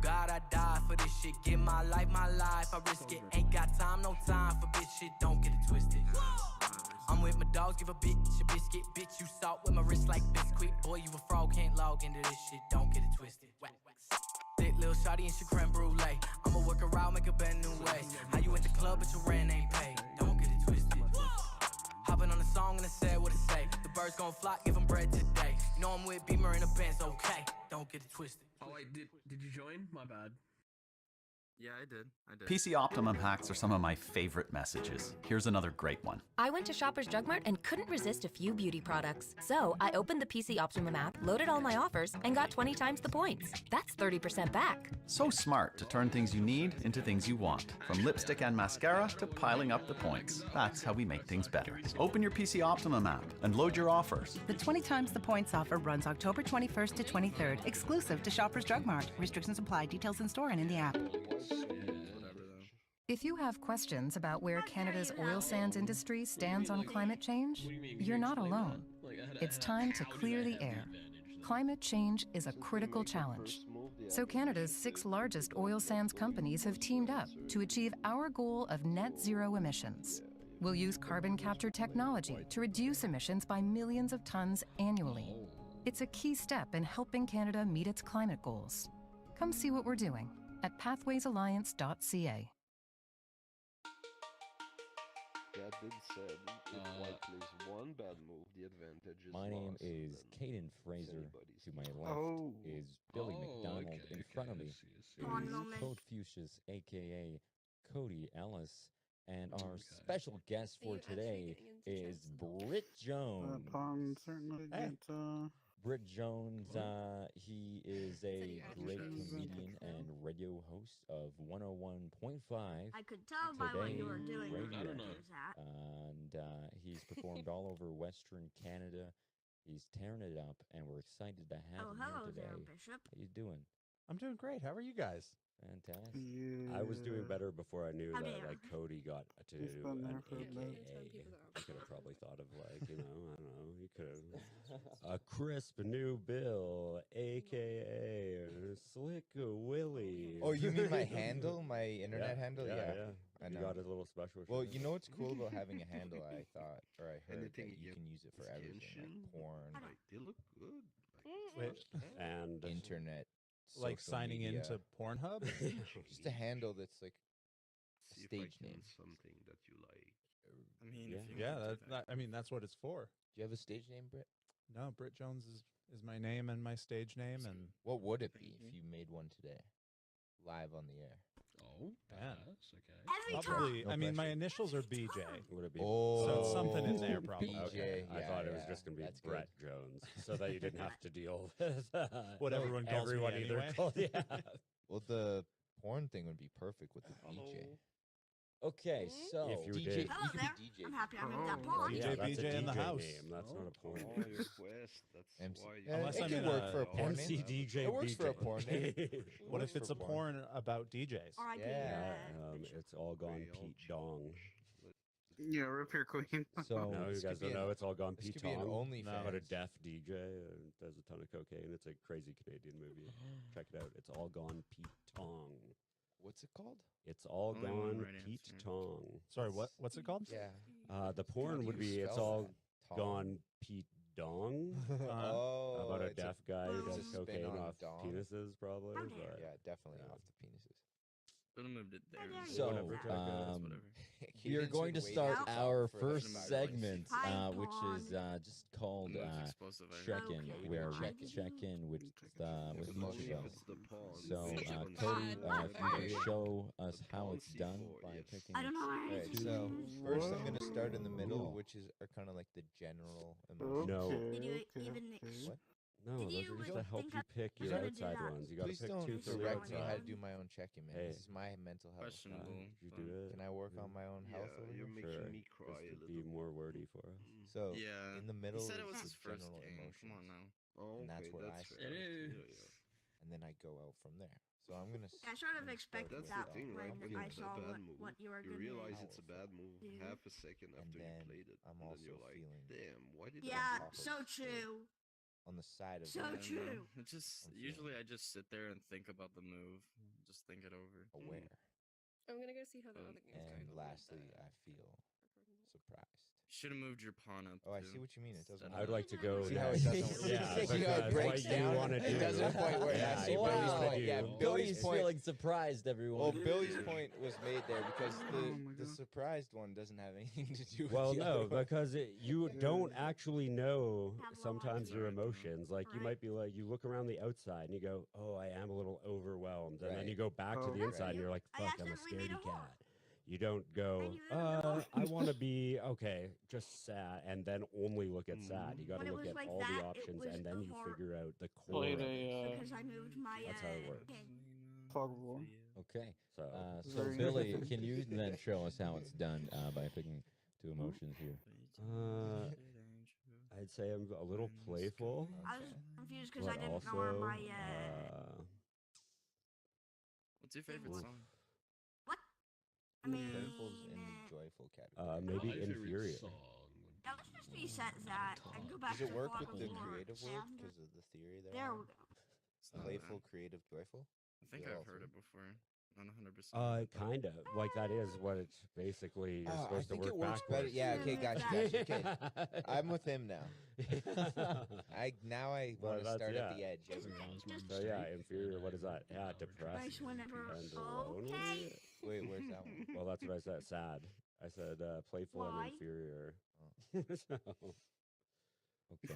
God, I die for this shit. Get my life, I risk it. Ain't got time, no time for bitch shit. Don't get it twisted. I'm with my dogs, give a bitch a biscuit. Bitch, you salt with my wrist like biscuit. Boy, you a fraud, can't log into this shit. Don't get it twisted. Thick little shawty and she creme brulee. I'ma work around, make a brand new way. How you at the club, but your rent ain't paid. Don't get it twisted. Hopping on the song and I said what it say. The birds gon' flock, give them bread today. You know I'm with Beamer in a Benz, okay. Don't get it twisted. Oh wait, did you join? My bad. Yeah, I did. PC Optimum hacks are some of my favorite messages. Here's another great one. I went to Shoppers Drug Mart and couldn't resist a few beauty products. So I opened the PC Optimum app, loaded all my offers, and got 20 times the points. That's 30% back. So smart to turn things you need into things you want. From lipstick and mascara to piling up the points. That's how we make things better. Open your PC Optimum app and load your offers. The 20 times the points offer runs October 21st to 23rd, exclusive to Shoppers Drug Mart. Restrictions apply. Details in store and in the app. If you have questions about where Canada's oil sands industry stands on climate change, you're not alone. It's time to clear the air. Climate change is a critical challenge. So Canada's 6 largest oil sands companies have teamed up to achieve our goal of net zero emissions. We'll use carbon capture technology to reduce emissions by millions of tons annually. It's a key step in helping Canada meet its climate goals. Come see what we're doing at pathwaysalliance.ca. That being said, if White plays one bad move, the advantage is My name lost, is then Caden Fraser. To my left Oh. is Billy McDonald. In front of me Pawn is moment. Code Fuchsius, aka Cody Ellis. And our special guest for today is Britt Jones. Pong certainly gets, Britt Jones, he is a great comedian and radio host of 101.5. I could tell by what you were doing when you Radio. did that. And he's performed all over Western Canada. He's tearing it up, and we're excited to have him hello here today. there, Bishop. How you doing? I'm doing great. How are you guys? Fantastic. I was doing better before I knew How that dare. like Cody got to He's been there an for a bit. AKA. You could have probably thought of like, you know, I don't know, you could have a crisp new Bill, AKA Slick Willie. Oh, you mean my handle, my internet handle? Yeah, I You know. got a little special. Well, you know what's cool about having a handle? I thought, or I heard Anything that you you get can use it for everything, skin, like porn, like they look good. And internet, Like social signing media. into Pornhub? Just a handle that's like a See if I stage can name. something that you like. Yeah, I mean, that's what it's for. Do you have a stage name, Britt? No, Britt Jones is my name and my stage name, and What would it be if you made one today, live on the air? Oh, man. Okay. Probably. No I mean, my pressure. initials are BJ. Would it be? So it's something in there, probably. Okay. BJ, I thought it was yeah, just going to be that's Brett Jones, so that you didn't have to deal with what everyone calls me everyone either anyway. called. Yeah. Well, the porn thing would be perfect with the DJ. Okay, so If you DJ, did. you could be DJ. I'm happy I made that Well, porn. yeah, that's BJ a in the DJ house. name. That's not a porn. Oh, your quest. That's MC. why you Unless it I'm could in work a for a porn MC name. DJ. It works for a BJ. porn name. What Works if it's for a porn about DJs? R.I.P. Yeah. It's all gone Pete Dong. Yeah, rip your queen. So No, you this guys could be don't know an- it's all gone this Pete could be an Dong. OnlyFans. But a deaf DJ does a ton of cocaine. It's a crazy Canadian movie. Check it out. It's all gone Pete Tong. What's it called? It's all Only one gone right Pete answer. Tong. Sorry, what's it called? Yeah. The porn would be it's all gone Pete Dong. Oh, About a it's deaf guy who it's a does spin cocaine on off dong. penises, probably. But Yeah, definitely off the penises. Should have moved it there. So, Whatever, Jack, whatever. we are going to start our first segment, Hi, which is Pawn. just called Most explosive I check-in, Okay. where we Check-in. check in with each Only show. if it's the pawn. So, Which Cody, one's if you can show us how it's done by yes. picking. I don't know where Alright, it is. so first I'm gonna start in the middle, Cool. which are kind of like the general emotions. No. Did you even What? No, Did those you are just really to help think you I pick was your gonna do outside that? ones. You got to Please pick don't two for the direct me how outside. to do my own checking, man. Hey. This is my mental health. Questionable. You do it. Can I work on my own health a Yeah, you're little? making Sure. me cry a Just to be little. more wordy for us. So Yeah. in the He middle said it was is his the first general game. emotions, Come on now. Oh, and that's okay, where I that's start. fair. It Yeah, is. yeah. and then I go out from there. So I'm gonna. I sort of I'm gonna expected start That's that the thing, when right? When I it's a saw bad move, what you were you gonna realize it's a powerful. bad move do. half a second And after you then played it. I'm and then also you're like, feeling damn, why did Yeah, top of so the true. on the side of So it, true. It just I'm feeling usually I just sit there and think about the move, just think it over. aware. I'm gonna go see how the Um, other game's And going. lastly, I feel surprised. Should have moved your pawn up. Oh, I too, see what you mean. It doesn't. instead I would of- like to go. See how it next. doesn't. Yeah, see how it because breaks what you down. wanna It do. doesn't quite work. Yeah, I see you Billy's wanna point. do. Yeah, Cody's Billy's point. feeling surprised, everyone. Well, Billy's point was made there because Oh my the God. surprised one doesn't have anything to do with Well, the no, other one. because you don't actually know Have a sometimes lot your to do. emotions. Like you Right. might be like, you look around the outside and you go, "Oh, I am a little overwhelmed," and then Right. you go back to Oh. the inside and you're like, I "Fuck, I'm a accidentally made a scaredy hole. cat." You don't go, And you ended I want to be okay, just sad, and then only look at sad. You got When to it look was at like all that, the it options, was and then a you hor- figure out the core. Played of it. a Because I moved my That's how it works. thing. fog of war. Okay. So, So Very Billy, interesting. can you then show us how it's done by picking two emotions here? I'd say I'm a little playful. I was confused because I but didn't know where also, my What's your favorite Oof. song? what? I mean, Playful's in the joyful category. maybe My favorite inferior. song. yeah, let's just reset that and go back Does it to work Fog with of the War creative word and- because of the theory there? There we go. It's not Playful, bad. creative, joyful. I think They're I've all heard three. it before. Not 100%. Kind of like that is what it's basically. You're I supposed to think work it works backwards. better. Yeah. Okay. Gotcha. Okay. I'm with him now. I Well, want to that's- start yeah. at the edge. Isn't every it time. just So yeah, inferior. What is that? Yeah, depressed nice whenever? and Okay. lonely. Wait, where's that one? Well, that's what I said. Sad. I said playful Why? and inferior. So, Okay.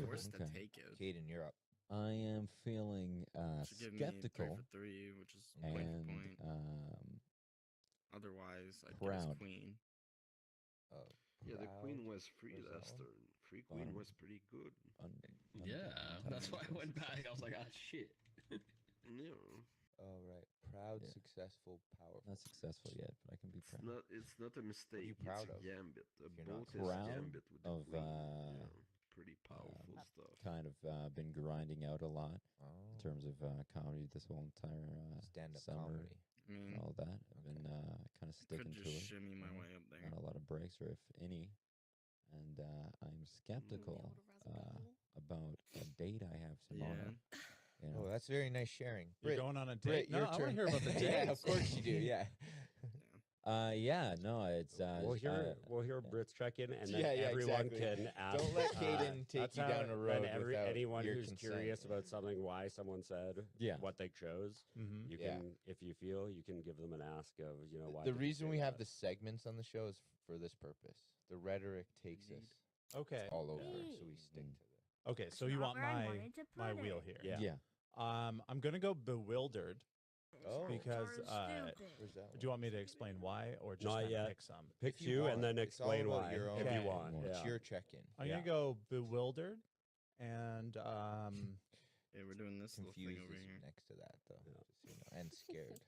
Forced to Okay. take it. Caden, you're up. I am feeling Should give me 3 skeptical for 3, which is point for and point. Otherwise, I'd proud. guess queen. Yeah, the Proud. queen was free Where's that last one? turn. Free queen Bottom. was pretty good. Yeah, that's why I went back. I was like, ah, shit. Yeah. Oh right, proud, Yeah. successful, powerful. Not successful yet, but I can be proud. It's not a mistake. proud it's of a gambit. A you're not boat is proud gambit with the of, queen. Yeah, pretty powerful stuff. Kind of been grinding out a lot in Oh, terms of comedy this whole entire stand-up summer. comedy. I mean, All that. I've been kind of could sticking just to it. shimmy my way up there. Not a lot of breaks, or if any. And I'm skeptical about a date I have tomorrow. You know, Oh, that's very nice sharing. You're Britt, going on a Britt, date? No, your I want turn. to hear about the date. Yeah, of course you do. Yeah. yeah, no, it's we'll hear Brits check in, and then Yeah, yeah, everyone exactly. can ask. Don't let Caden take that's you how- down a road then without anyone your who's consent. curious about something, why someone said what they chose. Mhm. You Yeah. can, if you feel, you can give them an ask of why. The did you reason say we have that? the segments on the show is for this purpose. The rhetoric takes us Okay. all over, so we stick to Okay, so you want my wheel here. Yeah. I'm gonna go bewildered. Oh. Because Where's that do you want me to explain why or just Not kind yet. of pick some? Pick If you two want. and then It's all explain about why your own- if you Okay. want. It's Yeah. your check-in. I'm gonna go bewildered and Yeah, we're doing this little thing Confused over is here. next to that though, just so you know, and scared.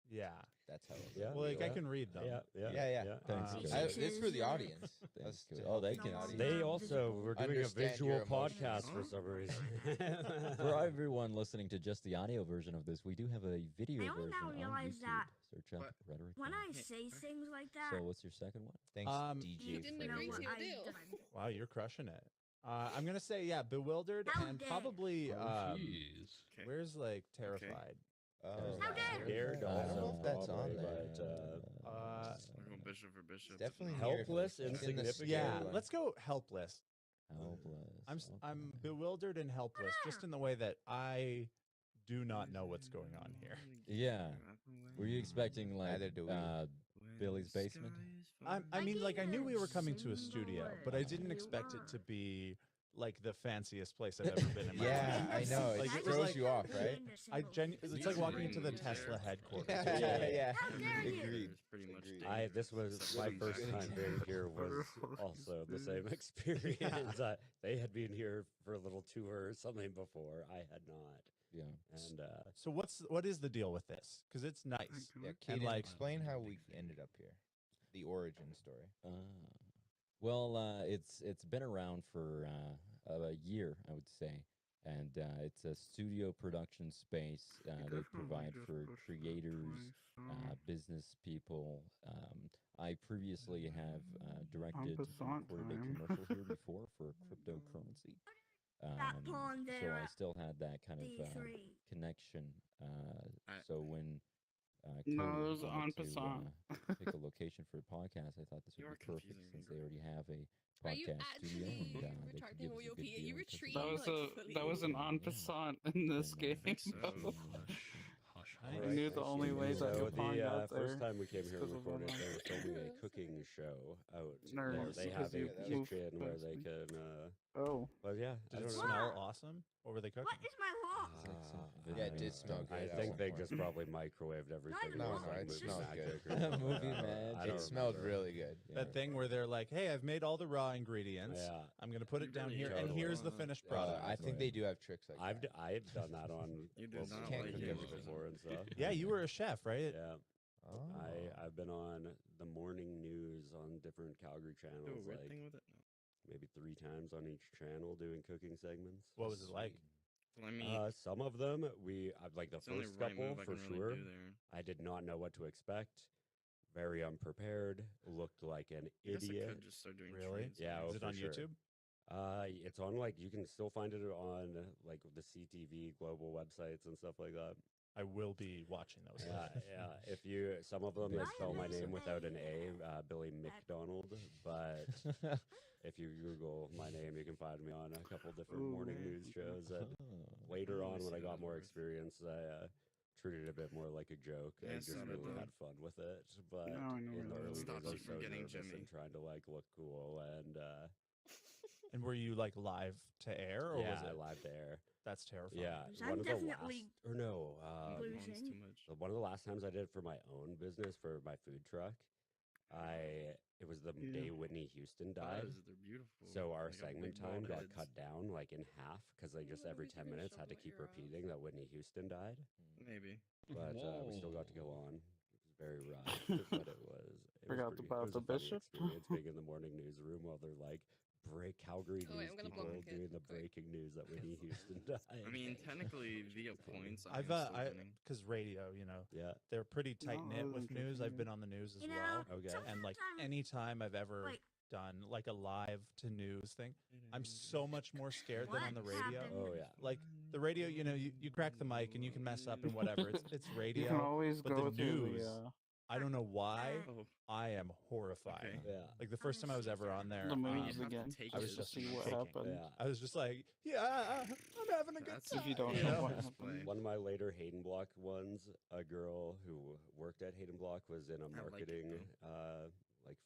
yeah. That's how. It Yeah. Well, like I Yeah. can read them. Yeah. Thanks, Um, Chris. It's for the audience. Thanks, That's Chris. to Oh, help they the can audience. They also were doing a Understand visual your emotions. podcast for some reason. For everyone listening to just the audio version of this, we do have a video I only version now on realize YouTube. that Search up Rhetoric. when I Games. say things like that, So what's your second one? Thanks, you DJ. didn't know what I've done. Wow, you're crushing it. I'm gonna say bewildered How and dare. probably Jeez. Okay. where's like terrified. How dare. Scared I don't know if that's probably, on there. but We're going bishop for bishop. Definitely helpless, near- it's in the insignificant. Yeah, scale. let's go helpless. Helpless. I'm bewildered and helpless, just in the way that I do not know what's going on here. Yeah. Were you expecting like Neither do we. Billy's basement? I mean, like I knew we were coming to a studio, but I didn't expect it to be like the fanciest place I've ever been in my Yeah, life. I know. It Like, just was throws like- you off, right? It's like walking into the Tesla headquarters. Yeah. How dare you. Agreed. It's pretty much Agreed. This was my first time being here was also the same experience. They had been here for a little tour or something before. I had not. Yeah. And So what is the deal with this? Because it's nice. Yeah, And Kaden, like explain how we ended up here. The origin story. Well, it's been around for a year, I would say, and it's a studio production space. They provide for creators, business people. I previously have directed and recorded a commercial here before for cryptocurrency. So I still had that kind of connection. So when Cody No, it was wanted en to, passant. pick a location for a podcast, I thought this would be perfect since they already have a Are you podcast studio actually and they could retracting give us what a you'll good be? deal. You in terms of retreat, That was like, that was an en passant in this game. I knew the only way that so your pawn the got there. first time we came here because and of recorded, online. they were filming a cooking show out there. Nerds, They because have a you move kitchen where they fast. can. Oh. Well, yeah. I did it don't know. smell awesome? What were they cooking? What is my lock? Yeah, it did smell good. I at think one they point. just probably microwaved everything. No, was no, like it movie smelled magic good. or something. Movie I magic. don't It smelled remember. really good. That thing where they're like, "Hey, I've made all the raw ingredients. Yeah. I'm gonna put it down really here, and totally here's the finished product." I think they do have tricks like I've that. I've done that on You do local not can't TV cook shows everything. before and stuff. Yeah, you were a chef, right? Yeah. Oh. I've been on the morning news on different Calgary Do a channels, weird like thing with it? No. maybe 3 times on each channel doing cooking segments. What was it like? Well, I mean, Some of them like the it's the only first right couple move I for can sure. really do there. I did not know what to expect. Very unprepared. Looked like an I guess I idiot. could just start doing Really? trades. Yeah, Is oh, it for on sure. YouTube? It's on like you can still find it on like the CTV global websites and stuff like that. I will be watching those. Yeah, yeah. If you some of them they spell my name without an A, Billy McDonald. But if you Google my name, you can find me on a couple different morning news shows. And later on, when I got more experience, I treated it a bit more like a joke. Yeah, I I just saw that really too. had fun with it. But Now I know in the what it early days, stops I you was from so getting nervous Jimmy. and trying to like look cool and. And were you like live to air, or Yeah, was it live to air. That's terrifying. Yeah, I'm one of the last, definitely or no, losing. Too much. one of the last times I did it for my own business for my food truck. It was the Yeah. day Whitney Houston died. They're beautiful. So our They got segment big bald time got heads. cut down like in half because they just every 10 minutes had to keep repeating that Whitney Houston died. Maybe. But we still got to go on. It was very rough, but it was. Forgot about it was the a funny bishop. experience being in the morning newsroom while they're like Calgary Oh, wait, news I'm gonna people block it doing the quick. breaking news that Whitney Houston died. I mean, technically, via points, I've I'm still winning. because radio, yeah, they're pretty No, tight knit I with wasn't news. I've confused. been on the news as You well, know, okay. and like sometimes, anytime I've ever like, done like a live to news thing, I'm so much more scared than on the What radio. happened? Oh yeah. Like the radio, you crack the mic and you can mess up and whatever. It's You radio. can always but go the through news, the I don't know why. Oh, I am horrified. Okay. Yeah. Like the first time I was ever on there, the movies have to again. take I was Just just to see what shaking. happened. Yeah. I was just like, yeah, I'm having a good That's- time. If you don't you know know? what Let's happened. play. One of my later Hayden Block ones, a girl who worked at Hayden Block was in a I like it, marketing, like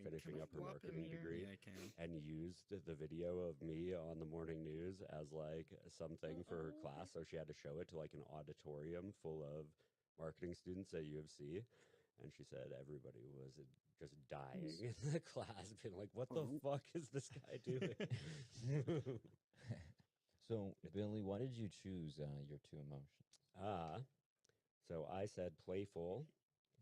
finishing up her marketing degree, Yeah, I can. and used the video of me on the morning news as like something for her class. So she had to show it to like an auditorium full of marketing students at U of C. And she said everybody was just dying in the class, being like, "What the fuck is this guy doing?" So, Billy, why did you choose your two emotions? So I said playful.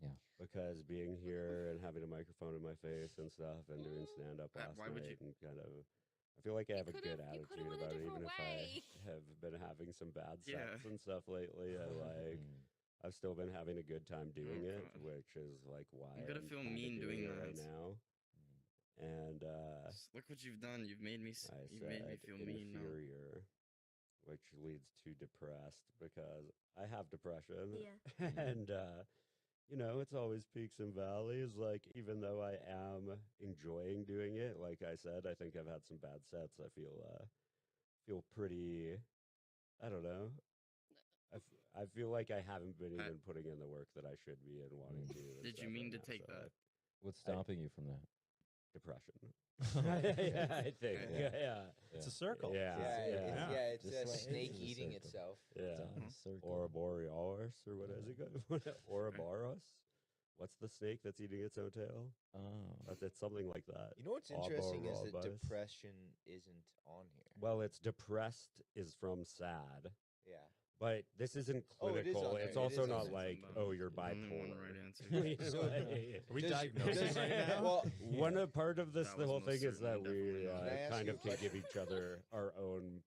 Yeah. Because being here and having a microphone in my face and stuff and doing stand-up last Why would night you- and kind of, I feel like I have a good you attitude could've went a about it, even different if way. I have been having some bad Yeah. sets and stuff lately. I like, I've still been having a good time doing it, God. which is like why I'm gonna feel kinda mean doing it that. right now. And Look what you've done. You've made me. I You've made me said feel mean now. inferior, which leads to depressed because I have depression. Yeah. And you know, it's always peaks and valleys. Like, even though I am enjoying doing it, like I said, I think I've had some bad sets. I feel pretty, I don't know. I feel like I haven't been even putting in the work that I should be and wanting to. and Did you stuff mean right to now, take so that? What's stopping you from that? Depression. Yeah, I think. Yeah. It's a circle. Yeah. It's a snake eating itself. Yeah. Circle. Ouroboros, or what is it called? Ouroboros? What's the snake that's eating its own tail? Oh. It's something like that. You know what's interesting is that Ouroboros. depression isn't on here. Well, it's depressed is from sad. Yeah. But this isn't Oh, it is clinical. on there. It's It also is on not there. like, oh, you're Only one bipolar. right answer. So, Are we does- diagnosing does- right now? Well, One part of this, That the was whole most thing is that certainly we definitely not. Can I ask kind you of a can give question? each other our own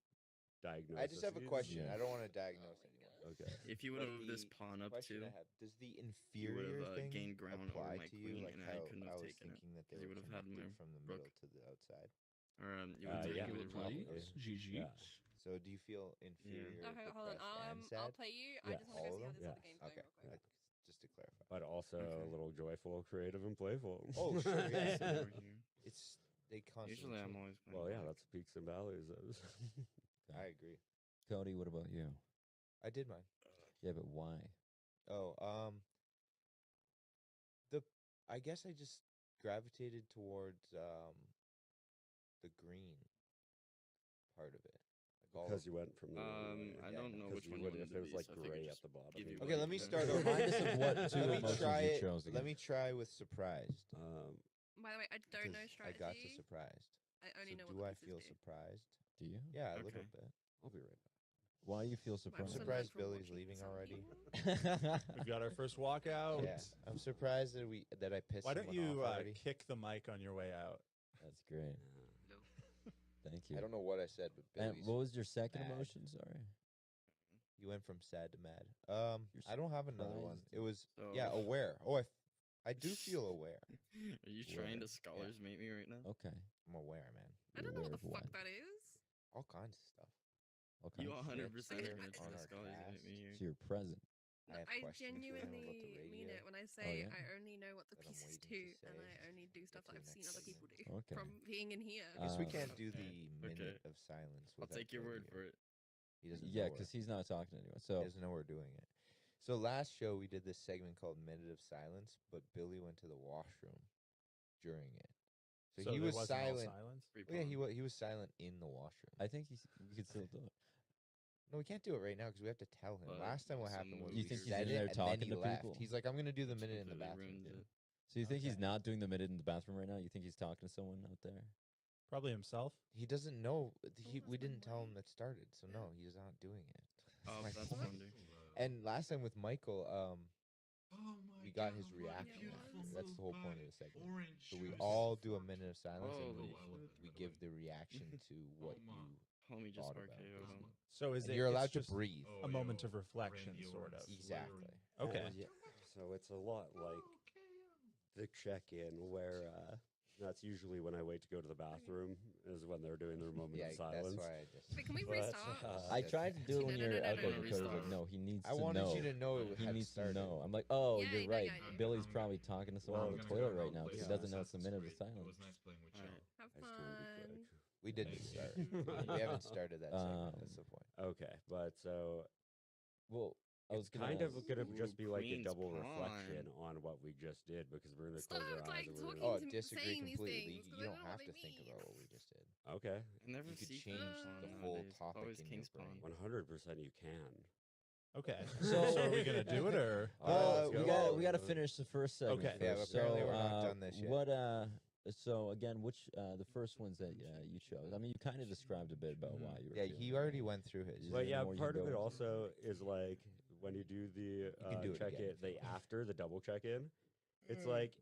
diagnosis. I just have a question. Yeah. I don't want to diagnose anyone. Okay. If you would have But this the pawn up question too, I have, does the you inferior would've, thing gained ground over apply my to you? queen, Like and I how couldn't I have was taken it, thinking that they 'cause you were would've had connected my from the rook. middle to the outside. or you Uh, would yeah. take You it would with play. rook. Yeah. So do you feel inferior, Okay, hold on. depressed, and I'll sad? play you. I Yeah. just want to All go of see how them? this other game's Okay. going real quick. Just to clarify. But also Okay. a little joyful, creative, and playful. Oh, sure, yeah. Sit over here. It's they constantly. Usually I'm change. always playing. Well, yeah, black. that's peaks and valleys. I agree. Cody, what about you? I did mine. Yeah, but why? Oh, I guess I just gravitated towards the green part of it. Like all Because of- you went from the I don't know which you one would, you if wanted it was to be, like so I figured gray at just the bottom. give you you Okay, one let me to- start Remind over. us of what two Let me emotions try you it. chose Let again. me try with surprised. By the way, I don't know because strategy. I got to surprised. I only know So what do the I pieces feel do. surprised? Do you? Yeah, a Okay. little bit. I'll be right back. Why you feel I'm surprised? I'm so surprised known for Billy's watching leaving some already. people. We've got our first walkout. Yeah, I'm surprised that I pissed Why don't someone you off already. kick the mic on your way out? That's great. Thank you. I don't know what I said, but And Billy's. what was your second mad. emotion? Sorry. You went from sad to mad. I don't have another one. surprised. It was So- yeah, aware. Oh, I do feel aware. Are you trying to scholars mate me right now? Okay. I'm aware, man. I don't know what Aware the of fuck what? that is. All kinds of stuff. Okay. You 100% Here are gonna try on to our scholars mate cast. me here. So you're present. I have I questions for him about the genuinely mean radio. it when I say yeah? I only know what the that I'm pieces waiting do, to and say I only do stuff that to I've the seen next other people do Okay. from being in here. I guess we Uh, can't do okay, the minute of silence. I'll without take your word Cody. for it. He doesn't. Yeah, know because we're- he's not talking to anyone. he So doesn't know we're doing it. So last show we did this segment called Minute of Silence, but Billy went to the washroom during it. So, he there was wasn't all silent. silence? Free Oh, yeah, pawn. he was silent in the washroom. I think we could still do it. No, we can't do it right now because we have to tell him. But Last time what some happened was You we think he's said in it there and then talking he to left. people? He's like, I'm gonna do the minute in the Completely bathroom. ruins it. So you think he's Okay. not doing the minute in the bathroom right now? You think he's talking to someone out there? Probably himself. He doesn't know. that's We my didn't tell him way. that started, so no, he's not doing it. Oh, my that's point. fun, dude. And last time with Michael, we got his God, reaction. beautiful. That's the whole point of the segment. So we all do a minute of silence and Holy we give the reaction to what you. Homie just thought about RKO'd him. So is And it? you're it's allowed to just breathe. A moment of reflection, sort of. Exactly. Okay. Yeah. So it's a lot like the check-in where that's usually when I wait to go to the bathroom is when they're doing their moment Yeah, of silence. that's why I just. Wait, can we But, restart? I tried to do it when No, you no, were no, out no, there no, because I was like, restart. no, he needs I to wanted know. you to know it He had needs started. to know. I'm like, oh, Yeah, you're I know, right. yeah, I know. Billy's probably talking to someone on the toilet right now because he doesn't know it's the minute of silence. Have I just wanna be fun. quick. We didn't start. We haven't started that segment. That's the point. Okay, but so Well, was It's kind of ask- gonna just be like a Queen's double Pawn. reflection on what we just did because we're gonna Stop, close our eyes like, and we're talking gonna. Oh, to me- disagree saying these completely. things, 'cause You I don't don't know have what to they think mean. about what we just did. Okay. I never You could see change Queen's the Pawn whole nowadays. topic Always in King's your brain. Pawn. 100% you can. Okay. So- So are we gonna do it or? Well, let's we go. got to finish the first segment. Okay. Yeah, first. but apparently so, we're not done this yet. What? So again, which the first ones that you chose? I mean, you kind of described a bit about why you were. Yeah, feeling he that already way. went through his. Is Well, there yeah, more you part can of it go into? also is like when you do the can do it check again it, if you the want. after the double check in. It's like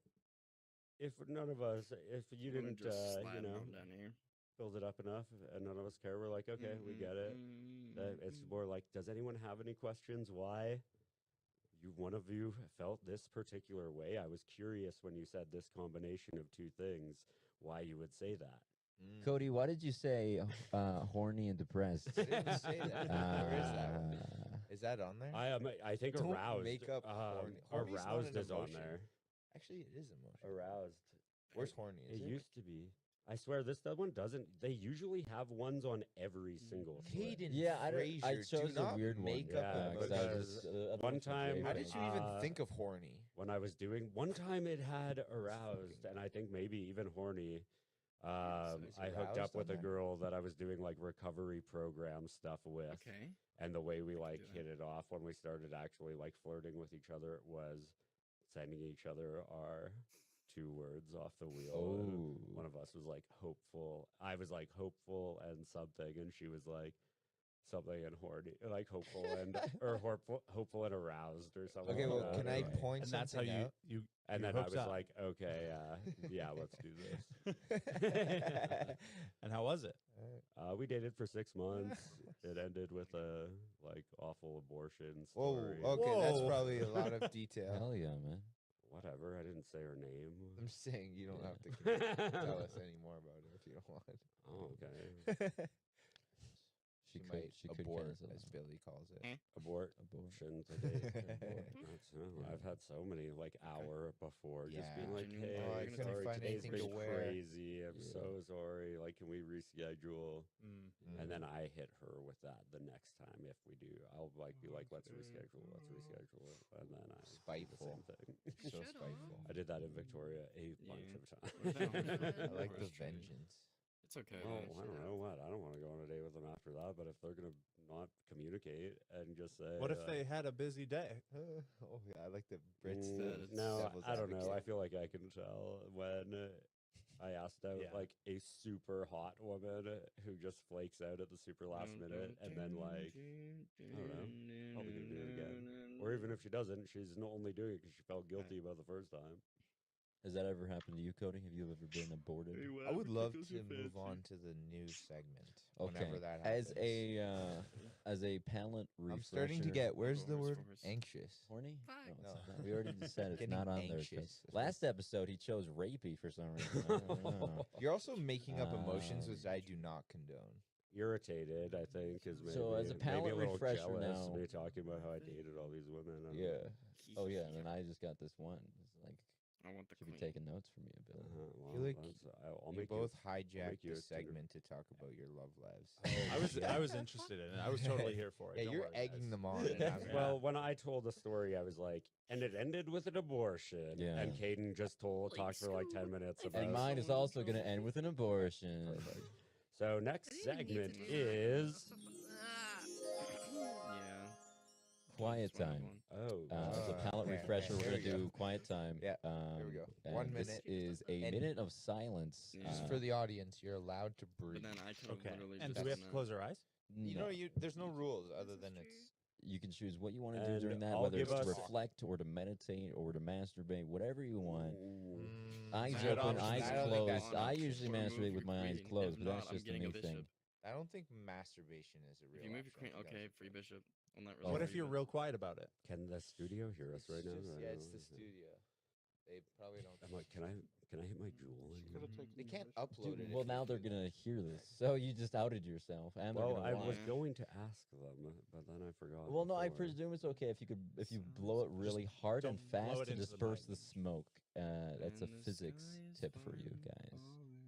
if none of us, if you wanna didn't, just you slide 'em know, on down here. build it up enough, and none of us care, we're like, okay, we get it. It's more like, does anyone have any questions? Why? One of you felt this particular way. I was curious when you said this combination of two things, why you would say that. Cody, why did you say horny and depressed? I didn't say that. Where is that one? Is that on there? I think Don't aroused. make up horny. Horny's not Aroused an is on emotion. there. Actually, it is emotion. Aroused. Where's horny? It Is it? used to be. I swear this one doesn't. They usually have ones on every single. thread. Caden Yeah, I Frazier, chose do a not weird one. make up Yeah, emotion. because one time, How did you even think of horny? When I was doing one time, it had aroused, and I think maybe even horny. I hooked up aroused with on a there? girl that I was doing like recovery program stuff with. Okay. And the way we can like do hit it off when we started actually like flirting with each other was sending each other our 2 words off the wheel. And one of us was like hopeful. I was like hopeful and something, and she was like something and horny, like hopeful and or hopeful and aroused or something. Okay, well, like can that, I or, like- point And that's how something out? you And you then I hooked was up. like, okay, yeah, let's do this. And how was it? We dated for 6 months. It ended with a like awful abortion Whoa, story. okay, that's probably a lot of detail. Hell yeah, man. Whatever. I didn't say her name. I'm just saying you don't have to tell us any more about it if you don't want. Oh, okay. She could- might she could abort, cancel as it. Billy calls it. Abortion today. I've had so many like hour before just being Yeah. like, hey, Oh, I couldn't sorry, find today's anything to been wear. crazy. I'm so sorry. Like, can we reschedule? And then I hit her with that the next time if we do. I'll like be like, let's reschedule, and then I Spiteful. do the same thing. So spiteful. I did that in Victoria a bunch of times. I like the vengeance. It's okay. Oh, I don't know what. I don't want to go on a date with them after that. But if they're gonna not communicate and just say, What if they had a busy day? Oh yeah, I like the Brits. No, devil's I don't know. I advocate. feel like I can tell when I asked out like a super hot woman who just flakes out at the super last minute, and then like I don't know, probably gonna do it again. Or even if she doesn't, she's not only doing it because she felt guilty about the first time. Has that ever happened to you, Cody? Have you ever been aborted? I would love to move on to the new segment. Whenever that happens. As a palate refresher. I'm starting to get. Where's the word anxious? Horny? No. No, it's not. We already just said it's Getting not on anxious. there. Last episode, he chose rapey for some reason. I don't know. You're also making up emotions which I do not condone. Irritated, I think, is maybe, So as a palate maybe a little refresher jealous now- me talking about how I dated all these women. I don't Yeah. know. Oh yeah, and then I just got this one. It's like I want the should be queen. taking notes from you, Bill. I Well, feel like I'll you make both I'll hijacked make you the a Tinder- segment to talk about your love lives. I was interested in it. I was totally here for it. Yeah, Don't you're worry, egging guys. them on. And I'm Well, when I told the story, I was like, and it ended with an abortion. Yeah. And Caden just talked for like 10 minutes about And mine is also going to end with an abortion. So next segment is Yeah. Quiet time. As a palate okay, refresher, okay, we're here going to we do quiet time. Yeah, here we go. and 1 This minute. is a And minute of silence. Just for the audience, you're allowed to breathe. But then I could have Okay. literally And just do we have to done close our eyes? You know, there's no rules other than it's. You can choose what you want to do And during that, I'll whether it's give to us- reflect or to meditate or to masturbate, whatever you want. Eyes Bad open, option. eyes I don't think that's closed. an I option. usually masturbate with my eyes closed, but that's I'm just a getting a me thing. bishop. I don't think masturbation is a real. If you move your option queen, okay, altogether. free bishop. Well, not Oh. really. What if free, you're but- real quiet about it? Can the studio hear us right now? Yeah, it's the studio. They probably don't. I'm like, can I hit my jewel in here? They can't upload it. Well, if now you- they're gonna hear this, so you just outed yourself, and they're Well, gonna I watch. was going to ask them, but then I forgot. Well, no, I before. presume it's okay if you blow it really hard and don't blow fast it to into the disperse mic. the smoke. That's a And the physics sky is tip for you falling, guys. falling,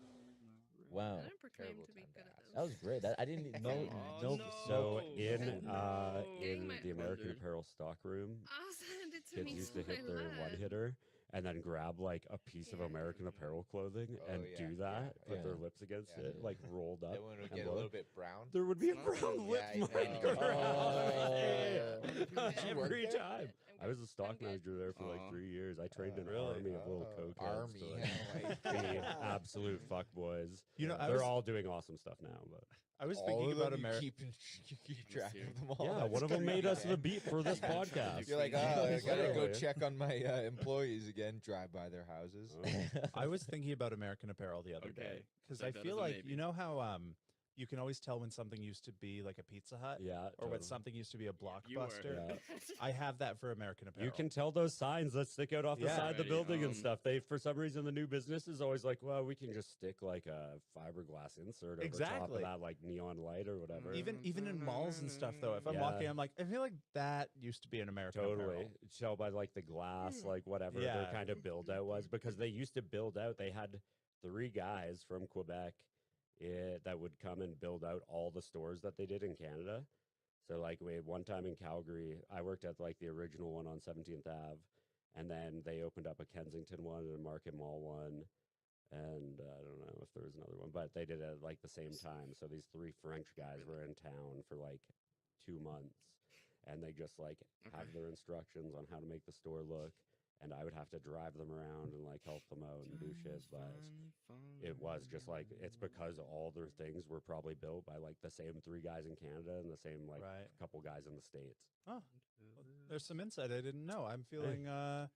falling, falling. Wow. I don't proclaim Terrible to be time to good at ask. this. That was great. I didn't know. Oh, no. So in Getting my- the American Wondered. Apparel stock room, I'll send it to kids me. used to so hit my their lad. one hitter and then grab like a piece of American Apparel clothing and do that, put their lips against it, like rolled up. Then when it would and get a look. little bit brown. There would be a Not brown really. lip Yeah, I marker know. around Did you work every there? time. I was a stock manager there for like 3 years. I trained an army of little cokeheads Army, to like, be absolute fuck boys. You know, they're all doing awesome stuff now, but I was All thinking of about them, you America. keep track of them all. yeah, That's one of them pretty made us good. the beat for this podcast. You're like, oh, I gotta go Literally. check on my employees again. Drive by their houses. I was thinking about American Apparel the other day Okay. because Take I that feel as a like maybe. you know how you can always tell when something used to be like a Pizza Hut, Yeah, or when totally. something used to be a You were. Blockbuster. Yeah. I have that for American Apparel. You can tell those signs that stick out off the Yeah. side of the Alrighty, building and stuff. They, for some reason, the new business is always like, well, we can just stick like a fiberglass insert over top Exactly. of that, like neon light or whatever. even in malls and stuff though. If I'm Yeah. walking, I'm like, I feel like that used to be an American Totally. Apparel. Tell by like the glass, like whatever Yeah. their kind of build out was, because they used to build out. They had 3 guys from Quebec that would come and build out all the stores that they did in Canada. So like we had one time in Calgary, I worked at like the original one on 17th Ave, and then they opened up a Kensington one and a Market Mall one. And I don't know if there was another one, but they did it at like the same time. So these 3 French guys were in town for like 2 months, and they just like have their instructions on how to make the store look. And I would have to drive them around and like help them out and do shit. But it was just like, it's because all their things were probably built by like the same 3 guys in Canada and the same like couple guys in the States. Oh, well, there's some insight I didn't know. I'm feeling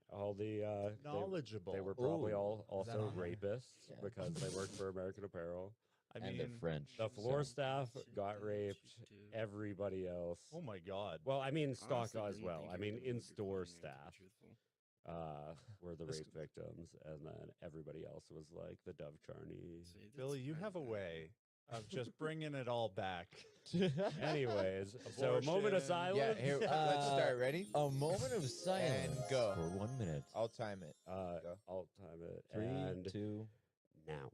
all the knowledgeable. They were probably Ooh. all Is that also on there? rapists Yeah. because they worked for American Apparel. I And mean, they're French. The floor so- staff got raped. Everybody else. oh my god. Well, I mean, stock Honestly, as didn't well. think I you mean, were gonna be in-store recording it, to be staff truthful. were the This- rape victims, and then everybody else was like the Dove Charney. See, that's Billy, you kind have a of bad. way of just bringing it all back. Anyways, so a moment of Abortion. silence. Yeah, here, let's start. Ready? A moment of silence go. for 1 minute. I'll time it. Go. I'll time it. 3, and 2. now.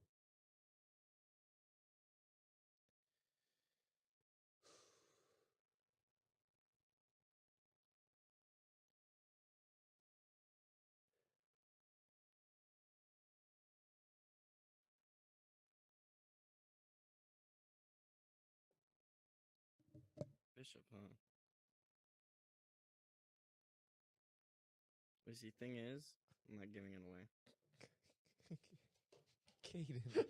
Bishop, huh? But see, thing is, I'm not giving it away. Caden,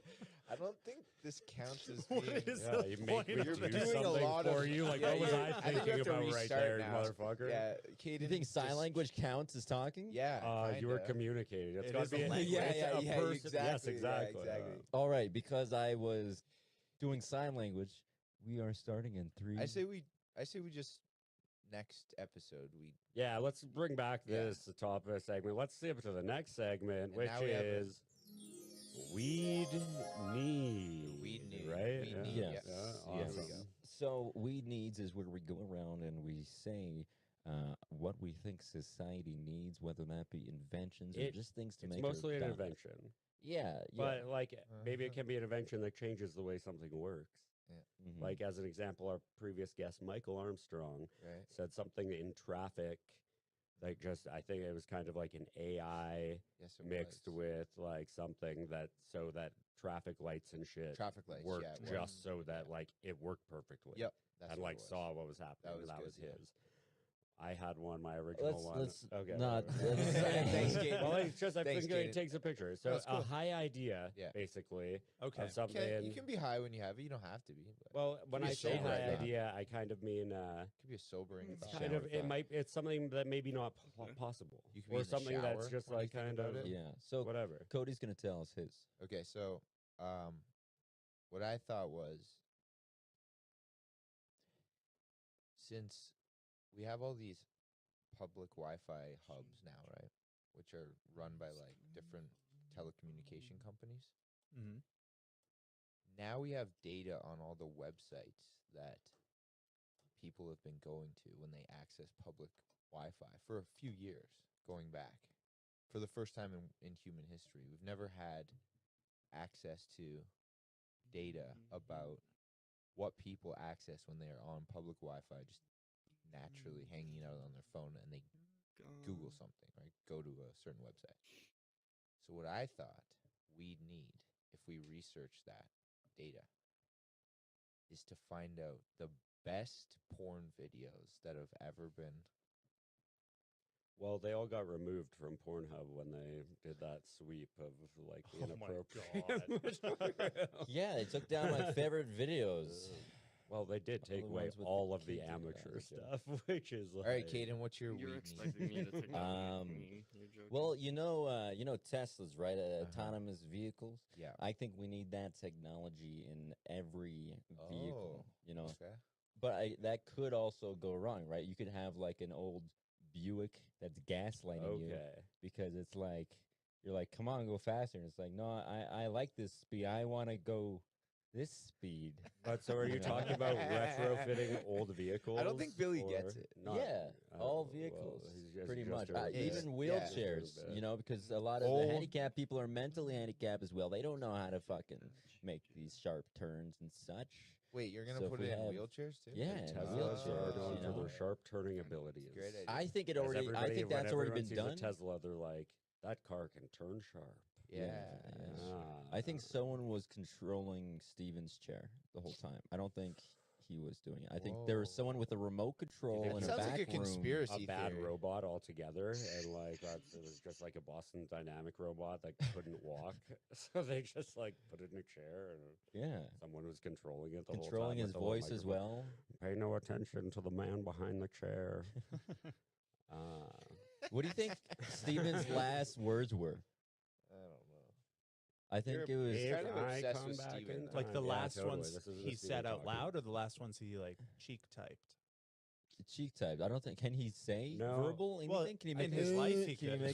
I don't think this counts as What being. is Yeah, the you make point me of do this? doing a something lot for of you. Like, yeah, what was yeah, I think thinking you have to about right restart there, now. motherfucker? Yeah, Caden. You think sign just- language counts as talking? Yeah. You were kinda. communicating. It's It got is to be a a language. Yeah, it's yeah, a yeah, person. exactly. Yes, yeah, exactly. exactly. All right, because I was doing sign language, we are starting in 3. I say we just next episode we. Yeah, let's bring back Yeah. this top of the segment. Let's skip to the next segment, And which now we have a- is weed need. Weed need. Right? Weed yeah. need, Yes. yes. Yeah, There awesome. we go. So weed needs is where we go around and we say what we think society needs, whether that be inventions or It- just things to It's make mostly her an better. invention. Yeah, But like maybe it Uh-huh. can be an invention that changes the way something works. Mhm. Like as an example, our previous guest Michael Armstrong Right. said something in traffic, like just I think it was kind of like an AI Yes, it mixed was. with like something that so that traffic lights and shit Traffic lights, worked yeah, it just was. so that like it worked perfectly. Yep. That's and what like it was. saw what was happening. That and was that good, was yeah. his. I had one, my original one. Let's Okay. not- whatever. let's- Thanks, Gabe. Well, it's just I Thanks, think it Gabe. takes a picture. So That's a cool. high idea, Yeah. basically, Okay. of something. You can be high when you have it. You don't have to be. But Well, when be I a say sober high thought. idea, I kind of mean it could be a sobering. it's thought. kind of Shower it thought. might it's something that maybe not possible, You could be or in the something that's shower just when you like think kind about of it. Yeah. So whatever. Cody's gonna tell us his. Okay, so what I thought was since we have all these public Wi-Fi hubs now, right, which are run by like different telecommunication companies. Mm-hmm. Now we have data on all the websites that people have been going to when they access public Wi-Fi for a few years going back. For the first time in human history, we've never had access to data about what people access when they are on public Wi-Fi, just naturally hanging out on their phone, and they Google something, right? Go to a certain website. So what I thought we'd need, if we research that data, is to find out the best porn videos that have ever been. Well, they all got removed from Pornhub when they did that sweep of like the inappropriate. Yeah, they took down my favorite videos. Well, they did take away all of the amateur stuff, which is like. All right, Caden, what's your You're weed expecting me to take that me. You're joking. Well, you know Teslas, right? Autonomous vehicles. Yeah. I think we need that technology in every vehicle. You know, Okay. but that could also go wrong, right? You could have like an old Buick that's gaslighting you because it's like you're like, come on, go faster, and it's like, no, I like this speed. I want to go this speed. But so are you talking about retrofitting old vehicles? I don't think Billy gets it. Yeah, all vehicles, pretty much. Even wheelchairs, Yeah. you know, because a lot of the handicapped people are mentally handicapped as well. They don't know how to fucking make these sharp turns and such. Wait, you're gonna So if put we it in have- wheelchairs too? Yeah, Teslas are known you for know? their sharp turning abilities. Great idea. I think it already. I think that's already been done. A Tesla, they're like, that car can turn sharp. Yeah. I think someone was controlling Steven's chair the whole time. I don't think he was doing it. I think there was someone with a remote control in a sounds back like a room. conspiracy A bad theory. robot altogether, and like it was just like a Boston Dynamic robot that couldn't walk, so they just like put it in a chair, and someone was controlling it the Controlling whole time his with the little voice as microphone. well. Pay no attention to the man behind the chair. What do you think Steven's last words were? I don't know. I think it was kind of obsessed with Steven. Like the last totally. ones This is he the Steven said out talking. loud, or the last ones he like cheek typed. cheek typed. I don't think. Can he say No. verbal anything? Well, can he make in his life he Can he could. make